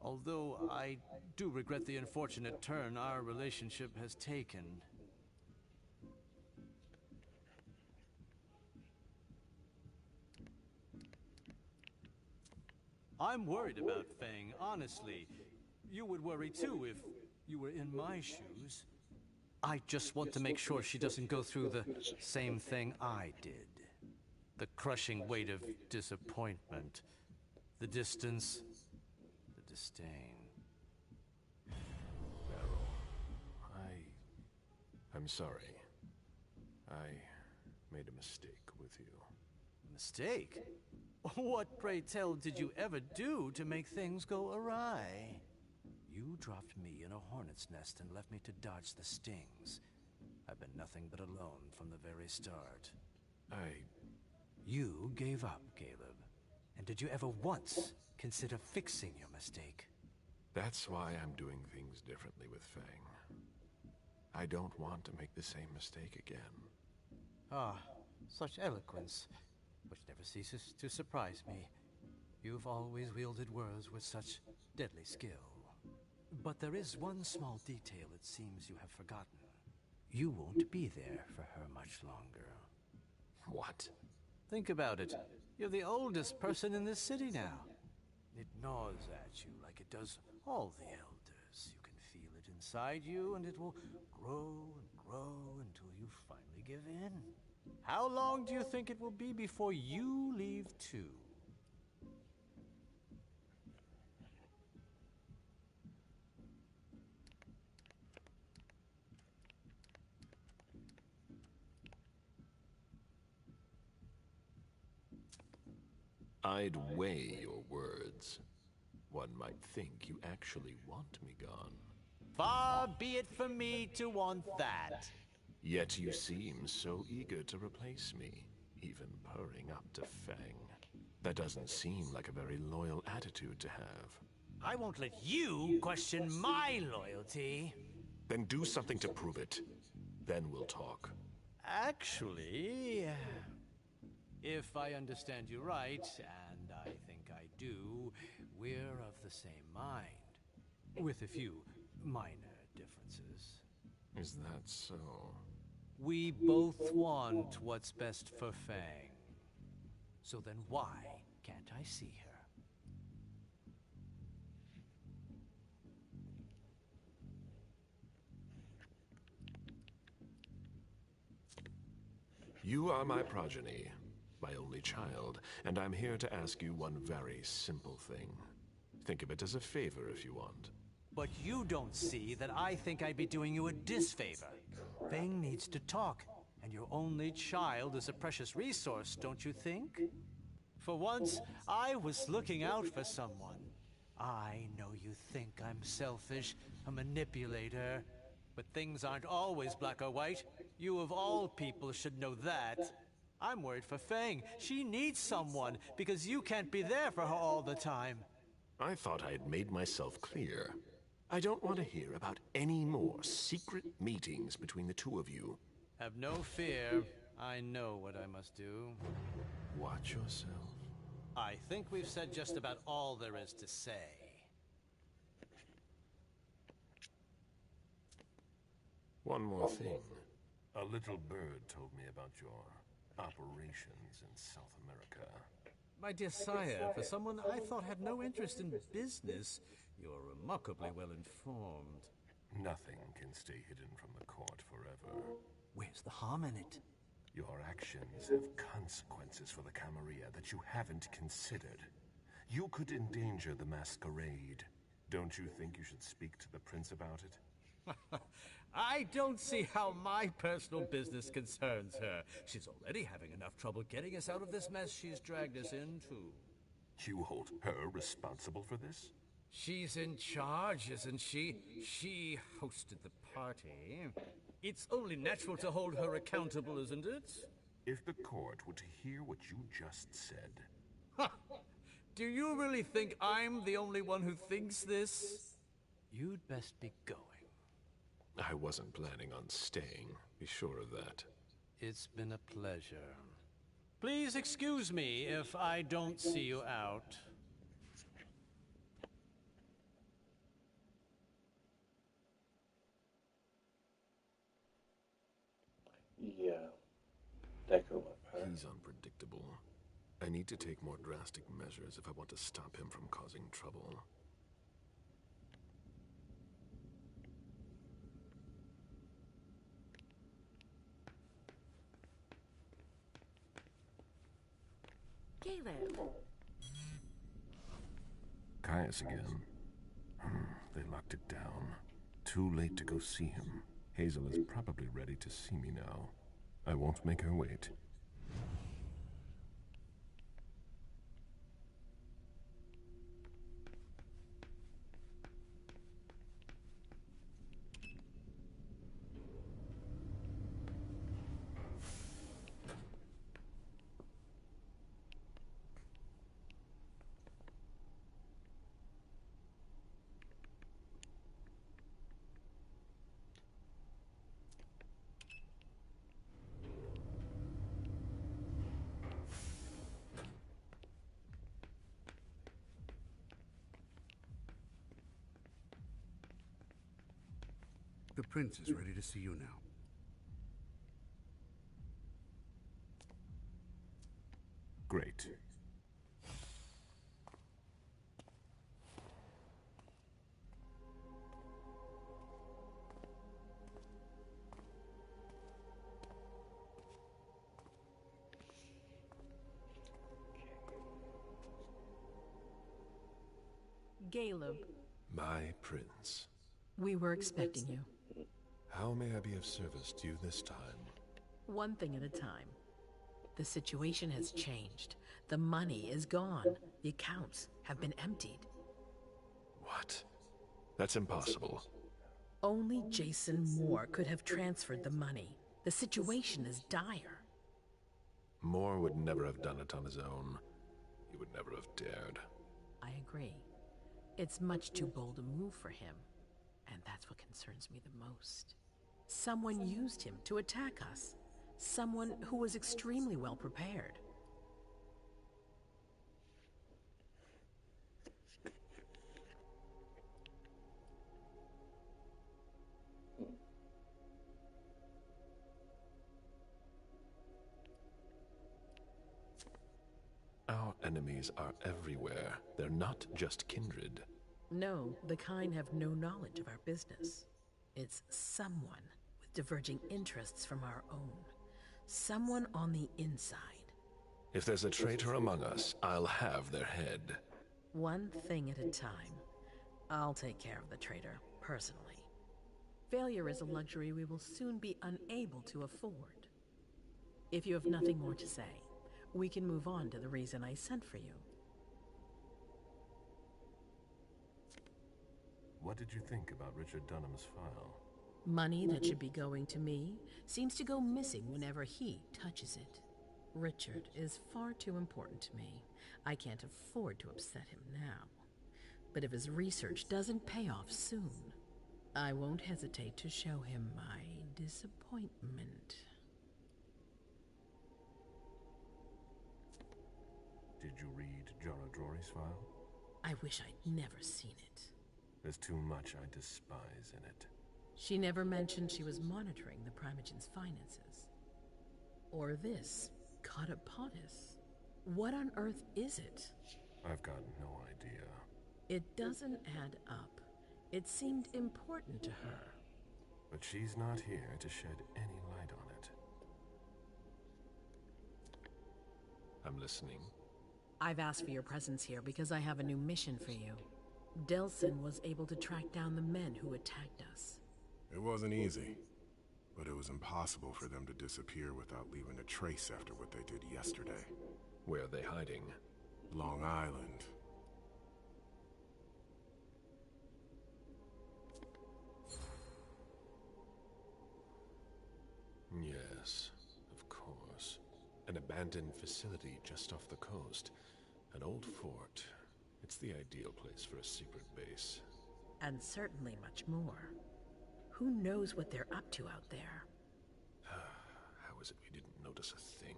Although I do regret the unfortunate turn our relationship has taken. I'm worried about Feng, honestly. You would worry too if you were in my shoes. I just want to make sure she doesn't go through the same thing I did. The crushing weight of disappointment. The distance. The disdain. I'm sorry. I made a mistake with you. Mistake? What, pray tell, did you ever do to make things go awry? You dropped me in a hornet's nest and left me to dodge the stings. I've been nothing but alone from the very start. You gave up, Caleb. And did you ever once consider fixing your mistake? That's why I'm doing things differently with Feng. I don't want to make the same mistake again. Ah, such eloquence, which never ceases to surprise me. You've always wielded words with such deadly skill. But there is one small detail it seems you have forgotten. You won't be there for her much longer. What? Think about it. You're the oldest person in this city now. It gnaws at you like it does all the elders. You can feel it inside you, and it will grow and grow until you finally give in. How long do you think it will be before you leave too? I'd weigh your words. One might think you actually want me gone. Far be it from me to want that. Yet you seem so eager to replace me, even purring up to Fang. That doesn't seem like a very loyal attitude to have. I won't let you question my loyalty. Then do something to prove it. Then we'll talk. Actually, if I understand you right, and I think I do, we're of the same mind. With a few minor differences. Is that so? We both want what's best for Fang. So then why can't I see her? You are my progeny, my only child, and I'm here to ask you one very simple thing. Think of it as a favor if you want. But you don't see that I think I'd be doing you a disfavor. Fang needs to talk, and your only child is a precious resource, don't you think? For once, I was looking out for someone. I know you think I'm selfish, a manipulator, but things aren't always black or white. You of all people should know that. I'm worried for Fang. She needs someone, because you can't be there for her all the time. I thought I had made myself clear. I don't want to hear about any more secret meetings between the two of you. Have no fear. I know what I must do. Watch yourself. I think we've said just about all there is to say. One more thing. A little bird told me about your operations in South America. My dear sire, for someone I thought had no interest in business, you're remarkably well informed. Nothing can stay hidden from the court forever. Where's the harm in it? Your actions have consequences for the Camarilla that you haven't considered. You could endanger the Masquerade. Don't you think you should speak to the prince about it? I don't see how my personal business concerns her. She's already having enough trouble getting us out of this mess she's dragged us into. You hold her responsible for this? She's in charge, isn't she? She hosted the party. It's only natural to hold her accountable, isn't it? If the court were to hear what you just said... Ha! Do you really think I'm the only one who thinks this? You'd best be going. I wasn't planning on staying. Be sure of that. It's been a pleasure. Please excuse me if I don't see you out. Yeah. Deco went better. He's unpredictable. I need to take more drastic measures if I want to stop him from causing trouble. Caleb. Caius again. They locked it down. Too late to go see him. Hazel is probably ready to see me now. I won't make her wait. The prince is ready to see you now. Great. Caleb. My prince. We were expecting you. How may I be of service to you this time? One thing at a time. The situation has changed. The money is gone. The accounts have been emptied. What? That's impossible. Only Jason Moore could have transferred the money. The situation is dire. Moore would never have done it on his own. He would never have dared. I agree. It's much too bold a move for him. And that's what concerns me the most. Someone used him to attack us. Someone who was extremely well prepared. Our enemies are everywhere. They're not just kindred. No, the kind have no knowledge of our business. It's someone with diverging interests from our own. Someone on the inside. If there's a traitor among us, I'll have their head. One thing at a time. I'll take care of the traitor, personally. Failure is a luxury we will soon be unable to afford. If you have nothing more to say, we can move on to the reason I sent for you. What did you think about Richard Dunham's file? Money that should be going to me seems to go missing whenever he touches it. Richard is far too important to me. I can't afford to upset him now. But if his research doesn't pay off soon, I won't hesitate to show him my disappointment. Did you read Jara Drory's file? I wish I'd never seen it. There's too much I despise in it. She never mentioned she was monitoring the Primogen's finances. Or this, Catapotis. What on earth is it? I've got no idea. It doesn't add up. It seemed important to her. But she's not here to shed any light on it. I'm listening. I've asked for your presence here because I have a new mission for you. Delsin was able to track down the men who attacked us. It wasn't easy, but it was impossible for them to disappear without leaving a trace after what they did yesterday. Where are they hiding? Long Island. Yes, of course. An abandoned facility just off the coast. An old fort. It's the ideal place for a secret base. And certainly much more. Who knows what they're up to out there? How is it we didn't notice a thing?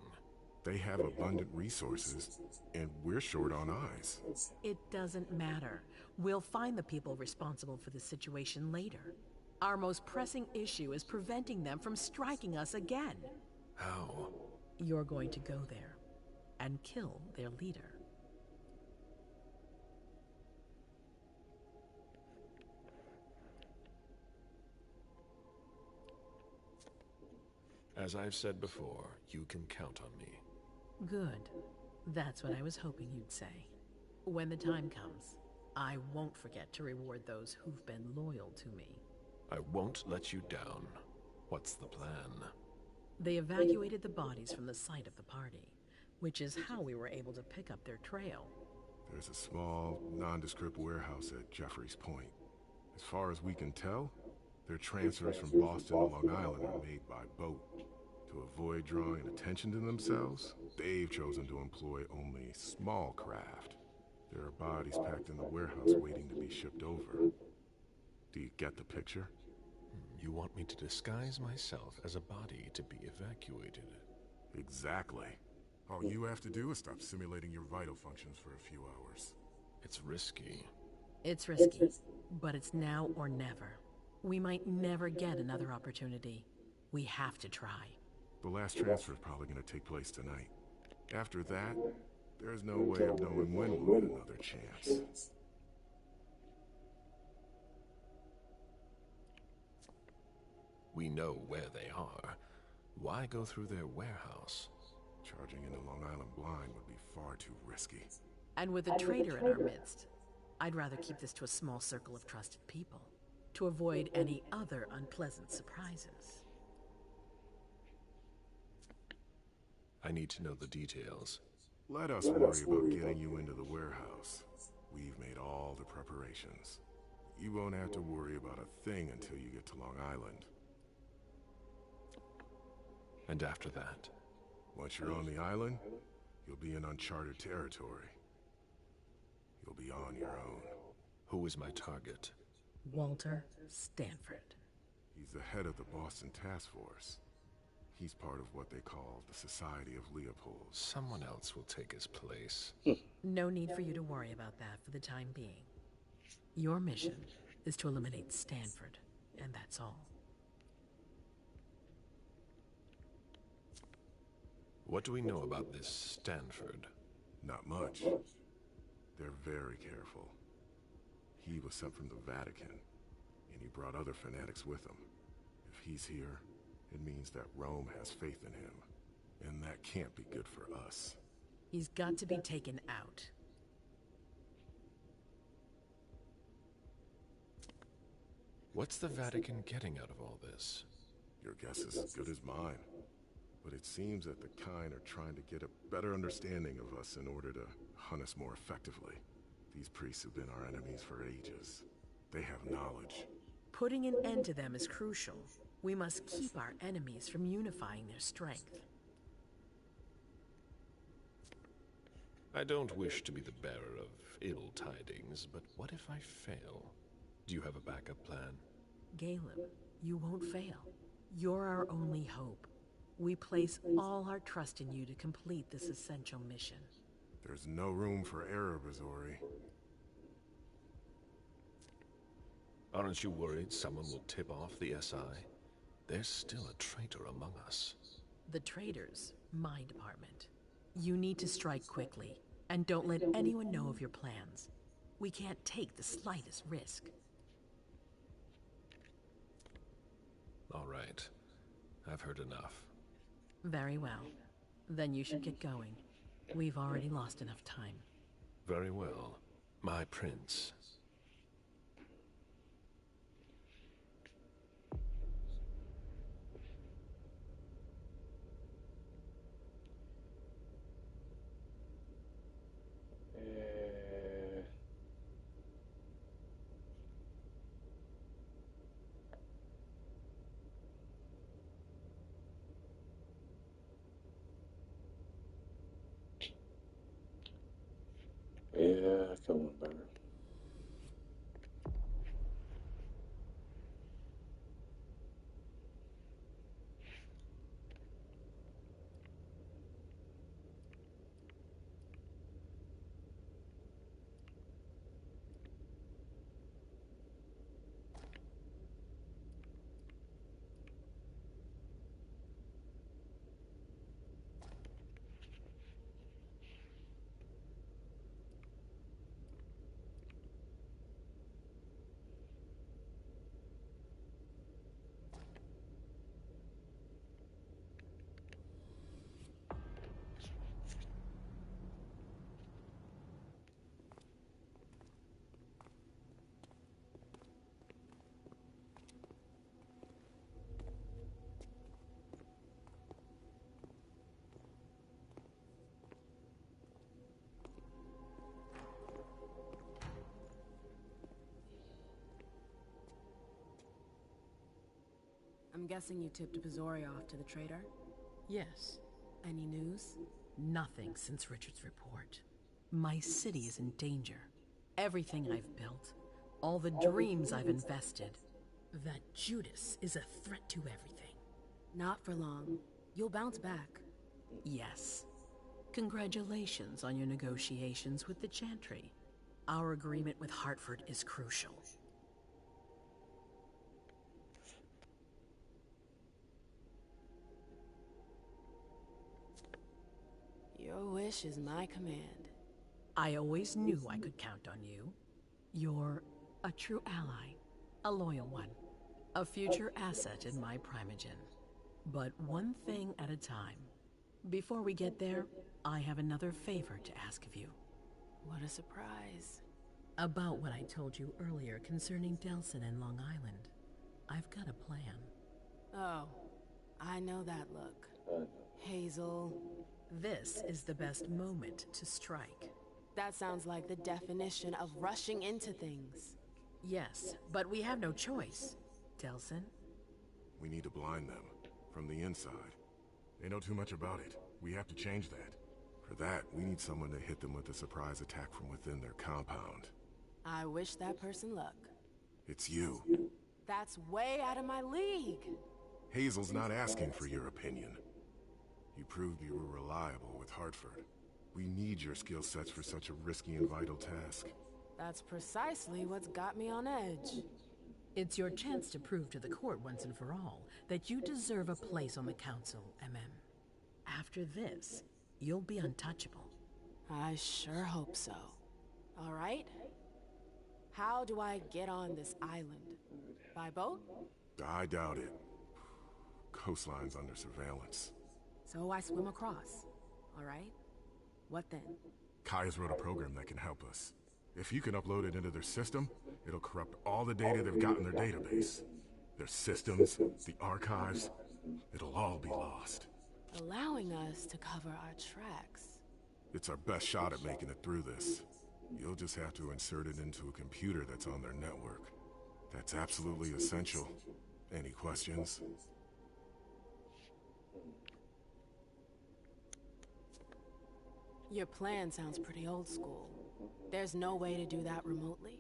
They have abundant resources, and we're short on eyes. It doesn't matter. We'll find the people responsible for the situation later. Our most pressing issue is preventing them from striking us again. How? You're going to go there and kill their leader. As I've said before, you can count on me. Good. That's what I was hoping you'd say. When the time comes, I won't forget to reward those who've been loyal to me. I won't let you down. What's the plan? They evacuated the bodies from the site of the party, which is how we were able to pick up their trail. There's a small, nondescript warehouse at Jeffrey's Point. As far as we can tell, their transfers from Boston to Long Island are made by boat. To avoid drawing attention to themselves, they've chosen to employ only small craft. There are bodies packed in the warehouse waiting to be shipped over. Do you get the picture? You want me to disguise myself as a body to be evacuated? Exactly. All you have to do is stop simulating your vital functions for a few hours. It's risky. It's risky, but it's now or never. We might never get another opportunity. We have to try. The last transfer is probably going to take place tonight. After that, there's no way of knowing when we'll get another chance. We know where they are. Why go through their warehouse? Charging into Long Island blind would be far too risky. And with a traitor in our midst, I'd rather keep this to a small circle of trusted people, to avoid any other unpleasant surprises. I need to know the details. Let us worry about getting you into the warehouse. We've made all the preparations. You won't have to worry about a thing until you get to Long Island. And after that? Once you're on the island, you'll be in uncharted territory. You'll be on your own. Who is my target? Walter Stanford. He's the head of the Boston Task Force. He's part of what they call the Society of Leopold. Someone else will take his place. No need for you to worry about that for the time being. Your mission is to eliminate Stanford, and that's all. What do we know about this Stanford? Not much. They're very careful. He was sent from the Vatican, and he brought other fanatics with him. If he's here, it means that Rome has faith in him, and that can't be good for us. He's got to be taken out. What's the Vatican getting out of all this? Your guess is as good as mine. But it seems that the kind are trying to get a better understanding of us in order to hunt us more effectively. These priests have been our enemies for ages. They have knowledge. Putting an end to them is crucial. We must keep our enemies from unifying their strength. I don't wish to be the bearer of ill tidings, but what if I fail? Do you have a backup plan? Galen, you won't fail. You're our only hope. We place all our trust in you to complete this essential mission. There's no room for error, Bazori. Aren't you worried someone will tip off the SI? There's still a traitor among us. The traitors, my department. You need to strike quickly, and don't let anyone know of your plans. We can't take the slightest risk. All right. I've heard enough. Very well. Then you should get going. We've already lost enough time. Very well. My prince. Yeah, come on, better. I'm guessing you tipped Bazori off to the traitor? Yes. Any news? Nothing since Richard's report. My city is in danger. Everything I've built, all the dreams I've invested. That Judas is a threat to everything. Not for long. You'll bounce back. Yes. Congratulations on your negotiations with the Chantry. Our agreement with Hartford is crucial. Your wish is my command. I always knew I could count on you. You're a true ally, a loyal one, a future asset in my primogen. But one thing at a time. Before we get there, I have another favor to ask of you. What a surprise. About what I told you earlier concerning Delson and Long Island. I've got a plan. Oh, I know that look. Hazel, This is the best moment to strike. That sounds like the definition of rushing into things. Yes, but we have no choice. Delsin? We need to blind them, from the inside. They know too much about it. We have to change that. For that, we need someone to hit them with a surprise attack from within their compound. I wish that person luck. It's you. That's way out of my league. Hazel's not asking for your opinion. You proved you were reliable with Hartford. We need your skill sets for such a risky and vital task. That's precisely what's got me on edge. It's your chance to prove to the court once and for all that you deserve a place on the council, MM. After this, you'll be untouchable. I sure hope so. All right? How do I get on this island? By boat? I doubt it. Coastline's under surveillance. So I swim across. All right? What then? Kaya's wrote a program that can help us. If you can upload it into their system, it'll corrupt all the data they've got in their database. Their systems, the archives, it'll all be lost. Allowing us to cover our tracks. It's our best shot at making it through this. You'll just have to insert it into a computer that's on their network. That's absolutely essential. Any questions? Your plan sounds pretty old school. There's no way to do that remotely?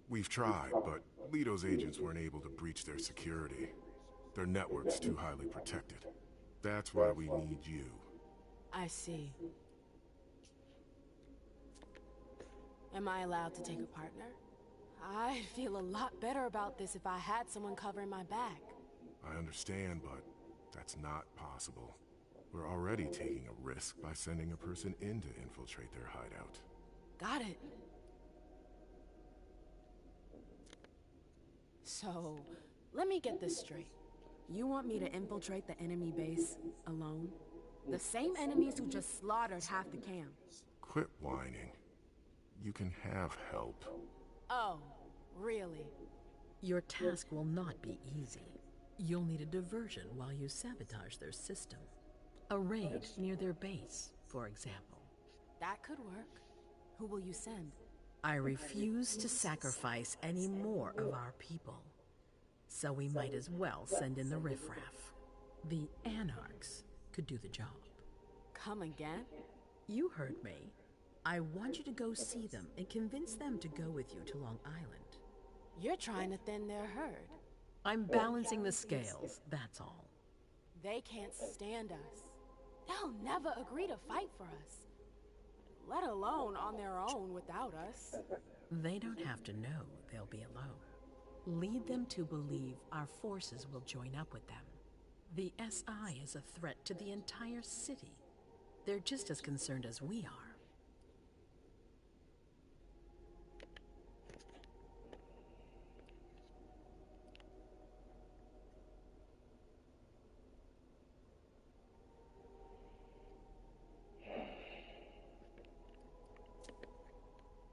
We've tried, but Leto's agents weren't able to breach their security. Their network's too highly protected. That's why we need you. I see. Am I allowed to take a partner? I'd feel a lot better about this if I had someone covering my back. I understand, but that's not possible. We're already taking a risk by sending a person in to infiltrate their hideout. Got it. So, let me get this straight. You want me to infiltrate the enemy base alone? The same enemies who just slaughtered half the camp. Quit whining. You can have help. Oh, really? Your task will not be easy. You'll need a diversion while you sabotage their system. A raid near their base, for example. That could work. Who will you send? I refuse to sacrifice any more of our people. So we might as well send in the riffraff. The Anarchs could do the job. Come again? You heard me. I want you to go see them and convince them to go with you to Long Island. You're trying to thin their herd. I'm balancing the scales, that's all. They can't stand us. They'll never agree to fight for us. Let alone on their own without us. They don't have to know they'll be alone. Lead them to believe our forces will join up with them. The SI is a threat to the entire city. They're just as concerned as we are.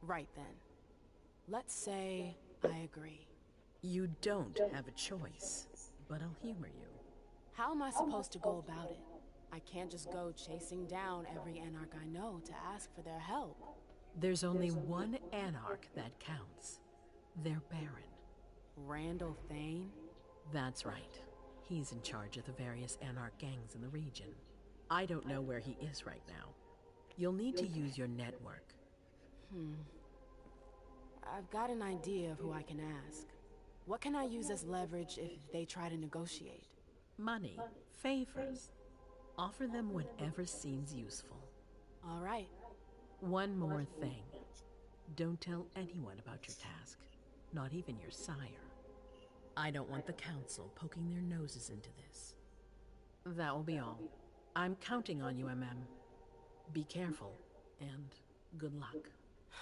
Right then. Let's say I agree. You don't have a choice, but I'll humor you. How am I supposed to go about it? I can't just go chasing down every Anarch I know to ask for their help. There's only one Anarch that counts. Their Baron. Randall Thane? That's right. He's in charge of the various Anarch gangs in the region. I don't know where he is right now. You'll need to use your network. I've got an idea of who I can ask. What can I use as leverage if they try to negotiate? Money, favors. Offer them whatever seems useful. All right. One more thing. Don't tell anyone about your task, not even your sire. I don't want the council poking their noses into this. That will be all. I'm counting on you, MM. Be careful, and good luck.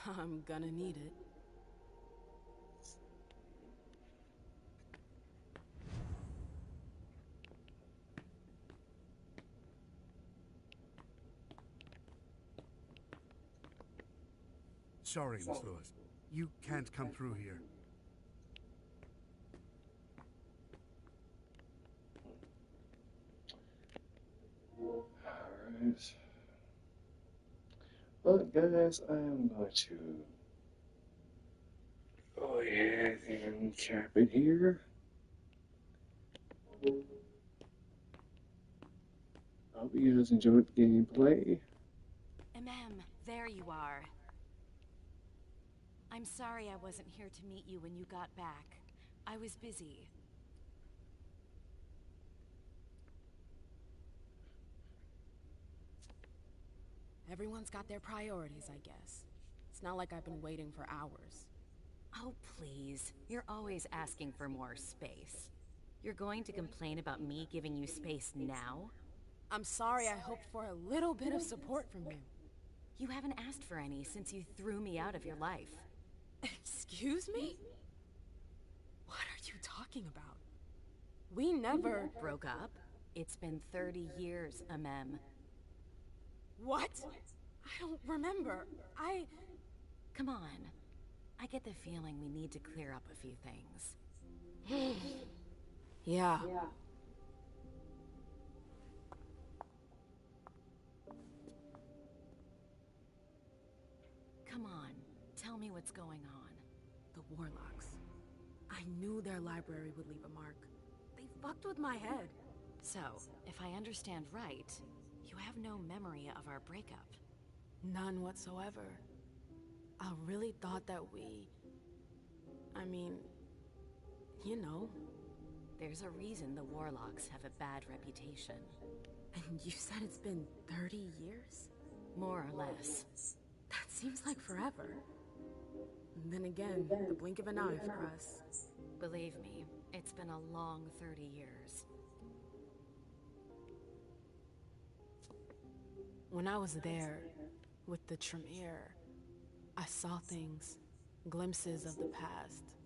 I'm gonna need it. Sorry, Miss Lewis. You can't come through here. Alright. But guys, I'm going to go ahead and cap it here. Hope you guys enjoyed the gameplay. There you are. I'm sorry I wasn't here to meet you when you got back. I was busy. Everyone's got their priorities, I guess. It's not like I've been waiting for hours. Oh, please. You're always asking for more space. You're going to complain about me giving you space now? I'm sorry, I hoped for a little bit of support from you. You haven't asked for any since you threw me out of your life. Excuse me? What are you talking about? We never... Broke up? It's been 30 years, Amem. What? I don't remember. Come on. I get the feeling we need to clear up a few things. Yeah. Come on. Tell me what's going on. The Warlocks. I knew their library would leave a mark. They fucked with my head. So, if I understand right, you have no memory of our breakup. None whatsoever. I really thought that I mean, you know. There's a reason the Warlocks have a bad reputation. And you said it's been 30 years? More or less. That seems like forever. And then again, the blink of an eye for us. Believe me, it's been a long 30 years. When I was there, with the Tremere, I saw things, glimpses of the past.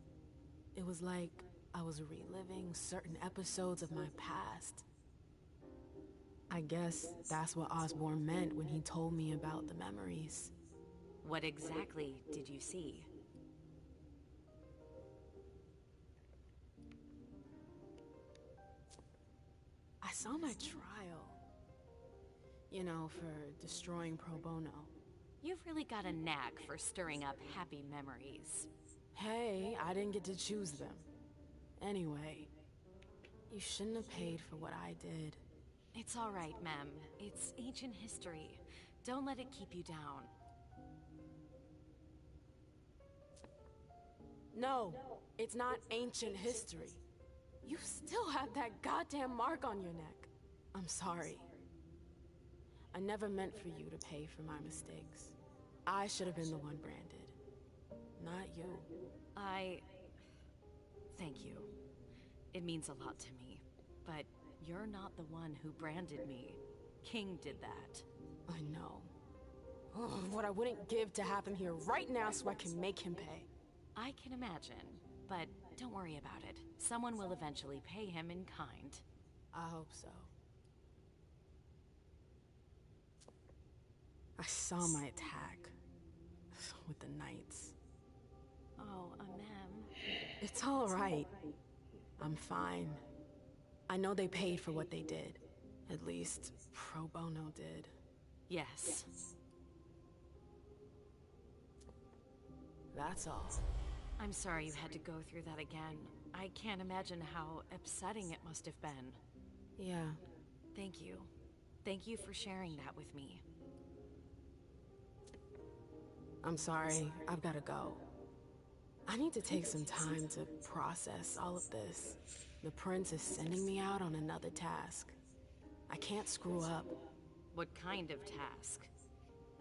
It was like I was reliving certain episodes of my past. I guess that's what Osborne meant when he told me about the memories. What exactly did you see? I saw my trial. You know, for destroying pro bono. You've really got a knack for stirring up happy memories. Hey, I didn't get to choose them. Anyway, you shouldn't have paid for what I did. It's all right, Mem. It's ancient history. Don't let it keep you down. No, it's not ancient history. You still have that goddamn mark on your neck. I'm sorry. I never meant for you to pay for my mistakes. I should have been the one branded, not you. Thank you. It means a lot to me, but you're not the one who branded me. King did that. I know. Ugh, what I wouldn't give to have him here right now so I can make him pay. I can imagine, but don't worry about it. Someone will eventually pay him in kind. I hope so. I saw my attack. With the Knights. Oh, Amem. It's all right. I'm fine. I know they paid for what they did. At least, pro bono did. Yes. That's all. I'm sorry you had to go through that again. I can't imagine how upsetting it must have been. Yeah. Thank you. Thank you for sharing that with me. I'm sorry, I've gotta go. I need to take some time to process all of this. The prince is sending me out on another task. I can't screw up. What kind of task?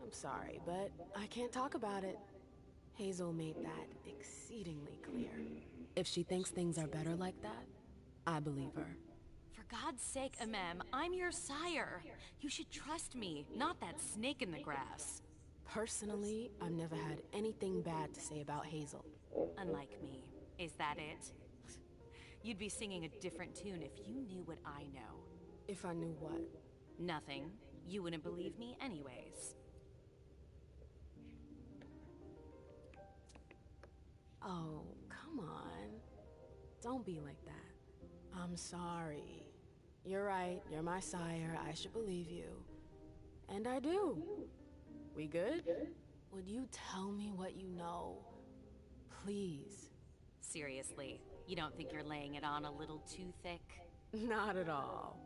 I'm sorry, but I can't talk about it. Hazel made that exceedingly clear. If she thinks things are better like that, I believe her. For God's sake, Amem, I'm your sire. You should trust me, not that snake in the grass. Personally, I've never had anything bad to say about Hazel. Unlike me. Is that it? You'd be singing a different tune if you knew what I know. If I knew what? Nothing. You wouldn't believe me anyways. Oh, come on. Don't be like that. I'm sorry. You're right, you're my sire, I should believe you. And I do. We good? Would you tell me what you know? Please. Seriously, you don't think you're laying it on a little too thick? Not at all.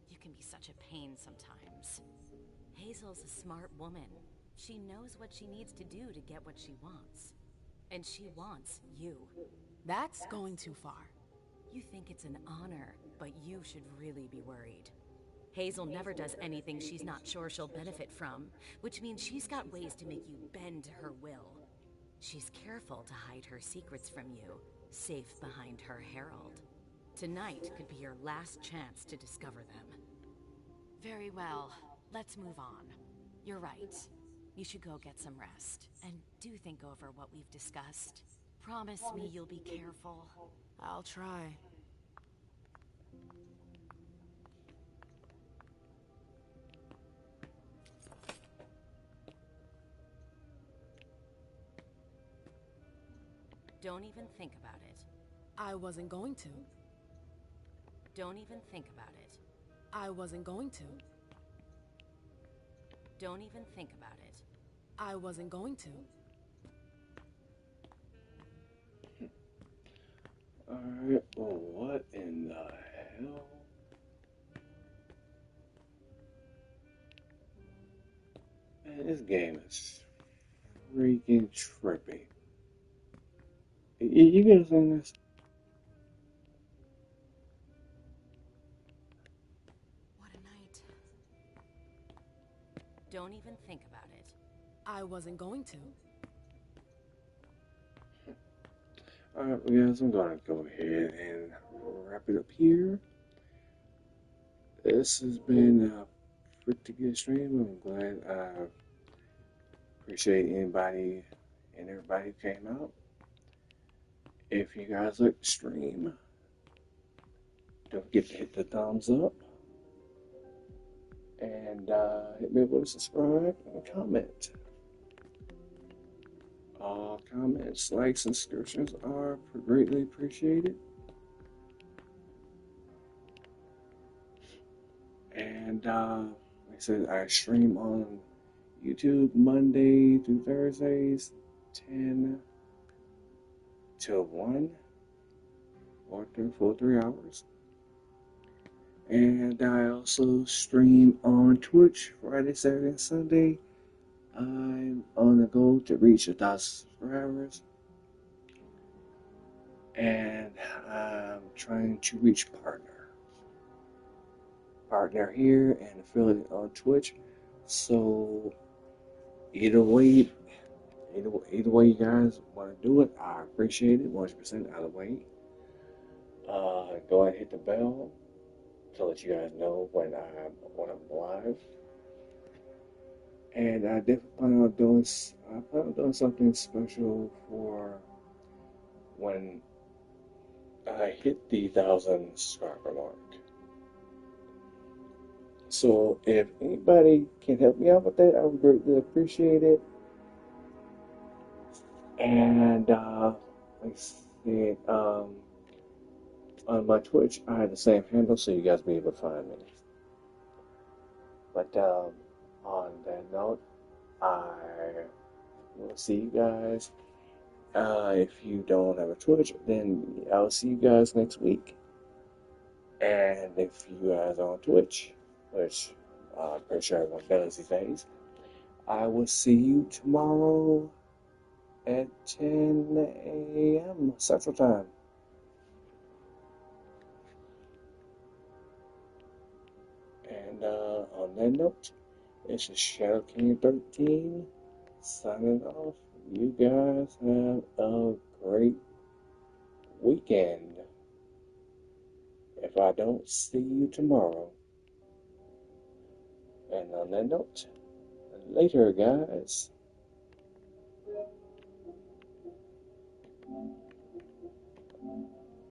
You can be such a pain sometimes. Hazel's a smart woman. She knows what she needs to do to get what she wants. And she wants you. That's going too far. You think it's an honor, but you should really be worried. Hazel never does anything she's not sure she'll benefit from, which means she's got ways to make you bend to her will. She's careful to hide her secrets from you, safe behind her herald. Tonight could be your last chance to discover them. Very well, let's move on. You're right. You should go get some rest, and do think over what we've discussed. Promise me you'll be careful. I'll try. Don't even think about it. I wasn't going to. Don't even think about it. I wasn't going to. Don't even think about it. I wasn't going to. Alright, well, what in the hell? Man, this game is freaking trippy. You guys on this? What a night. Don't even think about it. I wasn't going to. Alright, well, guys, I'm gonna go ahead and wrap it up here. This has been a pretty good stream. I'm glad I appreciate anybody and everybody who came out. If you guys like the stream, don't forget to hit the thumbs up and hit me with a subscribe and comment. All comments, likes, and subscriptions are greatly appreciated. And like I said, I stream on YouTube Monday through Thursdays, 10 till 1, or for 3 hours. And I also stream on Twitch Friday, Saturday, and Sunday. I'm on the goal to reach 1,000 subscribers. And I'm trying to reach partner here and affiliate on Twitch. So either way you guys want to do it, I appreciate it. 100% out of the way. Go ahead and hit the bell to let you guys know when I'm live. And I definitely plan on doing something special for when I hit the 1,000 subscriber mark. So if anybody can help me out with that, I would greatly appreciate it. And like I said, on my Twitch, I have the same handle, so you guys will be able to find me. But on that note, I will see you guys. If you don't have a Twitch, then I'll see you guys next week. And if you guys are on Twitch, which I'm pretty sure everyone does these days, I will see you tomorrow at 10 a.m. Central Time. And on that note, it's the Shadow King 13 signing off. You guys have a great weekend. If I don't see you tomorrow. And on that note, later, guys.